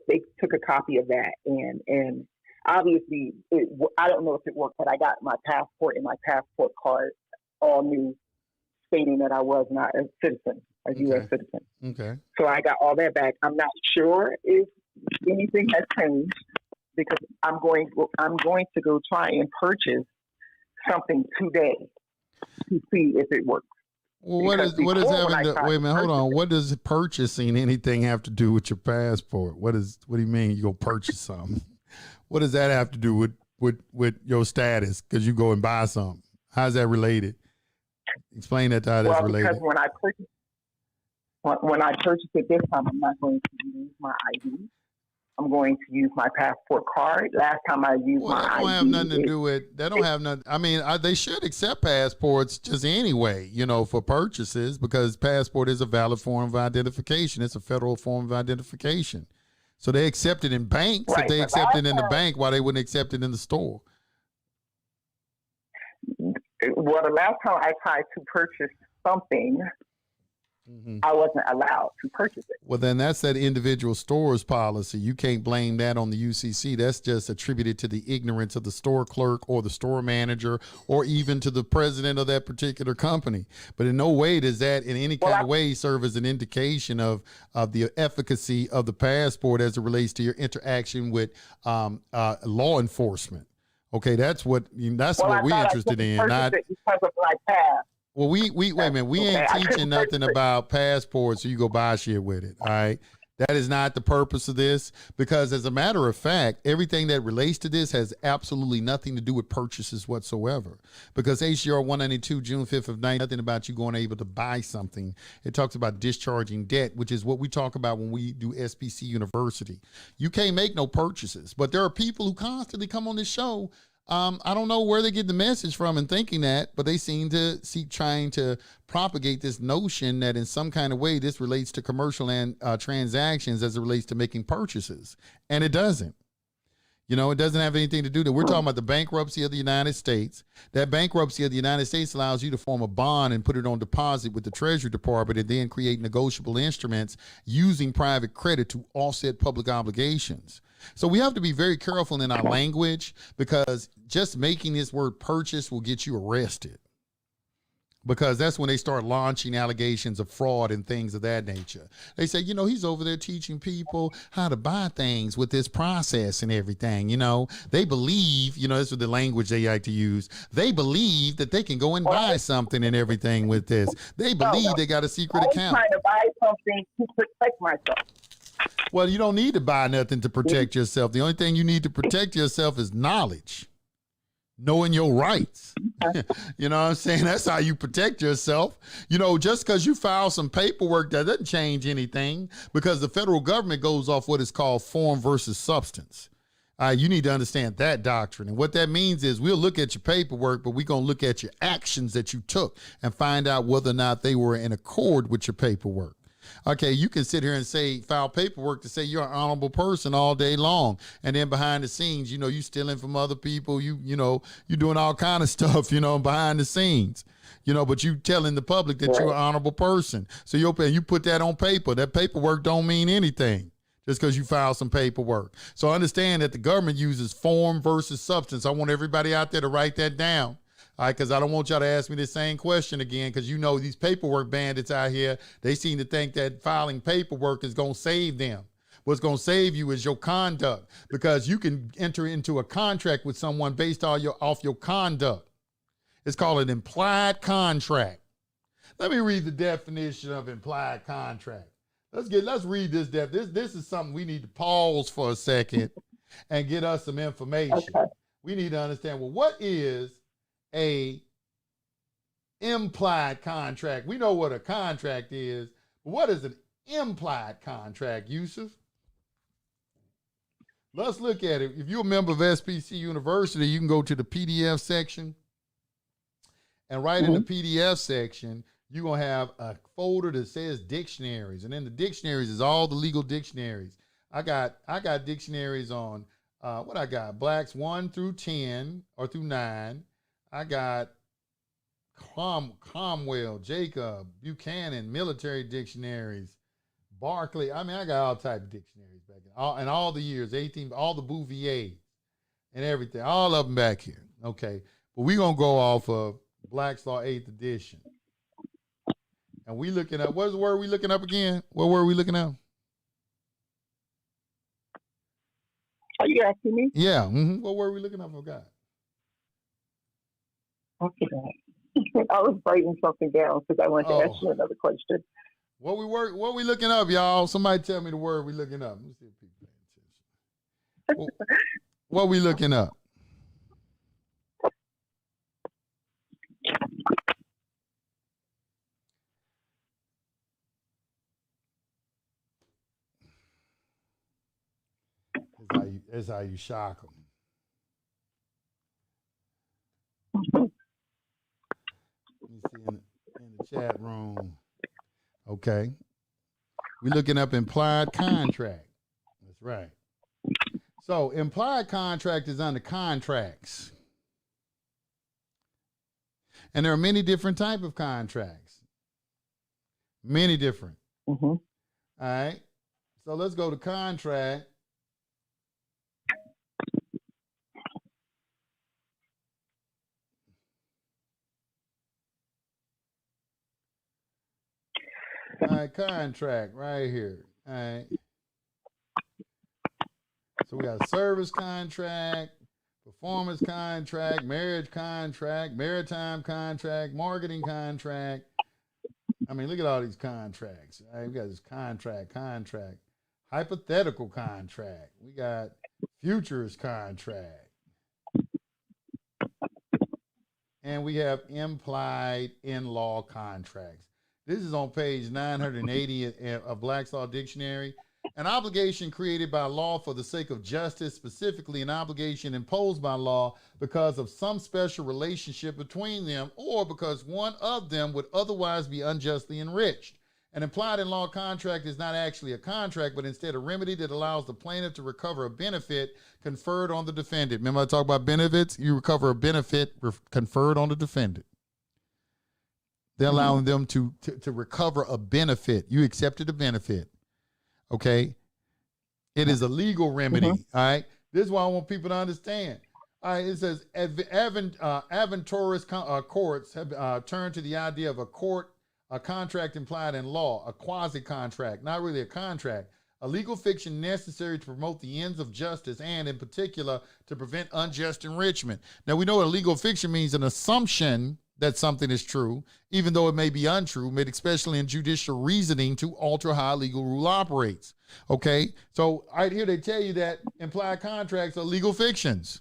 they took a copy of that, and obviously I don't know if it worked, but I got my passport and my passport card all new, stating that I was not a citizen, a U.S. citizen. Okay. So I got all that back. I'm not sure if anything has changed, because I'm going to go try and purchase something today to see if it works. Well, what is having to, wait a minute, hold on. What does purchasing anything have to do with your passport? What do you mean you go purchase something? What does that have to do with your status? Because you go and buy something. How's that related? Explain that to how that's related. Because when I purchase it this time, I'm not going to use my ID. I'm going to use my passport card. Last time I used my ID. That don't have nothing to do with, that don't have nothing. I mean, they should accept passports just anyway, for purchases, because passport is a valid form of identification. It's a federal form of identification. So they accept it in banks. Right, if they accept it in the bank, why they wouldn't accept it in the store? Well, the last time I tried to purchase something, I wasn't allowed to purchase it. Well, then that's that individual store's policy. You can't blame that on the UCC. That's just attributed to the ignorance of the store clerk or the store manager or even to the president of that particular company. But in no way does that in any kind of way serve as an indication of the efficacy of the passport as it relates to your interaction with law enforcement. Okay, that's what we're interested in. Not because of my past. Well, wait a minute. We ain't teaching nothing about passports, so you go buy shit with it. All right. That is not the purpose of this, because as a matter of fact, everything that relates to this has absolutely nothing to do with purchases whatsoever. Because HCR 192, June 5th of 9, nothing about you going able to buy something. It talks about discharging debt, which is what we talk about when we do SBC University. You can't make no purchases, but there are people who constantly come on this show. I don't know where they get the message from in thinking that, but they seem to trying to propagate this notion that in some kind of way this relates to commercial and transactions as it relates to making purchases. And it doesn't. It doesn't have anything to do with it. We're talking about the bankruptcy of the United States. That bankruptcy of the United States allows you to form a bond and put it on deposit with the Treasury Department and then create negotiable instruments using private credit to offset public obligations. So we have to be very careful in our language, because just making this word purchase will get you arrested, because that's when they start launching allegations of fraud and things of that nature. They say, he's over there teaching people how to buy things with this process and everything. They believe, this is the language they like to use. They believe that they can go and buy something and everything with this. They believe they got a secret account. I'm trying to buy something to protect myself. Well, you don't need to buy nothing to protect yourself. The only thing you need to protect yourself is knowledge, knowing your rights. You know what I'm saying? That's how you protect yourself. Just because you file some paperwork, that doesn't change anything, because the federal government goes off what is called form versus substance. You need to understand that doctrine. And what that means is we'll look at your paperwork, but we're going to look at your actions that you took and find out whether or not they were in accord with your paperwork. Okay, you can sit here and file paperwork to say you're an honorable person all day long, and then behind the scenes, you stealing from other people, you doing all kind of stuff, behind the scenes, but you telling the public that you're an honorable person. So you put that on paper. That paperwork don't mean anything just because you file some paperwork. So understand that the government uses form versus substance. I want everybody out there to write that down. All right, because I don't want y'all to ask me the same question again, because these paperwork bandits out here, they seem to think that filing paperwork is going to save them. What's going to save you is your conduct, because you can enter into a contract with someone based off your conduct. It's called an implied contract. Let me read the definition of implied contract. Let's read this. This is something we need to pause for a second and get us some information. Okay. We need to understand, what is a implied contract? We know what a contract is, but what is an implied contract, Yusef? Let's look at it. If you're a member of SBC University, you can go to the PDF section, and right in the PDF section, you're going to have a folder that says dictionaries, and in the dictionaries is all the legal dictionaries. I got dictionaries on what I got, Blacks 1 through 10 or through 9. I got Cromwell, Jacob, Buchanan, military dictionaries, Barclay. I mean, I got all type of dictionaries back in all the years, all the Bouvier and everything, all of them back here. Okay, but we're going to go off of Black's Law 8th edition. And we looking up, what's the word we looking up again? What word we looking up? Are you asking me? Yeah. Mm-hmm. What word we looking up for, God? I forgot. I was writing something down because I wanted to ask you another question. What we looking up, y'all? Somebody tell me the word we looking up. Let me see if people paying attention. What we looking up? That's how you shock them. Let me see in the chat room. Okay. We're looking up implied contract. That's right. So implied contract is under contracts. And there are many different types of contracts. Many different. Mm-hmm. All right. So let's go to contract. All right, contract right here. All right. So we got service contract, performance contract, marriage contract, maritime contract, marketing contract. I mean, look at all these contracts. All right, we got this contract, hypothetical contract. We got futures contract. And we have implied in-law contracts. This is on page 980 of Black's Law Dictionary. An obligation created by law for the sake of justice, specifically an obligation imposed by law because of some special relationship between them or because one of them would otherwise be unjustly enriched. An implied in-law contract is not actually a contract, but instead a remedy that allows the plaintiff to recover a benefit conferred on the defendant. Remember I talked about benefits? You recover a benefit conferred on the defendant. They're allowing them to recover a benefit. You accepted a benefit. Okay? It is a legal remedy. All right? This is why I want people to understand. All right, it says adventurous courts have turned to the idea of a contract implied in law, a quasi-contract, not really a contract, a legal fiction necessary to promote the ends of justice and, in particular, to prevent unjust enrichment. Now, we know what a legal fiction means, an assumption that something is true, even though it may be untrue, made especially in judicial reasoning to alter how a legal rule operates. Okay, so right here they tell you that implied contracts are legal fictions.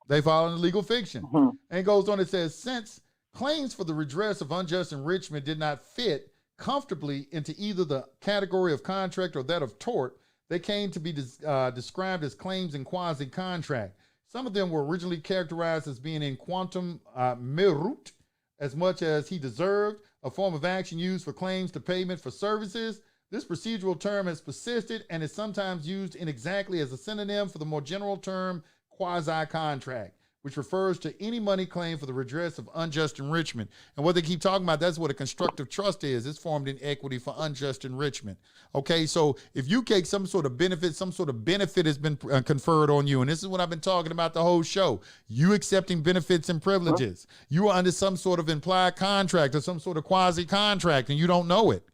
They fall under legal fiction. And it goes on, it says, since claims for the redress of unjust enrichment did not fit comfortably into either the category of contract or that of tort, they came to be described as claims in quasi-contract. Some of them were originally characterized as being in quantum merit, as much as he deserved, a form of action used for claims to payment for services. This procedural term has persisted and is sometimes used inexactly as a synonym for the more general term quasi-contract, which refers to any money claim for the redress of unjust enrichment. And what they keep talking about, that's what a constructive trust is. It's formed in equity for unjust enrichment. Okay, so if you take some sort of benefit has been conferred on you, and this is what I've been talking about the whole show, you accepting benefits and privileges. You are under some sort of implied contract or some sort of quasi-contract, and you don't know it.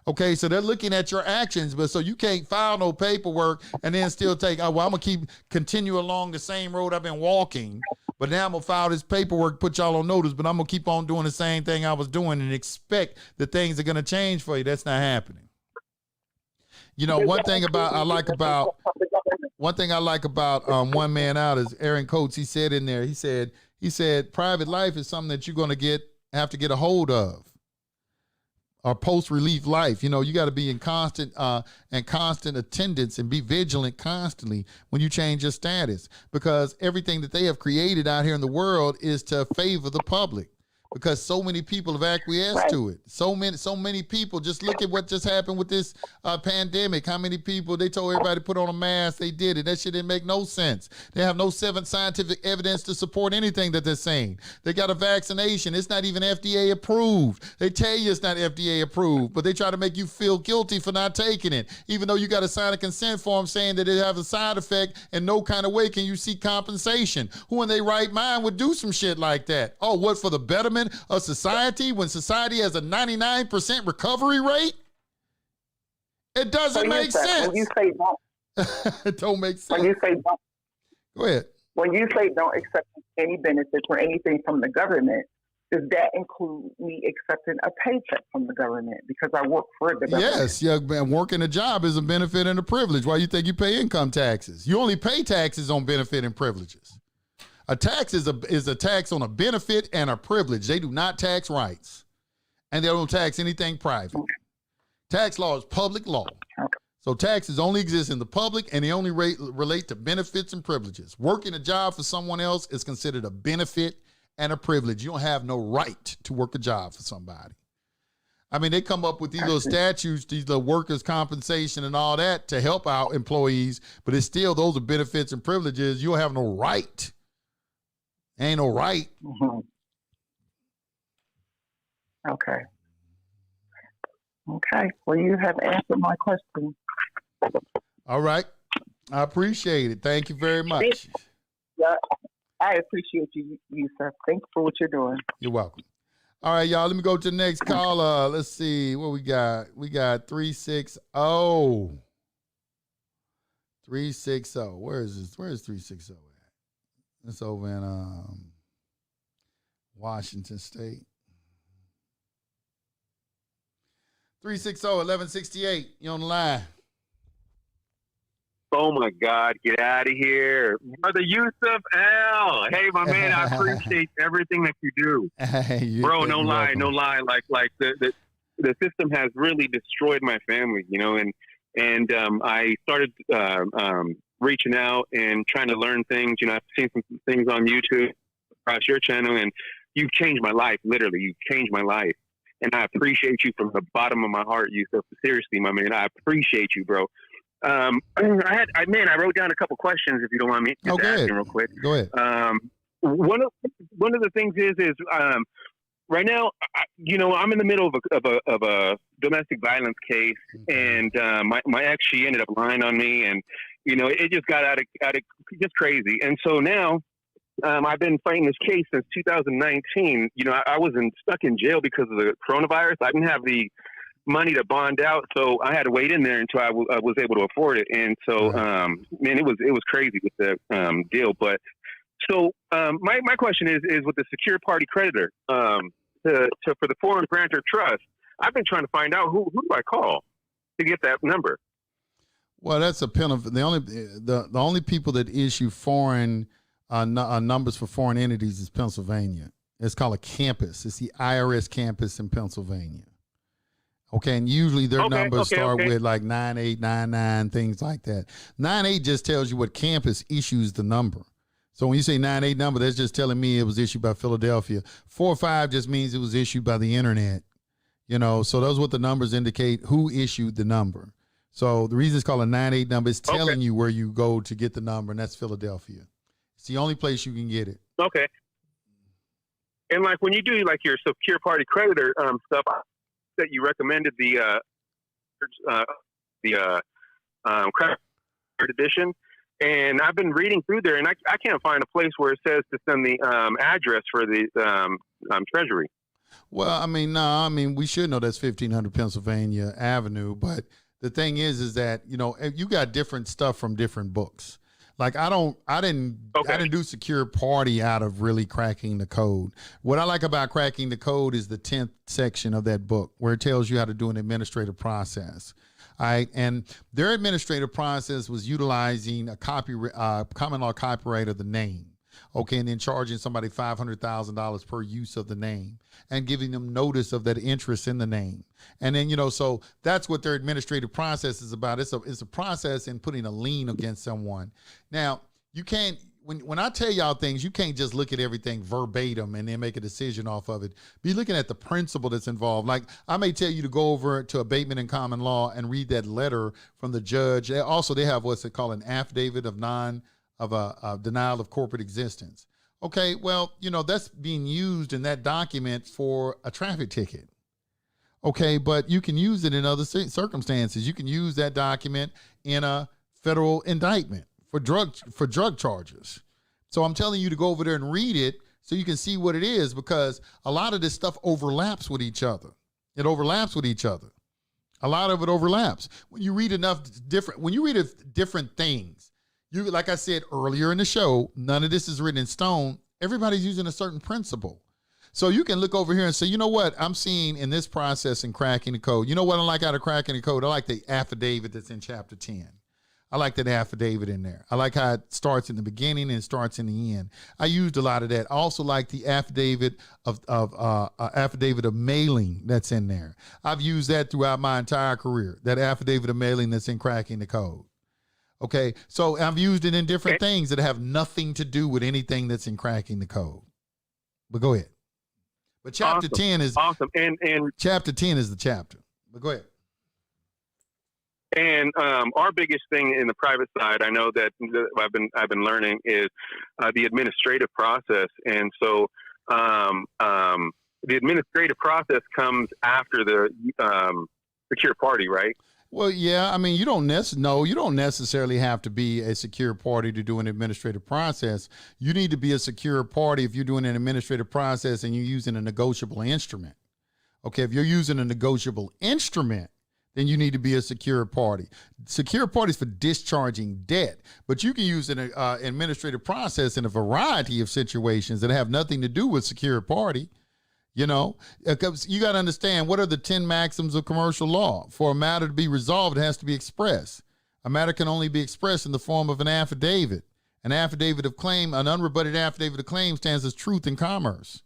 Okay, so they're looking at your actions, but so you can't file no paperwork and then still take, oh, well, I'm going to continue along the same road I've been walking, but now I'm going to file this paperwork, put y'all on notice, but I'm going to keep on doing the same thing I was doing and expect that things are going to change for you. That's not happening. You know, one thing I like about One Man Out is Aaron Coates, he said in there, he said, private life is something that you're going to have to get a hold of. Or post-relief life, you know, you got to be in constant attendance and be vigilant constantly when you change your status, because everything that they have created out here in the world is to favor the public. because so many people have acquiesced to it. So many people. Just look at what just happened with this pandemic. How many people, they told everybody to put on a mask, they did it. That shit didn't make no sense. They have no scientific evidence to support anything that they're saying. They got a vaccination. It's not even FDA approved. They tell you it's not FDA approved, but they try to make you feel guilty for not taking it, even though you got to sign a consent form saying that it has a side effect and no kind of way can you seek compensation. Who in their right mind would do some shit like that? Oh, what, for the betterment of society, when society has a 99% recovery rate? It doesn't make sense. When you say don't, it don't make sense. When you say don't, go ahead. When you say don't accept any benefits or anything from the government, does that include me accepting a paycheck from the government because I work for the government? Yes, yeah, working a job is a benefit and a privilege. Why you think you pay income taxes? You only pay taxes on benefit and privileges. A tax is a tax on a benefit and a privilege. They do not tax rights, and they don't tax anything private. Okay. Tax law is public law. Okay. So taxes only exist in the public, and they only relate to benefits and privileges. Working a job for someone else is considered a benefit and a privilege. You don't have no right to work a job for somebody. I mean, they come up with these little statutes, these little workers' compensation and all that to help out employees, but it's still, those are benefits and privileges. You don't have no right. Ain't no right. Mm-hmm. Okay. Okay. Well, you have answered my question. All right. I appreciate it. Thank you very much. Yeah, I appreciate you, Yusef. Thanks for what you're doing. You're welcome. All right, y'all. Let me go to the next caller. Let's see what we got. We got 360. 360. Where is this? Where is 360 at? It's over in Washington State. 360-1168. You on the line. Oh, my God. Get out of here. Brother Yusef L. Hey, my man, I appreciate everything that you do. Hey, bro, no lie. Like the system has really destroyed my family, you know, and I started reaching out and trying to learn things. You know, I've seen some things on YouTube across your channel, and you've changed my life. Literally, you've changed my life. And I appreciate you from the bottom of my heart, Yusef. Seriously, my man, I appreciate you, bro. I wrote down a couple questions, if you don't mind me just asking real quick. Go ahead. One of the things is right now, you know, I'm in the middle of a domestic violence case, and my ex, she ended up lying on me, and you know, it just got out of just crazy. And so now, I've been fighting this case since 2019. You know, I was stuck in jail because of the coronavirus. I didn't have the money to bond out, so I had to wait in there until I was able to afford it. And so, man, it was crazy with the deal. But so my question is with the secure party creditor for the foreign grantor trust. I've been trying to find out who do I call to get that number. Well, that's a penalty. The only people that issue foreign numbers for foreign entities is Pennsylvania. It's called a campus. It's the IRS campus in Pennsylvania. Okay, and usually their numbers start with like 9899, things like that. 98 just tells you what campus issues the number. So when you say 98 number, that's just telling me it was issued by Philadelphia. 45 just means it was issued by the internet. You know, so those are what the numbers indicate, who issued the number. So the reason it's called a 98 number is telling you where you go to get the number, and that's Philadelphia. It's the only place you can get it. Okay. And like when you do like your secure party creditor stuff, that you recommended the credit edition, and I've been reading through there, and I can't find a place where it says to send the address for the Treasury. Well, I mean, we should know that's 1500 Pennsylvania Avenue, but the thing is that, you know, you got different stuff from different books. Like I didn't do secure party out of really cracking the code. What I like about cracking the code is the 10th section of that book, where it tells you how to do an administrative process. All right, and their administrative process was utilizing a common law copyright of the name. Okay, and then charging somebody $500,000 per use of the name and giving them notice of that interest in the name. And then, you know, so that's what their administrative process is about. It's a process in putting a lien against someone. Now, you can't, when I tell y'all things, you can't just look at everything verbatim and then make a decision off of it. Be looking at the principle that's involved. Like I may tell you to go over to abatement in common law and read that letter from the judge. Also, they have what's called an affidavit of denial of corporate existence. Okay, well, that's being used in that document for a traffic ticket. Okay, but you can use it in other circumstances. You can use that document in a federal indictment for drug charges. So I'm telling you to go over there and read it so you can see what it is, because a lot of this stuff overlaps with each other. It overlaps with each other. A lot of it overlaps. When you read different things, like I said earlier in the show, none of this is written in stone. Everybody's using a certain principle. So you can look over here and say, you know what, I'm seeing in this process in cracking the code. You know what I like out of cracking the code? I like the affidavit that's in chapter 10. I like that affidavit in there. I like how it starts in the beginning and starts in the end. I used a lot of that. I also like the affidavit of mailing that's in there. I've used that throughout my entire career, that affidavit of mailing that's in cracking the code. Okay, so I've used it in different things that have nothing to do with anything that's in cracking the code. But go ahead. But chapter 10 is awesome, and chapter 10 is the chapter. But go ahead. And our biggest thing in the private side, I know that I've been learning, is the administrative process. And so the administrative process comes after the secure party, right? Well, yeah. I mean, you don't necessarily have to be a secure party to do an administrative process. You need to be a secure party if you're doing an administrative process and you're using a negotiable instrument. Okay, if you're using a negotiable instrument, then you need to be a secure party. Secure parties for discharging debt, but you can use an administrative process in a variety of situations that have nothing to do with secure party. Because you got to understand, what are the 10 maxims of commercial law? For a matter to be resolved, it has to be expressed. A matter can only be expressed in the form of an affidavit. An affidavit of claim, an unrebutted affidavit of claim stands as truth in commerce.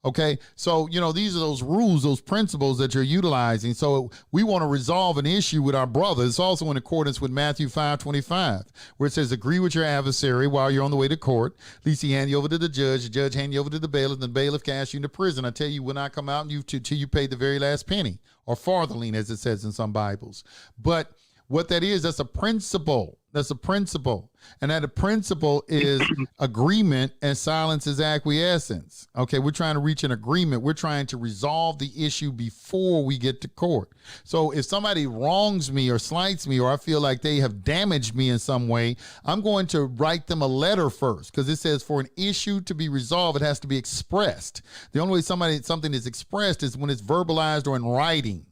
Okay, so, these are those rules, those principles that you're utilizing. So we want to resolve an issue with our brother. It's also in accordance with Matthew 5:25, where it says, agree with your adversary while you're on the way to court. At least he hand you over to the judge hand you over to the bailiff, and the bailiff casts you into prison. I tell you, will not come out till you pay the very last penny, or farthing, as it says in some Bibles. But what that is, that's a principle. That's a principle. And that a principle is agreement, and silence is acquiescence. Okay, we're trying to reach an agreement. We're trying to resolve the issue before we get to court. So if somebody wrongs me or slights me, or I feel like they have damaged me in some way, I'm going to write them a letter first, because it says for an issue to be resolved, it has to be expressed. The only way something is expressed is when it's verbalized or in writing.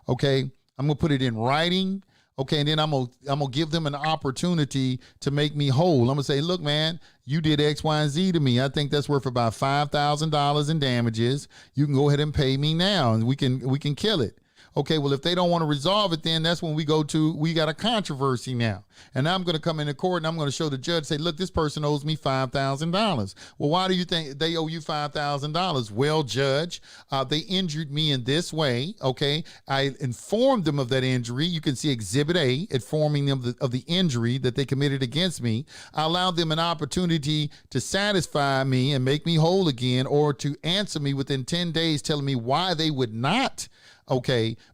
Okay, I'm going to put it in writing. Okay, and then I'm gonna give them an opportunity to make me whole. I'm gonna say, look, man, you did X, Y, and Z to me. I think that's worth about $5,000 in damages. You can go ahead and pay me now, and we can kill it. Okay, well, if they don't want to resolve it, then that's when we got a controversy now. And I'm going to come into court and I'm going to show the judge, say, look, this person owes me $5,000. Well, why do you think they owe you $5,000? Well, judge, they injured me in this way. Okay, I informed them of that injury. You can see Exhibit A, informing them of the injury that they committed against me. I allowed them an opportunity to satisfy me and make me whole again, or to answer me within 10 days, telling me why they would not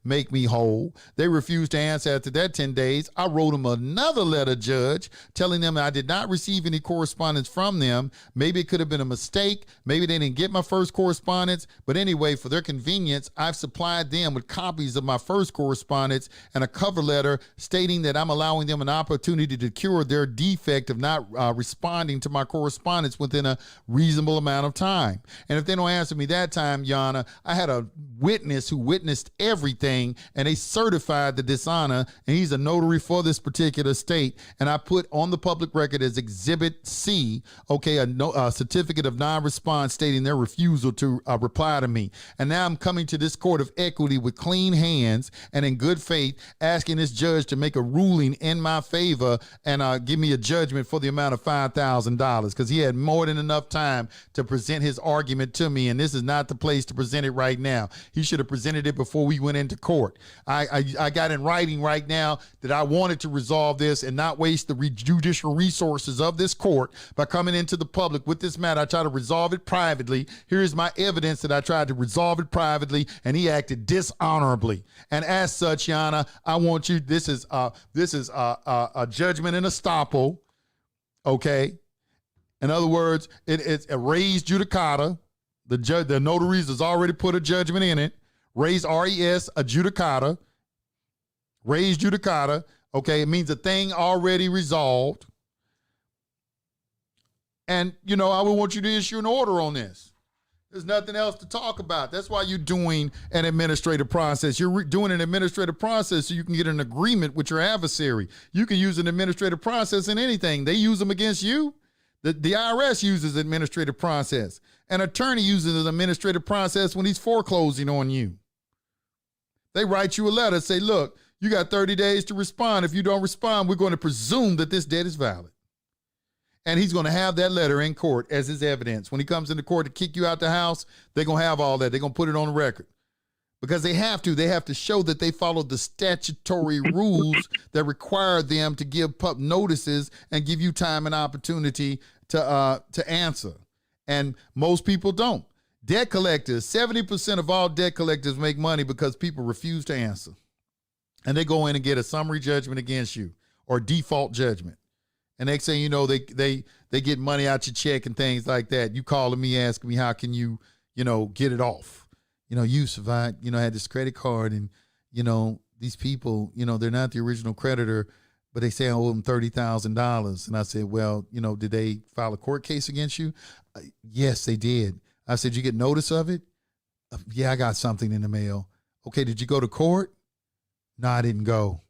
make me whole. They refused to answer after that 10 days. I wrote them another letter, judge, telling them I did not receive any correspondence from them. Maybe it could have been a mistake. Maybe they didn't get my first correspondence. But anyway, for their convenience, I've supplied them with copies of my first correspondence and a cover letter stating that I'm allowing them an opportunity to cure their defect of not responding to my correspondence within a reasonable amount of time. And if they don't answer me that time, Yana, I had a witness who witnessed everything, and they certified the dishonor, and he's a notary for this particular state. And I put on the public record as Exhibit C, a certificate of non-response stating their refusal to reply to me. And now I'm coming to this court of equity with clean hands and in good faith, asking this judge to make a ruling in my favor and give me a judgment for the amount of $5,000, because he had more than enough time to present his argument to me, and this is not the place to present it right now. He should have presented it before before we went into court. I got in writing right now that I wanted to resolve this and not waste the judicial resources of this court by coming into the public with this matter. I tried to resolve it privately. Here's my evidence that I tried to resolve it privately, and he acted dishonorably. And as such, Yana, I want you. This is a judgment in estoppel. Okay. In other words, it's a raised judicata. The notaries has already put a judgment in it. Raised RES adjudicata. Raised judicata. Okay, it means a thing already resolved. And, I would want you to issue an order on this. There's nothing else to talk about. That's why you're doing an administrative process. You're doing an administrative process so you can get an agreement with your adversary. You can use an administrative process in anything. They use them against you. The IRS uses administrative process. An attorney uses an administrative process when he's foreclosing on you. They write you a letter, say, look, you got 30 days to respond. If you don't respond, we're going to presume that this debt is valid. And he's going to have that letter in court as his evidence. When he comes into court to kick you out the house, they're going to have all that. They're going to put it on the record. Because they have to. They have to show that they followed the statutory rules that require them to give notices and give you time and opportunity to answer. And most people don't. Debt collectors, 70% of all debt collectors make money because people refuse to answer. And they go in and get a summary judgment against you or default judgment. And next thing you know, they get money out your check and things like that. You calling me, asking me, how can you, get it off? Yusef, I had this credit card and, these people, they're not the original creditor, but they say I owe them $30,000. And I said, well, did they file a court case against you? Yes, they did. I said, you get notice of it? Yeah, I got something in the mail. Okay, did you go to court? No, I didn't go.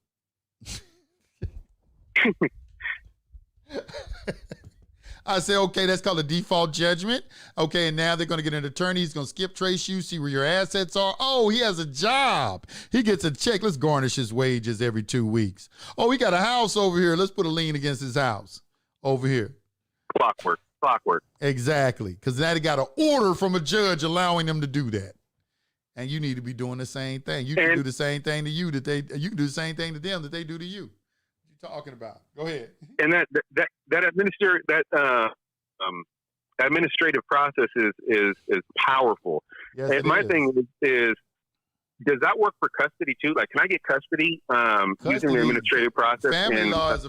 I said, okay, that's called a default judgment. Okay, and now they're going to get an attorney. He's going to skip trace you, see where your assets are. Oh, he has a job. He gets a check. Let's garnish his wages every 2 weeks. Oh, he got a house over here. Let's put a lien against his house over here. Clockwork. Exactly, because now they got an order from a judge allowing them to do that. And you need to be doing the same thing. You can do the same thing to you you can do the same thing to them that they do to you. Talking about. Go ahead. And that administrative process is powerful. Yes, and my thing is, does that work for custody too? Like, can I get custody using the administrative process? Family law is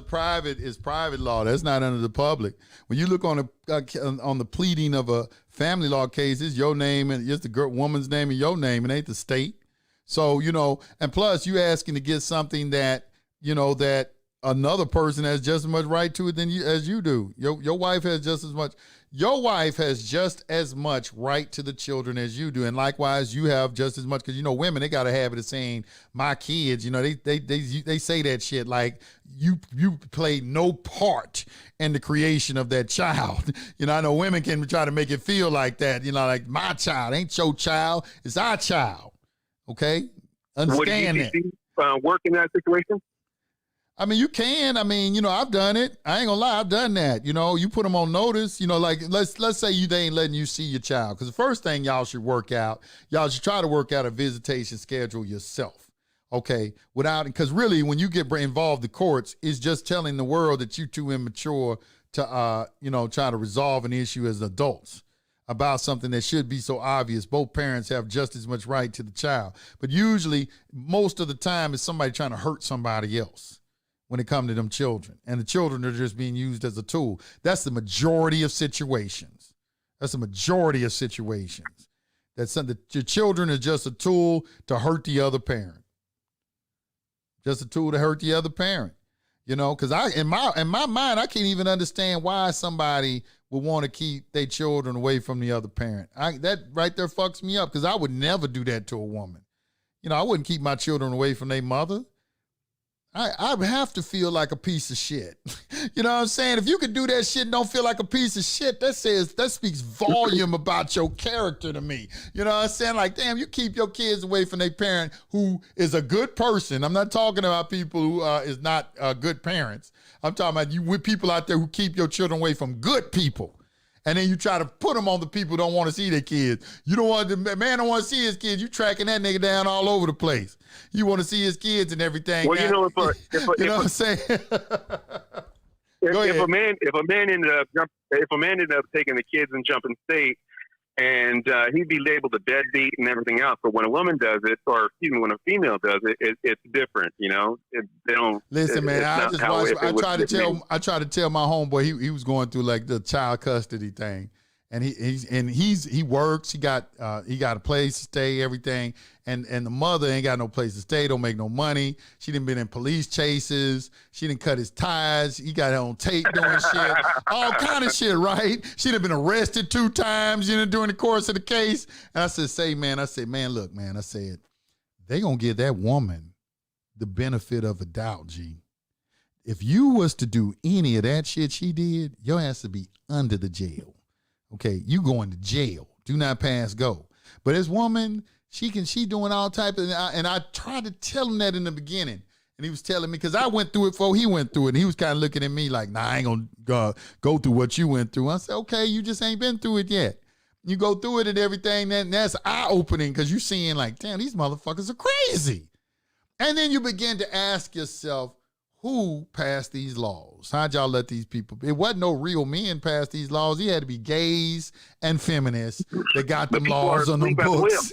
private law. That's not under the public. When you look on the pleading of a family law case, it's your name and it's the woman's name and your name. It ain't the state. So and plus you asking to get something that that another person has just as much right to it as you do. Your wife has just as much. Your wife has just as much right to the children as you do, and likewise, you have just as much. Because women, they got a habit of saying "my kids." They say that shit like you played no part in the creation of that child. I know women can try to make it feel like that. Like my child ain't your child; it's our child. Okay, understand that. Work in that situation. I mean, you can. I mean, I've done it. I ain't gonna lie, I've done that. You put them on notice. Like let's say they ain't letting you see your child. Because the first thing y'all should try to work out a visitation schedule yourself. Okay, because really, when you get involved in courts, it's just telling the world that you're too immature to try to resolve an issue as adults about something that should be so obvious. Both parents have just as much right to the child. But usually, most of the time, it's somebody trying to hurt somebody else when it comes to them children. And the children are just being used as a tool. That's the majority of situations. That your children are just a tool to hurt the other parent. Just a tool to hurt the other parent. Because in my mind, I can't even understand why somebody would want to keep their children away from the other parent. That right there fucks me up, because I would never do that to a woman. I wouldn't keep my children away from their mother. I have to feel like a piece of shit. You know what I'm saying? If you could do that shit and don't feel like a piece of shit, that speaks volume about your character to me. You know what I'm saying? Like, damn, you keep your kids away from their parent who is a good person. I'm not talking about people who is not good parents. I'm talking about you with people out there who keep your children away from good people. And then you try to put them on the people who don't want to see their kids. You don't want the man don't want to see his kids. You tracking that nigga down all over the place. You want to see his kids and everything. Well, now, you know, you know what I'm saying? if a man ended up taking the kids and jumping state, and he'd be labeled a deadbeat and everything else. But when a woman does it, or excuse me, when a female does it, it's different. You know, they don't listen, man. I just watched. I tried to tell my homeboy he was going through like the child custody thing, and he works. He got a place to stay, everything, and the mother ain't got no place to stay. Don't make no money. She done been in police chases. She done cut his ties. He got her on tape doing shit, all kind of shit, right? She done been arrested 2 times, during the course of the case. And I said, man, look, man. I said, they gonna give that woman the benefit of a doubt, G. If you was to do any of that shit she did, your ass would be under the jail. Okay, you going to jail. Do not pass go. But this woman, she doing all type of, and I tried to tell him that in the beginning. And he was telling me, because I went through it before he went through it. And he was kind of looking at me like, nah, I ain't gonna go through what you went through. I said, okay, you just ain't been through it yet. You go through it and everything, that's eye-opening, because you're seeing like, damn, these motherfuckers are crazy. And then you begin to ask yourself, who passed these laws? How'd y'all let these people? It wasn't no real men pass these laws. He had to be gays and feminists that got them laws on them books.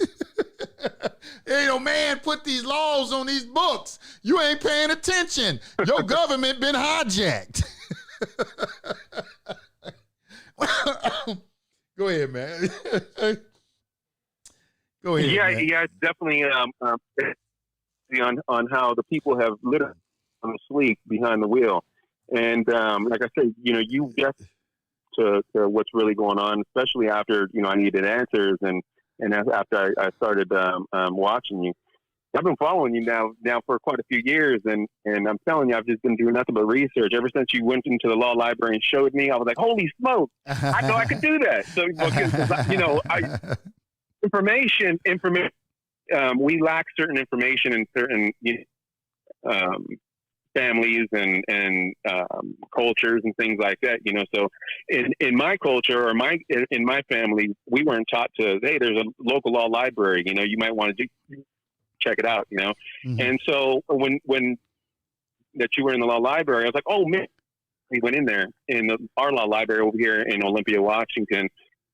Ain't no man put these laws on these books. You ain't paying attention. Your government been hijacked. Go ahead, man. Go ahead. Yeah, man. yeah, definitely. On how the people have literally asleep behind the wheel, and like I said, you get to what's really going on, especially after I needed answers, and after I started watching you. I've been following you now for quite a few years, and I'm telling you, I've just been doing nothing but research. Ever since you went into the law library and showed me, I was like, holy smoke, I know I could do that. So, information. We lack certain information in certain families and cultures and things like that. So in my culture or in my family, we weren't taught to, hey, there's a local law library. You might want to check it out. Mm-hmm. And so when that you were in the law library, I was like, oh man, we went in there in our law library over here in Olympia, Washington.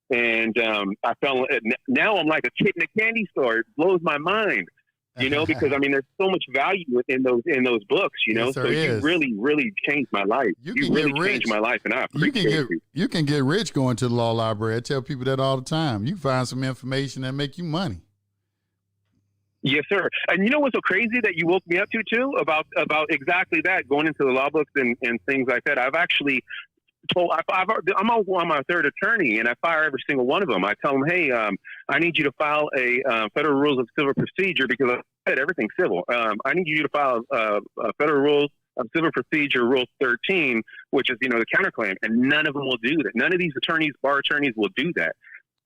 And I fell. Now I'm like a kid in a candy store. It blows my mind, because there's so much value in those books, Yes, so you really, really changed my life. You really changed my life, and I appreciate you. You can get rich going to the law library. I tell people that all the time. You can find some information that make you money. Yes, sir. And you know what's so crazy that you woke me up to too about exactly that, going into the law books and things like that. I've actually. I'm on my 3rd attorney, and I fire every single one of them. I tell them, hey, I need you to file a Federal Rules of Civil Procedure, because I said everything's civil. I need you to file a Federal Rules of Civil Procedure, Rule 13, which is, the counterclaim. And none of them will do that. None of these bar attorneys will do that.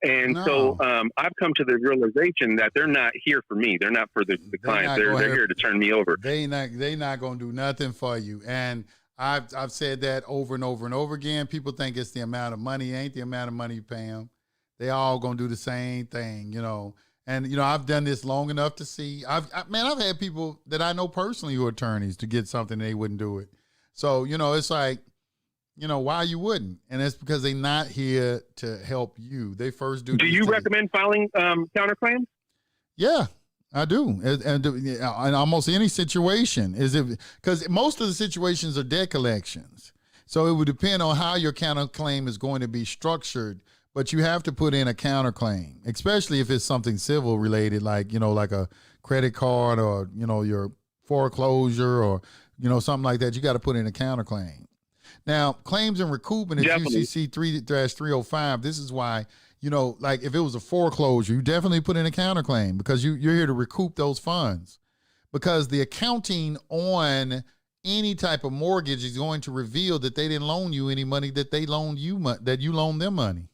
And so I've come to the realization that they're not here for me. They're not for the client. They're here to turn me over. They not going to do nothing for you. And I've said that over and over and over again. People think it's the amount of money. It ain't the amount of money you pay them. They all gonna do the same thing, And I've done this long enough to see. I've had people that I know personally who are attorneys to get something they wouldn't do it. So it's like, why you wouldn't? And it's because they're not here to help you. They first do. Do you recommend filing counterclaims? Yeah. I do, and in almost any situation, because most of the situations are debt collections. So it would depend on how your counterclaim is going to be structured, but you have to put in a counterclaim, especially if it's something civil related, like like a credit card or your foreclosure or something like that. You got to put in a counterclaim. Now, claims and recoupment is UCC 3-305. This is why. Like if it was a foreclosure, you definitely put in a counterclaim, because you're here to recoup those funds, because the accounting on any type of mortgage is going to reveal that they didn't loan you any money, that they loaned you that you loaned them money.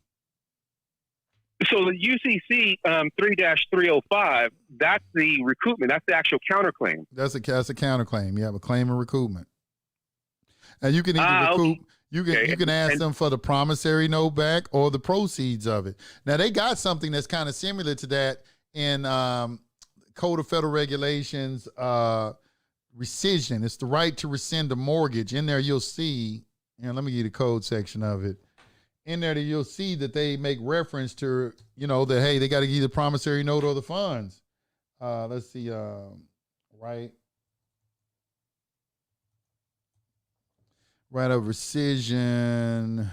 So the UCC 3-305, that's the recoupment. That's the actual counterclaim. That's a counterclaim. You have a claim and recoupment. And you can either recoup. You can ask them for the promissory note back or the proceeds of it. Now they got something that's kind of similar to that in Code of Federal Regulations, rescission. It's the right to rescind a mortgage. In there you'll see, and let me give you the code section of it. In there you'll see that they make reference to, that, hey, they got to give you the promissory note or the funds. Let's see, right of rescission.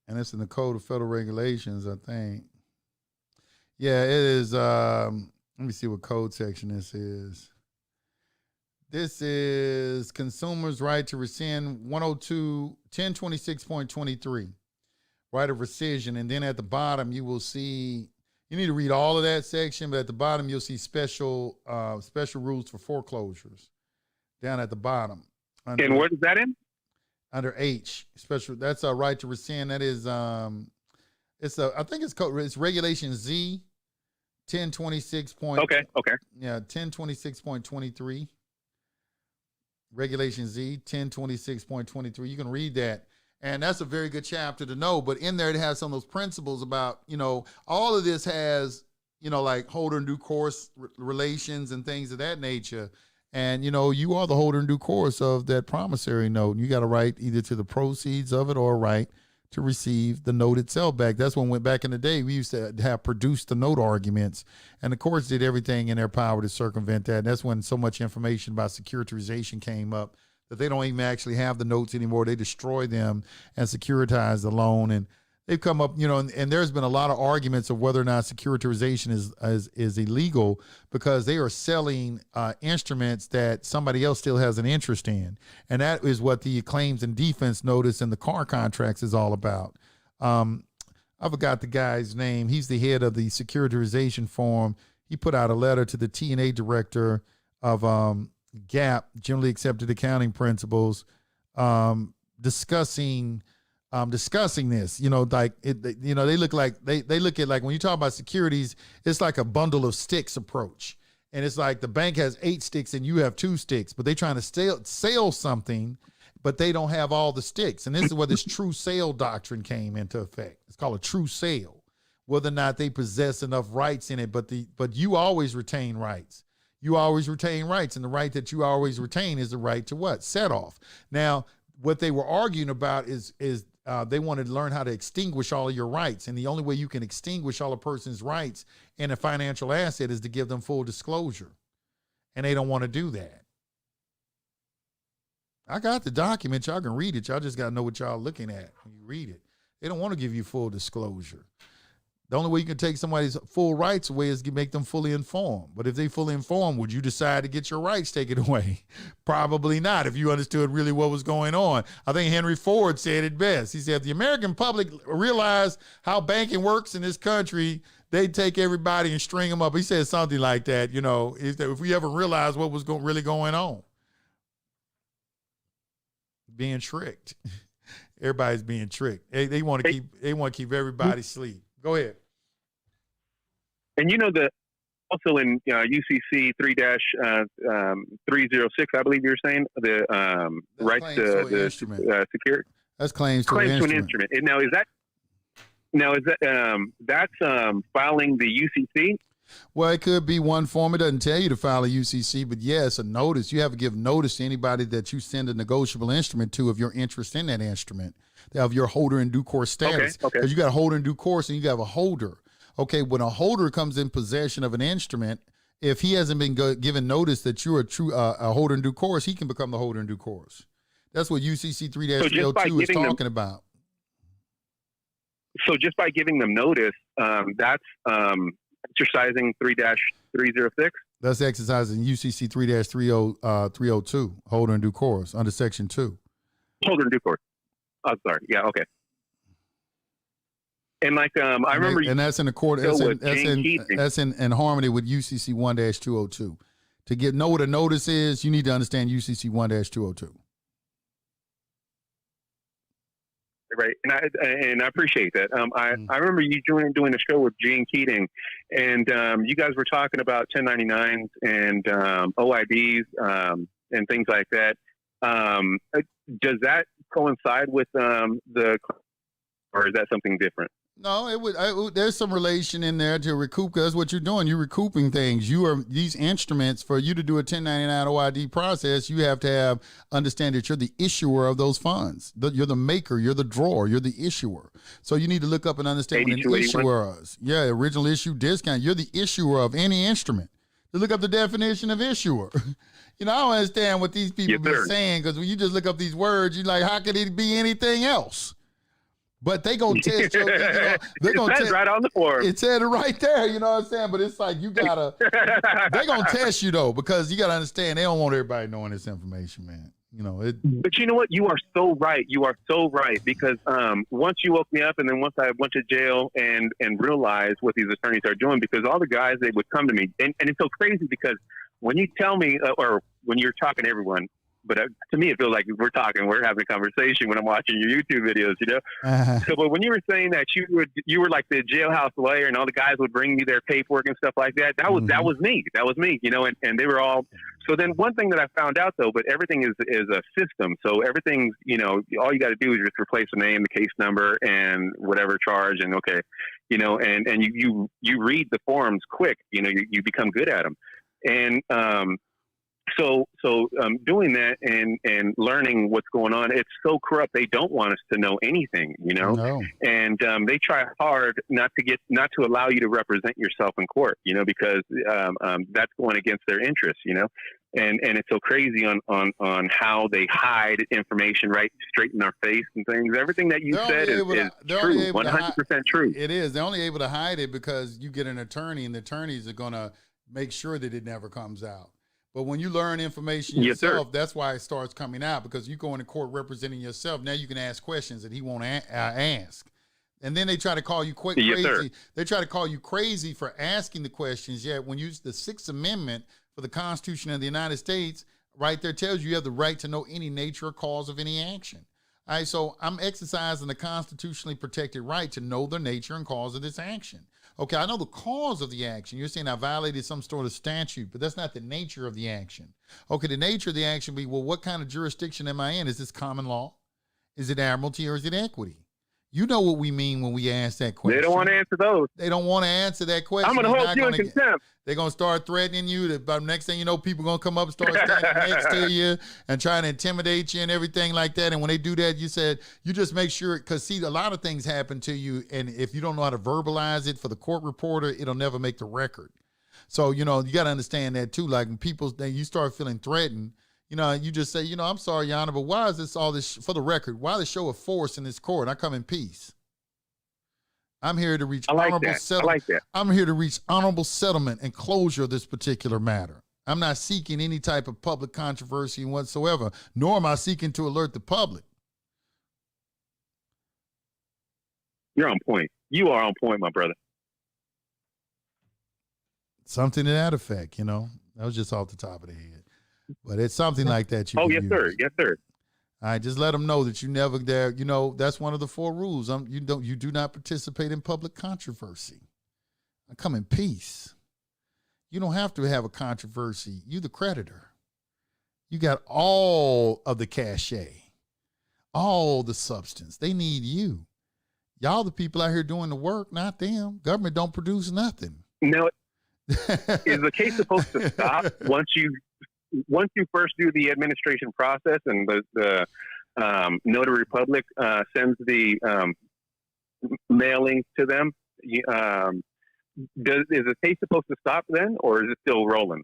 And it's in the Code of Federal Regulations, I think. Yeah, it is. Let me see what code section this is. This is Consumers' Right to Rescind 1026.23. Right of rescission. And then at the bottom, you will see, you need to read all of that section, but at the bottom, you'll see special rules for foreclosures down at the bottom. And what is that in? Under H, special. That's a right to rescind. That is, I think it's Regulation Z, 1026. Okay. Yeah, 1026.23. Regulation Z, 1026.23. You can read that. And that's a very good chapter to know. But in there, it has some of those principles about, all of this has, like holder in due course relations and things of that nature. And, you are the holder in due course of that promissory note. And you got a right either to the proceeds of it or a right to receive the note itself back. That's when back in the day, we used to have produced the note arguments. And the courts did everything in their power to circumvent that. And that's when so much information about securitization came up that they don't even actually have the notes anymore. They destroy them and securitize the loan. And they've come up, and there's been a lot of arguments of whether or not securitization is illegal because they are selling instruments that somebody else still has an interest in. And that is what the claims and defense notice and the car contracts is all about. I forgot the guy's name. He's the head of the securitization forum. He put out a letter to the T&A director of GAAP, Generally Accepted Accounting Principles, discussing this, they look at like when you talk about securities, it's like a bundle of sticks approach. And it's like the bank has 8 sticks and you have 2 sticks, but they're trying to sell something, but they don't have all the sticks. And this is where this true sale doctrine came into effect. It's called a true sale, whether or not they possess enough rights in it, but you always retain rights. You always retain rights. And the right that you always retain is the right to what? Set off. Now, what they were arguing about is they wanted to learn how to extinguish all of your rights. And the only way you can extinguish all a person's rights in a financial asset is to give them full disclosure. And they don't want to do that. I got the document. Y'all can read it. Y'all just got to know what y'all looking at when you read it. They don't want to give you full disclosure. The only way you can take somebody's full rights away is to make them fully informed. But if they fully informed, would you decide to get your rights taken away? Probably not, if you understood really what was going on. I think Henry Ford said it best. He said, if the American public realized how banking works in this country, they'd take everybody and string them up. He said something like that, if we ever realized what was really going on. Being tricked. Everybody's being tricked. They want to keep everybody asleep. Go ahead. And also in UCC 3-306, I believe you're saying the rights to the security. That's claims to an instrument. And that's filing the UCC. Well, it could be one form. It doesn't tell you to file a UCC, but yes, a notice. You have to give notice to anybody that you send a negotiable instrument to of your interest in that instrument, of your holder in due course status. Okay. Because you got a holder in due course and you have a holder. Okay, when a holder comes in possession of an instrument, if he hasn't been given notice that you're a holder in due course, he can become the holder in due course. That's what UCC 3-302 is talking about. So just by giving them notice, that's exercising 3-306? That's exercising UCC 3-302, holder in due course, under Section 2. Holder in due course. Oh, sorry. Yeah, okay. And I remember, and that's in accord. That's in harmony with UCC 1-202. To know what a notice is, you need to understand UCC 1-202. Right, and I appreciate that. I remember you doing a show with Gene Keating, and you guys were talking about 1099s and OIDs, and things like that. Does that coincide with the, or is that something different? No, there's some relation in there to recoup, because what you're doing, you're recouping things. You are these instruments. For you to do a 1099 OID process, you have to understand that you're the issuer of those funds. You're the maker, you're the drawer, you're the issuer. So you need to look up and understand what an issuer is. Yeah, original issue discount. You're the issuer of any instrument. You look up the definition of issuer. I don't understand what these people be saying, because when you just look up these words, you're like, how could it be anything else? But they gonna test you. They're gonna test right on the form. It said it right there. You know what I'm saying? But it's like they're gonna test you though, because you gotta understand they don't want everybody knowing this information, man. But you know what? You are so right. You are so right, because once you woke me up, and then once I went to jail and realized what these attorneys are doing, because all the guys, they would come to me, and it's so crazy, because when you tell me, or when you're talking to everyone, but to me, it feels like we're having a conversation when I'm watching your YouTube videos, So, but when you were saying that you were like the jailhouse lawyer, and all the guys would bring you their paperwork and stuff like that, that was me, and they were all. So then one thing that I found out though, but everything is a system. So everything's, all you got to do is just replace the name, the case number, and whatever charge, and okay, and you read the forms quick, you become good at them, and So doing that and learning what's going on, it's so corrupt. They don't want us to know anything, No. And they try hard not to allow you to represent yourself in court, because that's going against their interests, And it's so crazy on how they hide information right straight in our face and things. Everything that you said is true, 100% true. It is. They're only able to hide it because you get an attorney, and the attorneys are going to make sure that it never comes out. But when you learn information yourself, that's why it starts coming out, because you go into court representing yourself. Now you can ask questions that he won't ask. And then they try to call you crazy. They try to call you crazy for asking the questions. Yet when you use the Sixth Amendment for the Constitution of the United States, right there tells you have the right to know any nature or cause of any action. All right, so I'm exercising the constitutionally protected right to know the nature and cause of this action. Okay, I know the cause of the action. You're saying I violated some sort of statute, but that's not the nature of the action. Okay, the nature of the action be, well, what kind of jurisdiction am I in? Is this common law? Is it admiralty, or is it equity? You know what we mean when we ask that question. They don't want to answer those. They don't want to answer that question. I'm going to hold you in contempt. They're going to start threatening you. By the next thing you know, people are going to come up and start standing next to you and trying to intimidate you and everything like that. And when they do that, you just make sure, because see, a lot of things happen to you, and if you don't know how to verbalize it for the court reporter, it'll never make the record. So, you got to understand that too. Like when you start feeling threatened, you just say, I'm sorry, Your Honor, but why is all this, for the record, why the show of force in this court? I come in peace. I'm here to reach honorable settlement. I'm here to reach honorable settlement and closure of this particular matter. I'm not seeking any type of public controversy whatsoever, nor am I seeking to alert the public. You're on point. You are on point, my brother. Something to that effect, That was just off the top of the head. But it's something like that. Yes, sir. Yes, sir. All right, just let them know that you never there. That's one of the 4 rules. You do not participate in public controversy. I come in peace. You don't have to have a controversy. You the creditor. You got all of the cachet, all the substance. They need you. Y'all the people out here doing the work, not them. Government don't produce nothing. No. Is the case supposed to stop once you first do the administration process and the notary public sends the mailing to them? Is the case supposed to stop then, or is it still rolling?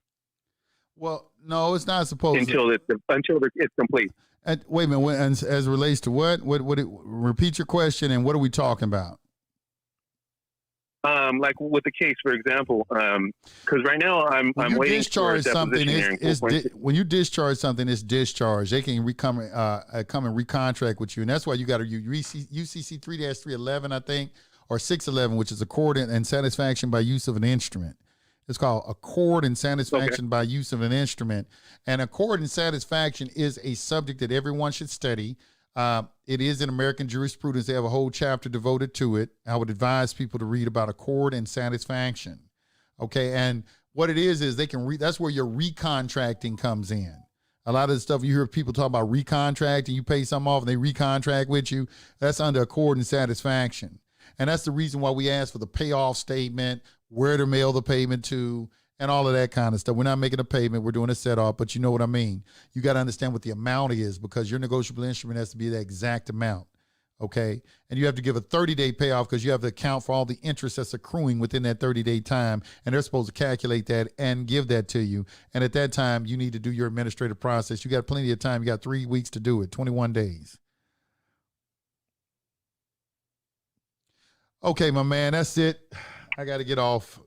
Well, no, it's not supposed until it's complete. And wait a minute. As it relates to what? Repeat your question, and what are we talking about? Like with the case, for example, because right now I'm waiting for a deposition hearing. When you discharge something, it's discharged. They can come and recontract with you, and that's why you got to UCC 3-311, I think, or 611, which is accord and satisfaction by use of an instrument. It's called accord and satisfaction by use of an instrument, and accord and satisfaction is a subject that everyone should study. It is in American jurisprudence. They have a whole chapter devoted to it. I would advise people to read about accord and satisfaction. Okay. And what it is they can that's where your recontracting comes in. A lot of the stuff you hear people talk about recontract, and you pay something off and they recontract with you, that's under accord and satisfaction. And that's the reason why we ask for the payoff statement, where to mail the payment to, and all of that kind of stuff. We're not making a payment, we're doing a set off, but you know what I mean. You got to understand what the amount is, because your negotiable instrument has to be the exact amount. Okay, and you have to give a 30-day payoff because you have to account for all the interest that's accruing within that 30-day time, and they're supposed to calculate that and give that to you. And at that time, you need to do your administrative process. You got plenty of time. You got 3 weeks to do it, 21 days. Okay, my man, that's it. I got to get off.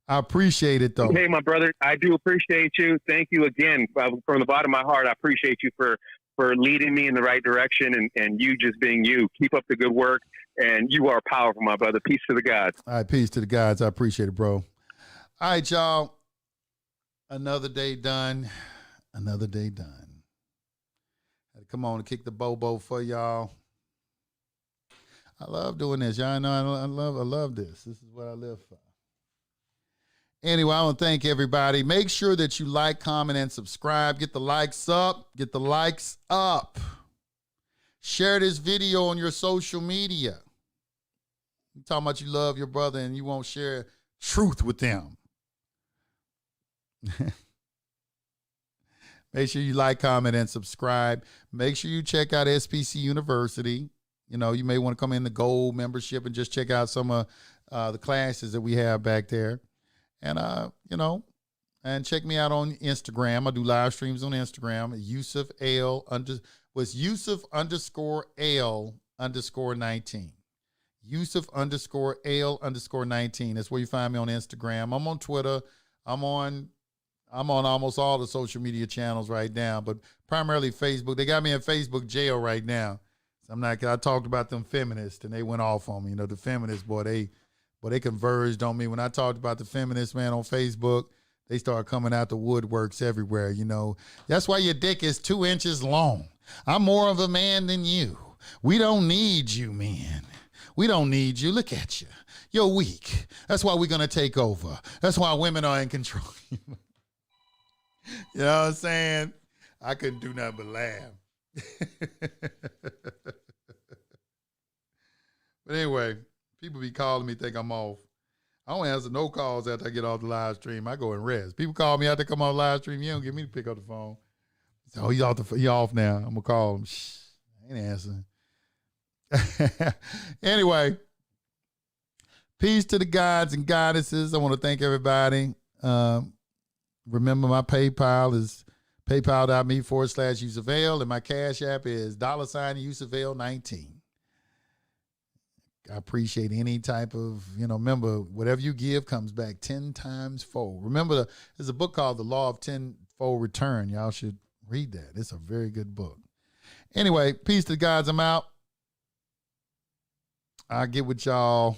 I appreciate it, though. Hey, my brother, I do appreciate you. Thank you again. From the bottom of my heart, I appreciate you for leading me in the right direction, and you just being you. Keep up the good work, and you are powerful, my brother. Peace to the gods. All right, peace to the gods. I appreciate it, bro. All right, y'all. Another day done. Another day done. Had to come on and kick the bobo for y'all. I love doing this. Y'all know I love this. This is what I live for. Anyway, I want to thank everybody. Make sure that you like, comment, and subscribe. Get the likes up. Get the likes up. Share this video on your social media. You talking about you love your brother and you won't share truth with them. Make sure you like, comment, and subscribe. Make sure you check out SPC University. You know, you may want to come in the gold membership and just check out some of the classes that we have back there. And, you know, and check me out on Instagram. I do live streams on Instagram. Yusef Yusef_L_19. Yusef_L_19. That's where you find me on Instagram. I'm on Twitter. I'm on almost all the social media channels right now, but primarily Facebook. They got me in Facebook jail right now. So I talked about them feminists and they went off on me. You know, the feminists, boy, they converged on me. When I talked about the feminists, man, on Facebook, they started coming out the woodworks everywhere, you know. That's why your dick is 2 inches long. I'm more of a man than you. We don't need you, man. We don't need you. Look at you. You're weak. That's why we're going to take over. That's why women are in control. You know what I'm saying? I couldn't do nothing but laugh. But anyway, people be calling me, think I'm off. I don't answer no calls after I get off the live stream. I go and rest. People call me after I come on the live stream. You don't get me to pick up the phone. So he off now. I'm gonna call him. Shh, I ain't answering. Anyway, peace to the gods and goddesses. I want to thank everybody. Remember, my PayPal is paypal.me/UsefL, and my Cash App is $UsefL19. I appreciate any type of, remember, whatever you give comes back 10 times fold. Remember, there's a book called The Law of Tenfold Return. Y'all should read that. It's a very good book. Anyway, peace to the gods. I'm out. I'll get with y'all.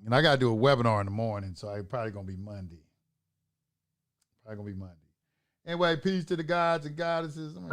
And I got to do a webinar in the morning, so it's probably going to be Monday. Anyway, peace to the gods and goddesses.